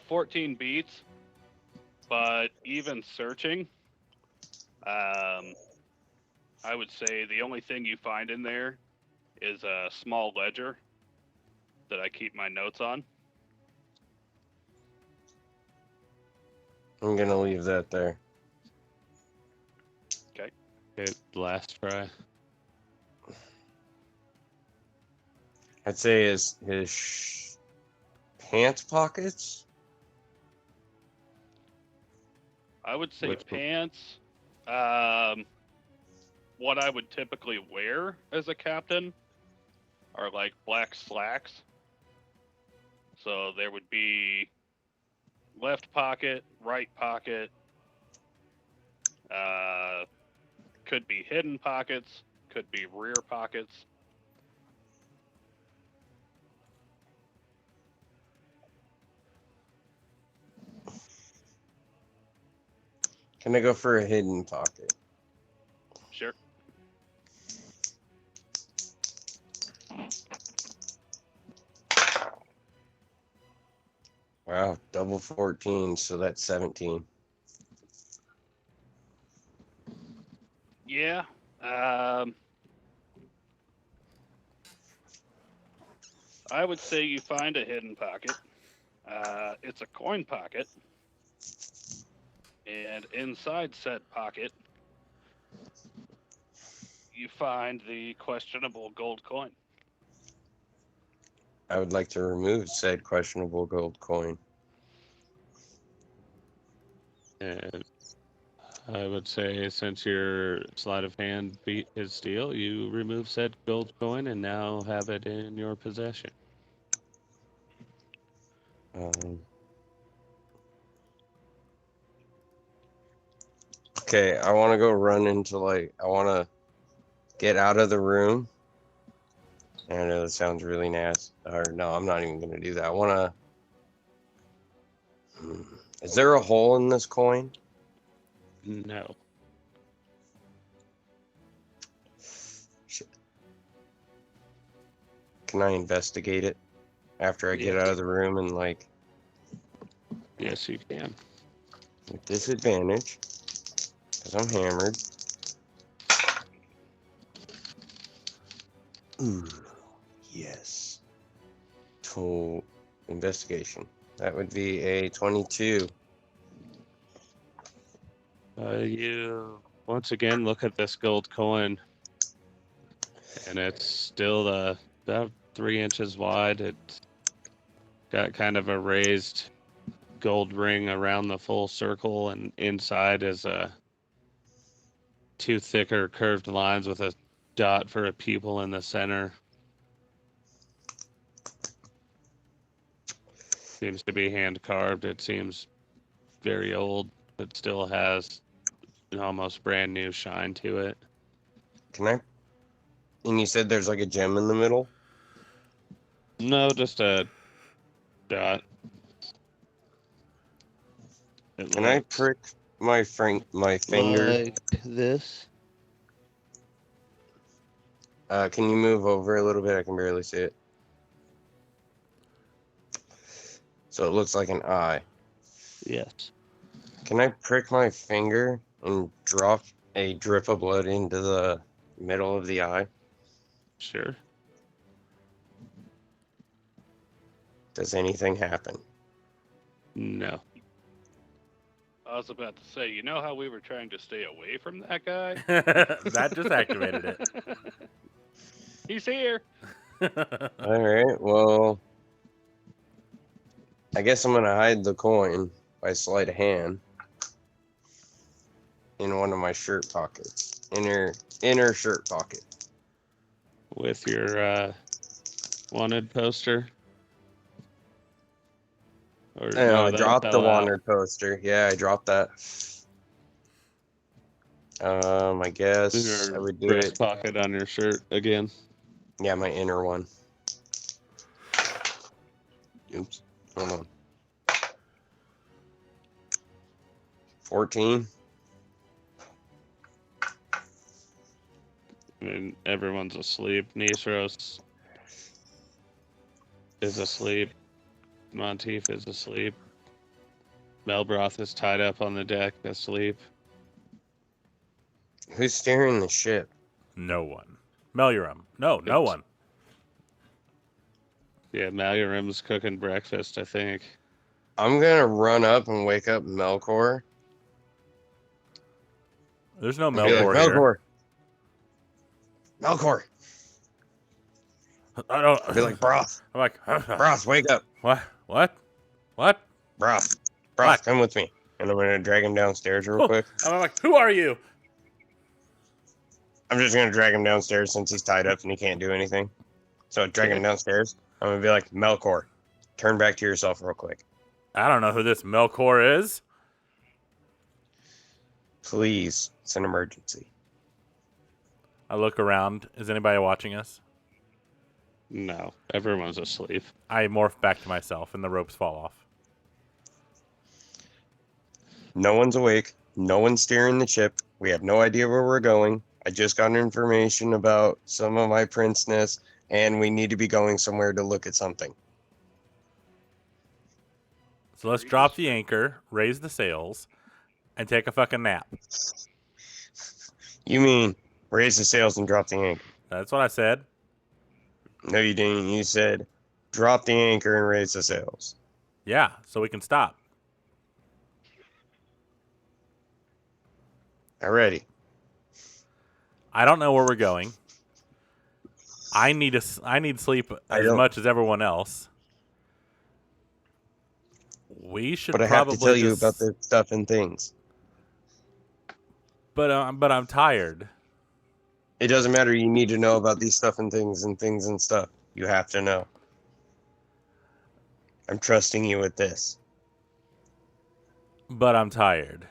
14 beats, but even searching, I would say the only thing you find in there is a small ledger that I keep my notes on. I'm gonna leave that there. Okay. Okay, last try. I'd say his pants pockets. I would say Which one? pants. What I would typically wear as a captain are like black slacks. So there would be left pocket, right pocket, could be hidden pockets, could be rear pockets. Can I go for a hidden pocket? Sure. Wow, double 14, so that's 17. Yeah. I would say you find a hidden pocket. It's a coin pocket. And inside said pocket, you find the questionable gold coin. I would like to remove said questionable gold coin. And I would say, since your sleight of hand beat his steal, you remove said gold coin and now have it in your possession. Okay, I want to go run into I want to get out of the room. And I know that sounds really nasty. Or no, I'm not even gonna do that. I want to. Is there a hole in this coin? No. Shit. Can I investigate it after I get Yes. out of the room and Yes, you can. with disadvantage because I'm hammered? Ooh, yes. Tool investigation. That would be a 22. You once again look at this gold coin, and it's still about 3 inches wide. It's got kind of a raised gold ring around the full circle, and inside is two thicker curved lines with a dot for a pupil in the center. Seems to be hand carved. It seems very old, but still has an almost brand new shine to it. Can I? And you said there's like a gem in the middle? No, just a dot. Can I prick my finger? like this? Can you move over a little bit? I can barely see it. So it looks like an eye. Yes. Can I prick my finger and drop a drip of blood into the middle of the eye? Sure. Does anything happen? No. I was about to say, you know how we were trying to stay away from that guy? That just activated it. He's here. All right, well, I guess I'm gonna hide the coin by sleight of hand in one of my shirt pockets, inner shirt pocket. With your wanted poster? Or I know, I that dropped the fell out. wanted poster. Yeah, I dropped that. I guess I Your would do breast it. pocket on your shirt again. Yeah, my inner one. Oops. Hold on. 14. And everyone's asleep. Nisros is asleep. Monteith is asleep. Melbroth is tied up on the deck, asleep. Who's steering the ship? No one. Melurum. No one. Yeah, Malurum's cooking breakfast, I think. I'm gonna run up and wake up Melkor. There's no And be like, Melkor here. Melkor. Melkor. I don't. Be like, Broth. I'm like, Broth, wake up. what? What? What? Broth. What? Broth, come with me. And I'm gonna drag him downstairs real quick. I'm like, who are you? I'm just gonna drag him downstairs since he's tied up and he can't do anything. So I drag him downstairs. I'm gonna be like, Melkor, turn back to yourself real quick. I don't know who this Melkor is. Please, it's an emergency. I look around. Is anybody watching us? No, everyone's asleep. I morph back to myself and the ropes fall off. No one's awake. No one's steering the ship. We have no idea where we're going. I just got information about some of my princeness, and we need to be going somewhere to look at something. So let's drop the anchor, raise the sails, and take a fucking nap. You mean raise the sails and drop the anchor? That's what I said. No, you didn't. You said drop the anchor and raise the sails. Yeah, so we can stop. Alrighty. I don't know where we're going. I need sleep I as don't- much as everyone else. We should But I probably have to tell you just, about the stuff and things. But I'm tired. It doesn't matter. You need to know about these stuff and things and stuff. You have to know. I'm trusting you with this. But I'm tired.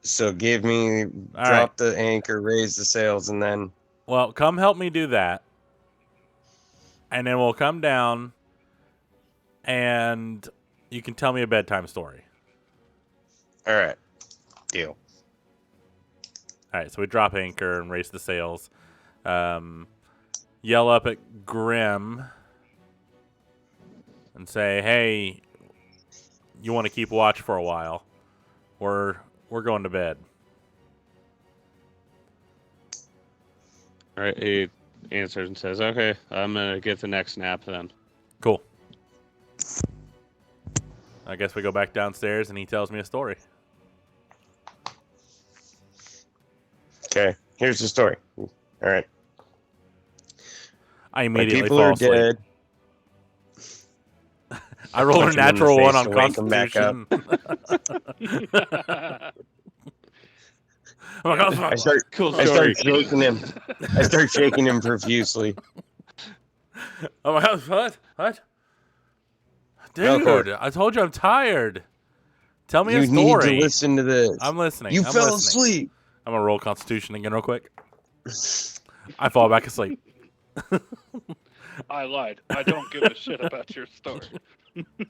So give me, All drop the anchor, raise the sails, and then. Well, come help me do that. And then we'll come down and you can tell me a bedtime story. All right. Deal. All right, so we drop anchor and raise the sails. Yell up at Grim and say, "Hey, you want to keep watch for a while? We're going to bed." All right, he answers and says, "Okay, I'm gonna get the next nap then." Cool. I guess we go back downstairs and he tells me a story. Okay. Here's the story. All right. I My immediately people fall are asleep. dead. I roll a Punch him in the natural one face on to wake him back up. Constitution. I'm like, I start shaking him. I start shaking him profusely. oh my God, what? No, Dude, Court. I told you I'm tired. Tell me You a story. need to listen to this. I'm listening. You I'm fell listening. asleep. I'm gonna roll Constitution again real quick. I fall back asleep. I lied. I don't give a shit about your story.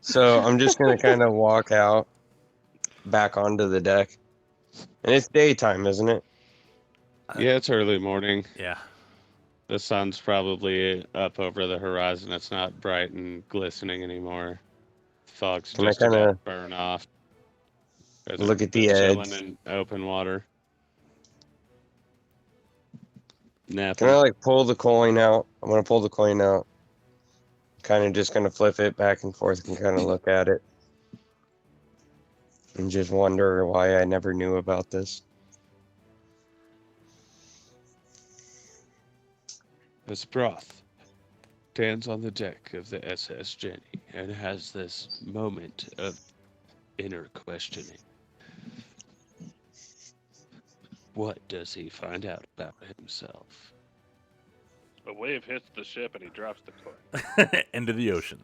So I'm just gonna kind of walk out, back onto the deck, and it's daytime, isn't it? Yeah, it's early morning. Yeah. The sun's probably up over the horizon. It's not bright and glistening anymore. Fog's Can I just kinda about to burn off. Guys are look at the chilling edge? in open water. Napping. Can I like pull the coin out? I'm gonna pull the coin out. Kind of just gonna flip it back and forth and kind of look at it. And just wonder why I never knew about this. Miss Broth stands on the deck of the SS Jenny and has this moment of inner questioning. What does he find out about himself? A wave hits the ship and he drops the coin. Into the ocean.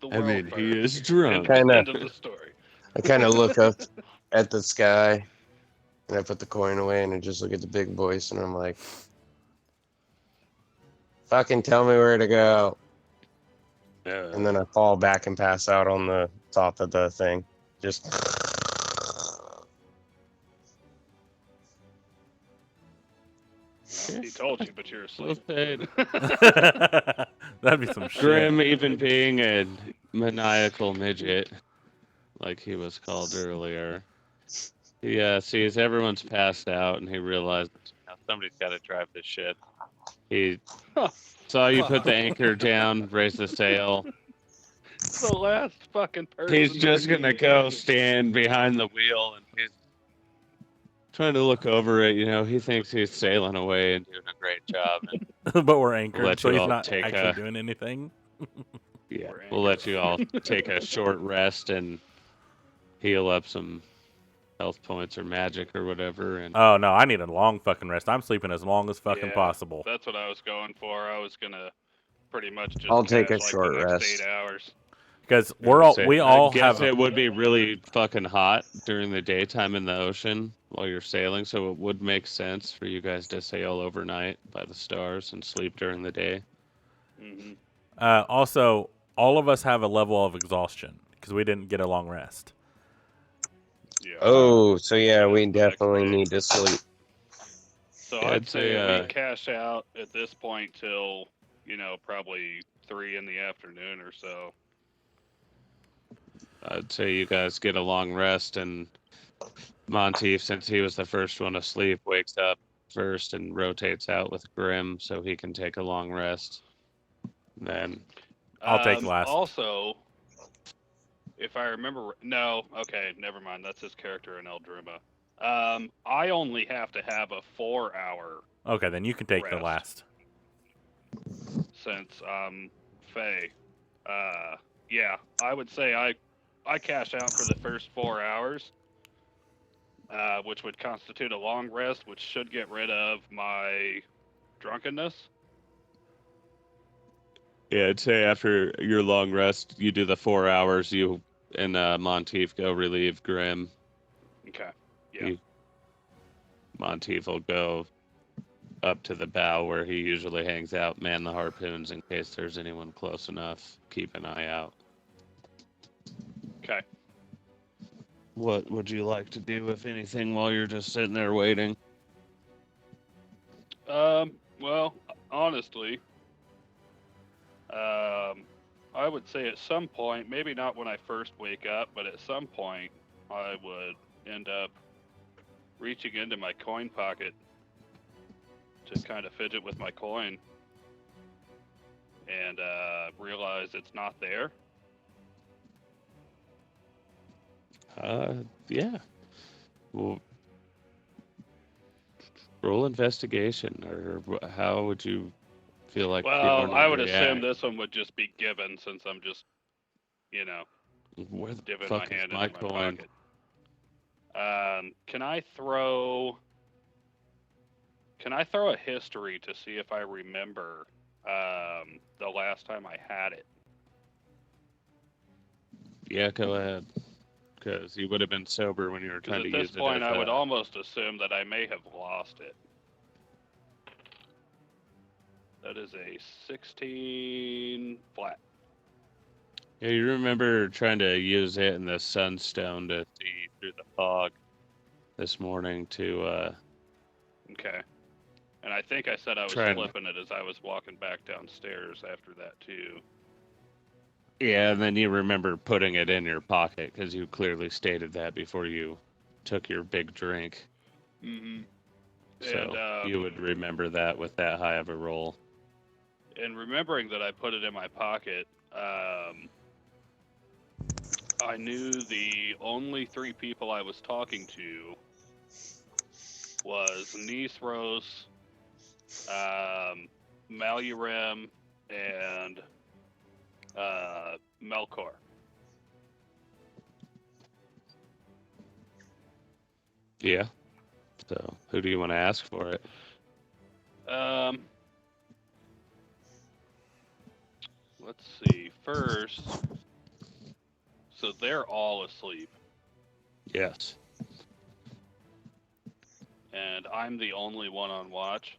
The I world mean, he burns. is drunk. Kinda. End of the story. I kind of look up at the sky, and I put the coin away, and I just look at the big voice, and I'm like, "Fucking tell me where to go." And then I fall back and pass out on the top of the thing. Just. He told you, but you're asleep. That'd be some shit. Grim, even being a maniacal midget, like he was called earlier, he sees everyone's passed out, and he realizes somebody's got to drive this shit. He saw you put the anchor down, raise the sail. It's the last fucking person. He's just gonna go stand behind the wheel, and he's trying to look over it. You know, he thinks he's sailing away and doing a great job. And But we're anchored, Let so you he's all not take actually a- doing anything. yeah, We're we'll let you all take a short rest and heal up some health points or magic or whatever. And Oh no, I need a long fucking rest. I'm sleeping as long as fucking Yeah. possible. That's what I was going for. I was gonna pretty much just. I'll take a cash, short the next rest. 8 hours. Because we I all guess have it would be really fucking hot during the daytime in the ocean while you're sailing, so it would make sense for you guys to sail overnight by the stars and sleep during the day. Mm-hmm. also all of us have a level of exhaustion because we didn't get a long rest. Yeah. Oh, so yeah, we That's the next definitely day. need to sleep. So Yeah, I'd I'd say say, we cash out at this point till probably 3 in the afternoon or so. I'd say you guys get a long rest, and Monteith, since he was the first one asleep, wakes up first and rotates out with Grim so he can take a long rest. Then I'll take last. Also, if I remember, no, okay, never mind. That's his character in Eldruma. I only have to have a 4-hour Okay, then you can take the Rest. last. since Faye. Yeah, I would say I cash out for the first 4 hours, which would constitute a long rest, which should get rid of my drunkenness. Yeah, I'd say after your long rest, you do the 4 hours. You and Monteith go relieve Grim. Okay. Yeah. Monteith will go up to the bow where he usually hangs out, man the harpoons in case there's anyone close enough. Keep an eye out. Okay. What would you like to do, if anything, while you're just sitting there waiting? Well, honestly, I would say at some point, maybe not when I first wake up, but at some point, I would end up reaching into my coin pocket to kind of fidget with my coin and realize it's not there. Yeah. Well, roll investigation, or how would you feel like? Well, I would assume react? this one would just be given since I'm just, Where the dipping my fuck is hand my into my coin? pocket. Can I throw a history to see if I remember the last time I had it? Yeah, go ahead. Because you would have been sober when you were Because trying at to this use it. point, as I would a- almost assume that I may have lost it. That is a 16 flat. Yeah, you remember trying to use it in the sunstone to see through the fog this morning to Okay. And I think I said I was Try and- flipping it as I was walking back downstairs after that, too. Yeah, and then you remember putting it in your pocket because you clearly stated that before you took your big drink. Mm-hmm. So And, you would remember that with that high of a roll. And remembering that I put it in my pocket, I knew the only 3 people I was talking to was Nisros, Malurem, and Melkor. Yeah. So who do you want to ask for it? Let's see. First, so they're all asleep, Yes. and I'm the only one on watch.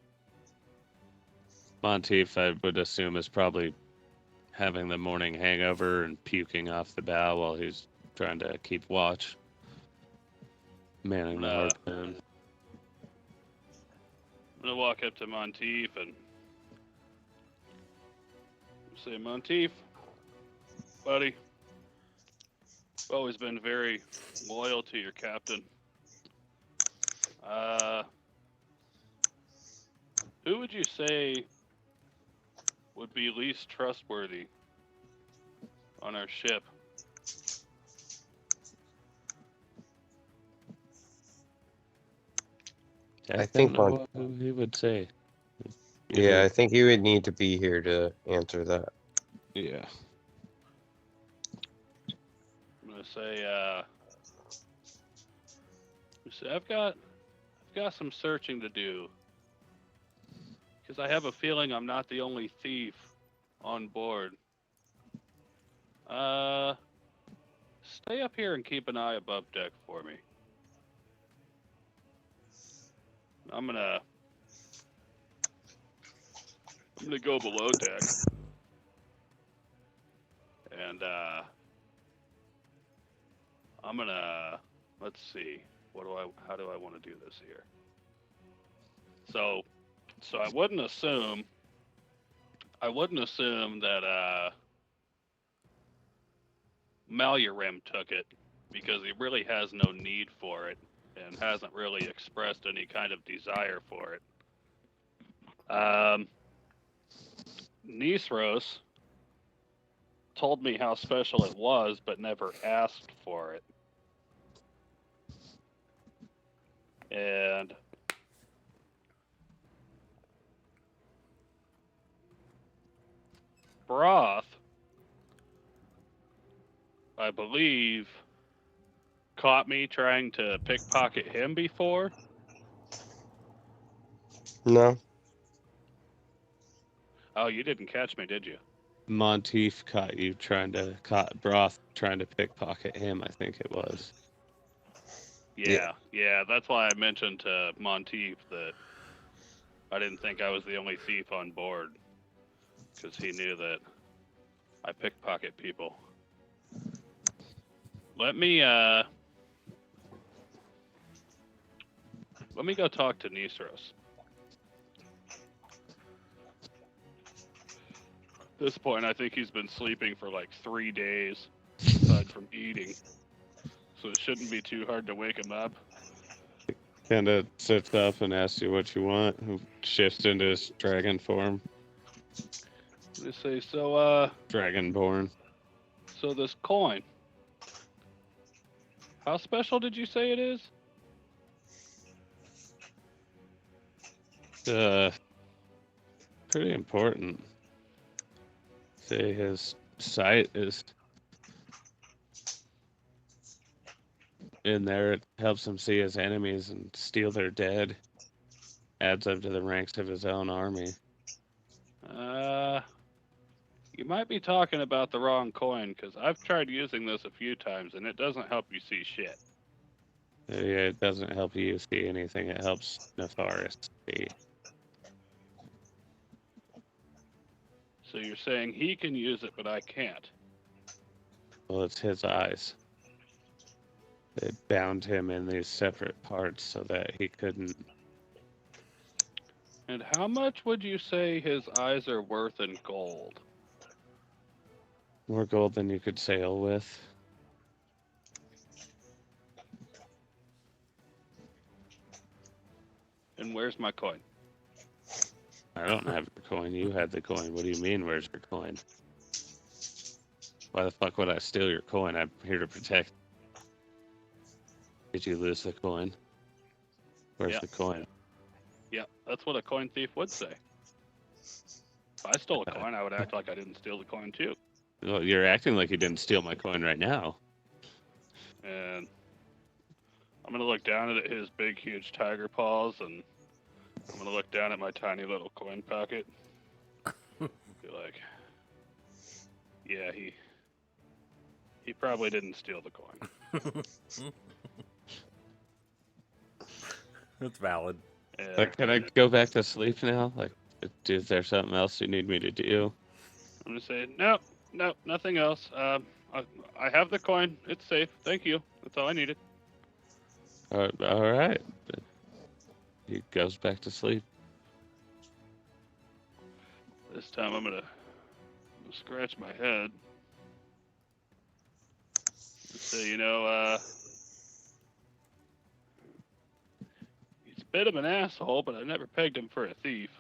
Monteith, I would assume, is probably having the morning hangover and puking off the bow while he's trying to keep watch. Manning the harpoon. I'm gonna walk up to Monteith and say, Monteith, buddy, you've always been very loyal to your captain. Who would you say would be least trustworthy on our ship? I think don't know who he would say. Yeah, I think you would need to be here to answer that. Yeah. I'm gonna say, I've got some searching to do because I have a feeling I'm not the only thief on board. Stay up here and keep an eye above deck for me. I'm gonna go below deck and I'm gonna, let's see, how do I want to do this here? So I wouldn't assume that Malurem took it because he really has no need for it and hasn't really expressed any kind of desire for it. Nisros told me how special it was, but never asked for it. And Broth, I believe, caught me trying to pickpocket him before. No. Oh, you didn't catch me, did you? Monteith caught Broth trying to pickpocket him, I think it was. Yeah, that's why I mentioned to Monteith that I didn't think I was the only thief on board, because he knew that I pickpocket people. Let me go talk to Nisros. At this point, I think he's been sleeping for like 3 days, aside from eating. So it shouldn't be too hard to wake him up. Kind of sits up and asks you what you want. Who shifts into his dragon form. They say, so Dragonborn. so this coin, how special did you say it is? Pretty important. Say his sight is in there. It helps him see his enemies and steal their dead. Adds up to the ranks of his own army. You might be talking about the wrong coin, because I've tried using this a few times, and it doesn't help you see shit. Yeah, it doesn't help you see anything. It helps Nefaris see. So you're saying he can use it, but I can't. Well, it's his eyes. They bound him in these separate parts so that he couldn't. And how much would you say his eyes are worth in gold? More gold than you could sail with. And where's my coin? I don't have your coin. You had the coin. What do you mean, where's your coin? Why the fuck would I steal your coin? I'm here to protect. Did you lose the coin? Where's Yeah. the coin? Yeah, that's what a coin thief would say. If I stole a coin, I would act like I didn't steal the coin too. Well, you're acting like you didn't steal my coin right now. And I'm going to look down at his big, huge tiger paws, and I'm going to look down at my tiny little coin pocket. Be like, yeah, he probably didn't steal the coin. That's valid. And Like, can I go back to sleep now? Like, is there something else you need me to do? I'm going to say, no, nothing else. I have the coin. It's safe. Thank you. That's all I needed. All right. He goes back to sleep. This time I'm going to scratch my head. Say, he's a bit of an asshole, but I never pegged him for a thief.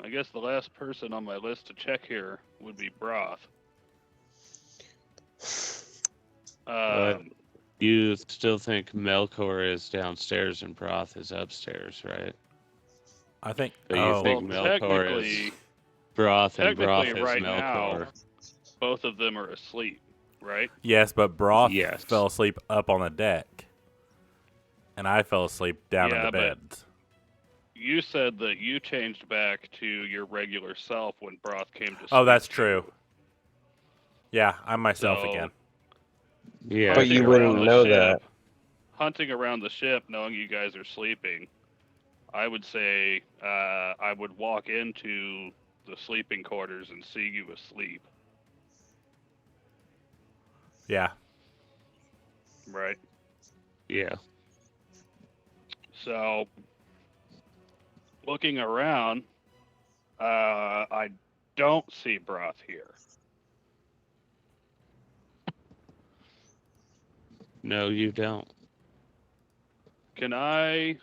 I guess the last person on my list to check here would be Broth. You still think Melkor is downstairs and Broth is upstairs, right? I think. So you think Melkor is Broth and Broth is right Melkor? now, both of them are asleep, right? Yes, but Broth Yes. fell asleep up on the deck, and I fell asleep down in Yeah, the but- bed. You said that you changed back to your regular self when Broth came to sleep. Oh, that's true. Yeah, I'm myself So- again. Yeah. But you Hunting wouldn't around the know ship- that. Hunting around the ship, knowing you guys are sleeping, I would say I would walk into the sleeping quarters and see you asleep, Yeah. right? Yeah. So, looking around, I don't see Broth here. No, you don't. Can I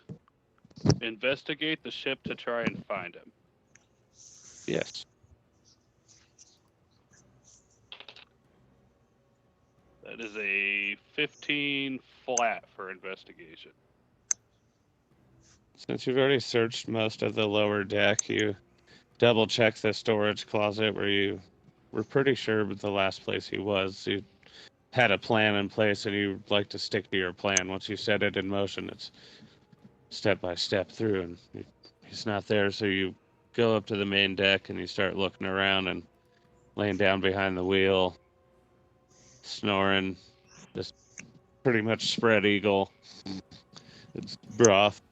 investigate the ship to try and find him? Yes. That is a 15 flat for investigation. Since you've already searched most of the lower deck, you double check the storage closet where you were pretty sure the last place he was. You had a plan in place and you like to stick to your plan. Once you set it in motion, it's step by step through, and he's not there. So you go up to the main deck and you start looking around and laying down behind the wheel, snoring, just pretty much spread eagle. It's Broth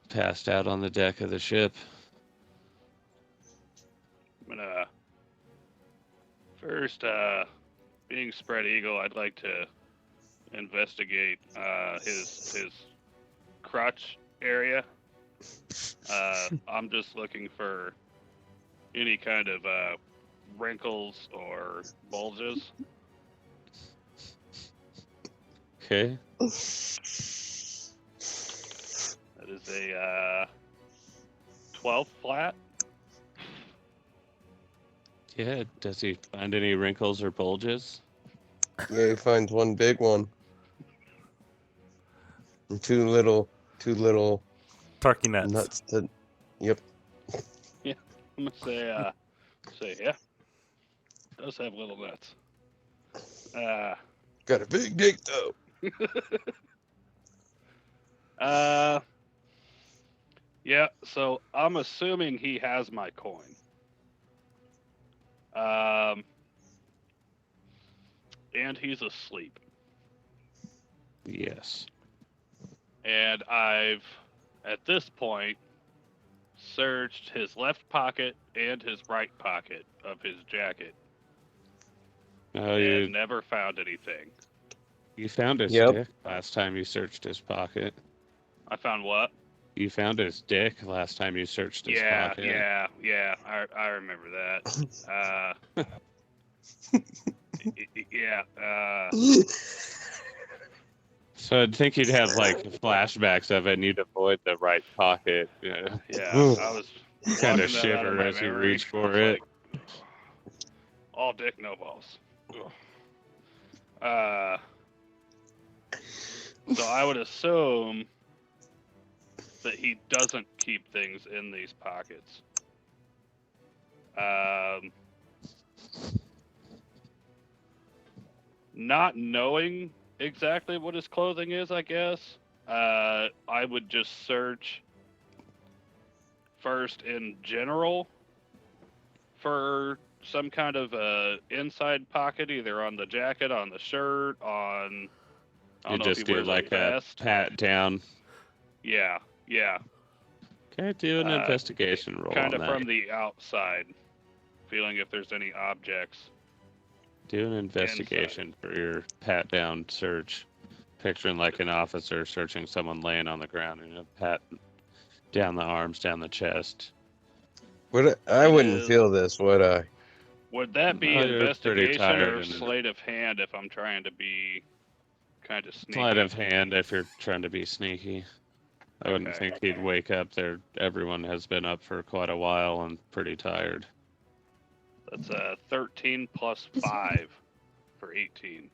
passed out on the deck of the ship. I'm gonna first, being spread eagle, I'd like to investigate his crotch area. I'm just looking for any kind of wrinkles or bulges. Okay. That is a 12 flat. Yeah, does he find any wrinkles or bulges? Yeah, he finds one big one. And two little Turkey nuts. nuts to. Yep. I'm gonna say yeah. Does have little nuts. Got a big dick though. Yeah, so I'm assuming he has my coin. And he's asleep. Yes. And I've, at this point, searched his left pocket and his right pocket of his jacket. Oh, And never found anything. you found his Yep. dick last time you searched his pocket. I found what? You found his dick last time you searched his pocket. Yeah. I remember that. Yeah. So I'd think you'd have like flashbacks of it and you'd avoid the right pocket. Yeah. Yeah. Ooh. I was Kind of blocking that out shiver my as you memory. reach for It's it. like, all dick, no balls. So I would assume that he doesn't keep things in these pockets. Not knowing exactly what his clothing is, I guess, I would just search first in general for some kind of inside pocket, either on the jacket, on the shirt, on. I You don't know if just he do wears like a a vest. pat down. Yeah. Okay, do an investigation roll Kind on of that. from the outside, feeling if there's any objects. Do an investigation for your pat down search. Picturing like an officer searching someone laying on the ground and a pat down the arms, down the chest. I wouldn't feel this, would I? Would that be Oh, you're pretty investigation tired or and- sleight of hand if I'm trying to be kind of sneaky? Sleight of hand if you're trying to be sneaky. I wouldn't Okay. think he'd wake up there. Everyone has been up for quite a while and pretty tired. That's 13 plus 5 for 18.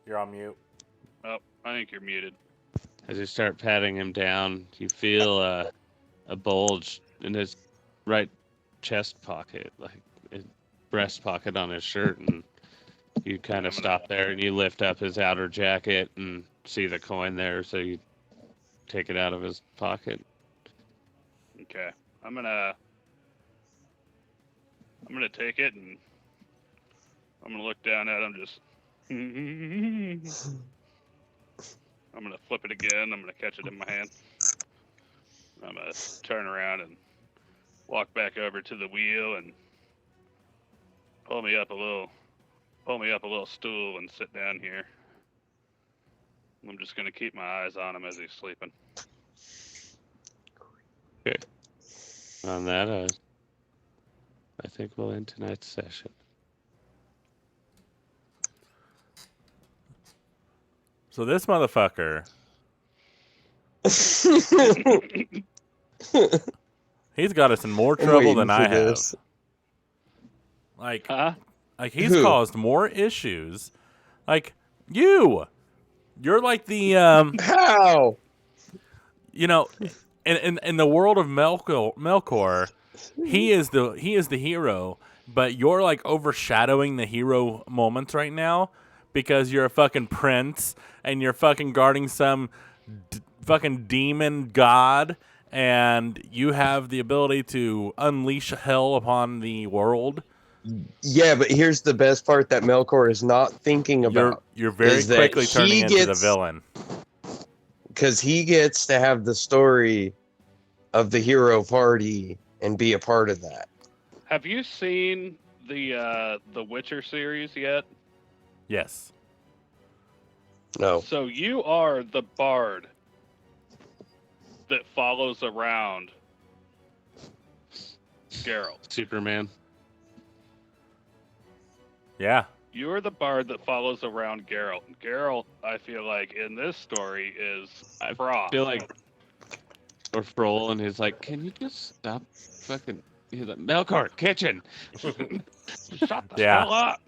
You're on mute. Oh, I think you're muted. As you start patting him down, you feel a bulge in his right chest pocket, like his breast pocket on his shirt, and you kind of stop there and you lift up his outer jacket and see the coin there, so you take it out of his pocket. Okay. I'm gonna take it and I'm gonna look down at him just. I'm gonna flip it again. I'm gonna catch it in my hand. I'm gonna turn around and walk back over to the wheel and pull me up a little stool and sit down here. I'm just gonna keep my eyes on him as he's sleeping. Okay. On that, I think we'll end tonight's session. So this motherfucker He's got us in more I'm trouble waiting than for I have. this. Like Huh? he's Who? caused more issues. Like you're like the How? you know, in the world of Melkor, he is the hero, but you're like overshadowing the hero moments right now because you're a fucking prince and you're fucking guarding some fucking demon god, and you have the ability to unleash hell upon the world. Yeah, but here's the best part that Melkor is not thinking about. You're very is that quickly turning he into the gets- villain. Because he gets to have the story of the hero party and be a part of that. Have you seen the Witcher series yet? Yes. No. So you are the bard that follows around Geralt. Superman. Yeah. You are the bard that follows around Geralt. Geralt, I feel like, in this story is I Froth. feel like, or Froll, and he's like, "Can you just stop fucking?" He's like, "Melkor, kitchen." Shut the Yeah. hell up.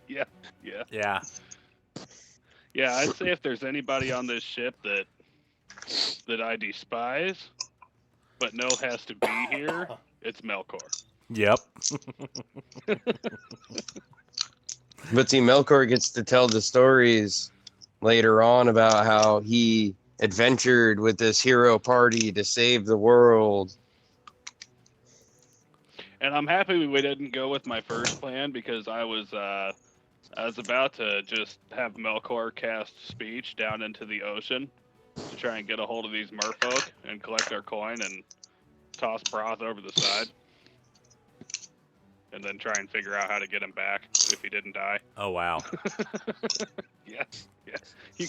Yeah. Yeah. Yeah, I'd say if there's anybody on this ship that I despise, but know has to be here, it's Melkor. Yep. But see, Melkor gets to tell the stories later on about how he adventured with this hero party to save the world. And I'm happy we didn't go with my first plan because I was about to just have Melkor cast speech down into the ocean to try and get a hold of these merfolk and collect their coin and toss Broth over the side. And then try and figure out how to get him back if he didn't die. Oh wow. Yes.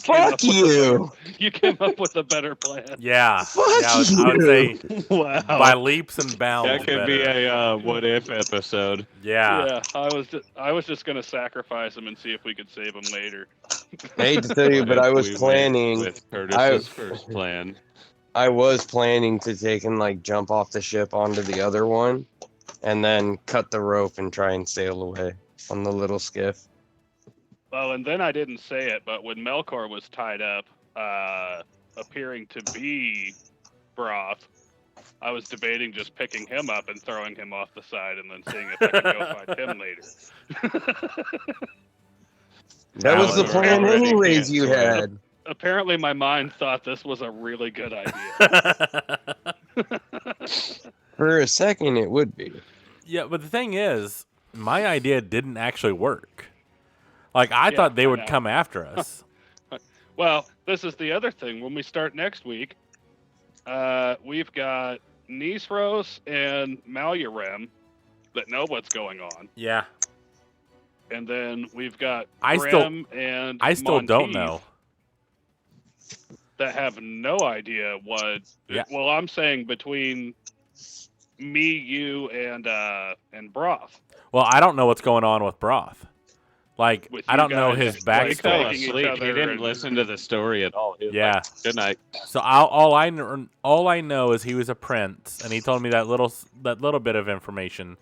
Fuck you! You came up with a better plan. Yeah. Fuck Yeah, I would say Wow. by leaps and bounds. That could be better. a what if episode. Yeah. I was just gonna sacrifice him and see if we could save him later. I hate to tell you, but I was We went planning. with Curtis's first plan. I was planning to take and like jump off the ship onto the other one, and then cut the rope and try and sail away on the little skiff. Well, and then I didn't say it, but when Melkor was tied up, appearing to be Broth, I was debating just picking him up and throwing him off the side and then seeing if I could go find him later. That was the Alan plan already anyways can't you swim. had. Apparently my mind thought this was a really good idea. For a second, it would be. Yeah, but the thing is, my idea didn't actually work. Like I thought they I would know. come after us. Well, this is the other thing. When we start next week, we've got Nisros and Malurem that know what's going on. Yeah. And then we've got I still- Grim and I still don't Monteith know. that have no idea what. Yeah. Well, I'm saying between me, you, and Broth. Well, I don't know what's going on with Broth. Like With I you don't know guys, his like, He fell backstory. taking each asleep. He other didn't and- listen to the story at all. He was Yeah. like, "Good night." So all I know is he was a prince, and he told me that little bit of information.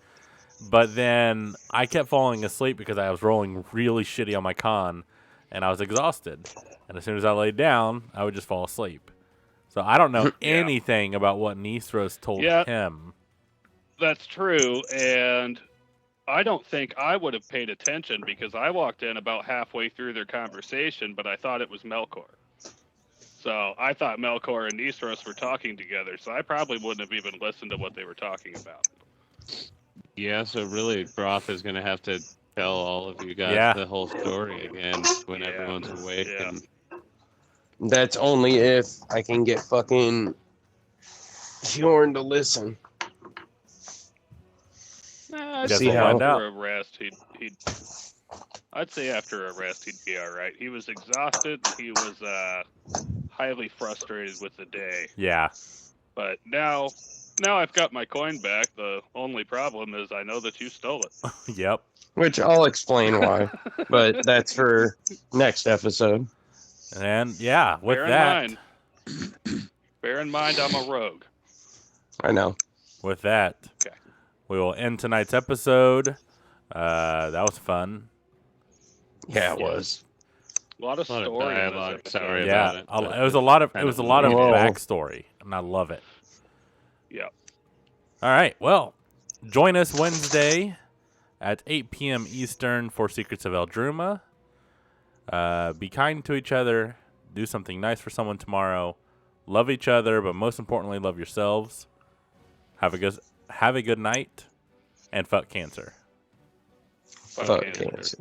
But then I kept falling asleep because I was rolling really shitty on my con, and I was exhausted. And as soon as I laid down, I would just fall asleep. So I don't know anything about what Nisros told Yeah. him. That's true, and I don't think I would have paid attention because I walked in about halfway through their conversation, but I thought it was Melkor. So I thought Melkor and Nisros were talking together, so I probably wouldn't have even listened to what they were talking about. Yeah, so really, Broth is gonna have to tell all of you guys Yeah. the whole story again when Yeah. everyone's awake. Yeah. And That's only if I can get fucking Bjorn to listen. I'd Guess See say we'll find after out. a rest, I'd say after a rest he'd be all right. He was exhausted. He was highly frustrated with the day. Yeah. But now I've got my coin back. The only problem is I know that you stole it. Yep. Which I'll explain why, but that's for next episode. And yeah, with Bear in that, mind, Bear in mind, I'm a rogue. I know. With that, Okay. we will end tonight's episode. That was fun. Yeah, it Yeah. was. A lot of A lot of story in this dialogue, episode. sorry Yeah, about it, but it was a lot of kind of lot of Whoa. backstory, and I love it. Yeah. All right, well, join us Wednesday at 8 p.m. Eastern for Secrets of Eldruma. Be kind to each other. Do something nice for someone tomorrow. Love each other, but most importantly, love yourselves. Have a good night, and fuck cancer. Fuck Fuck cancer. cancer.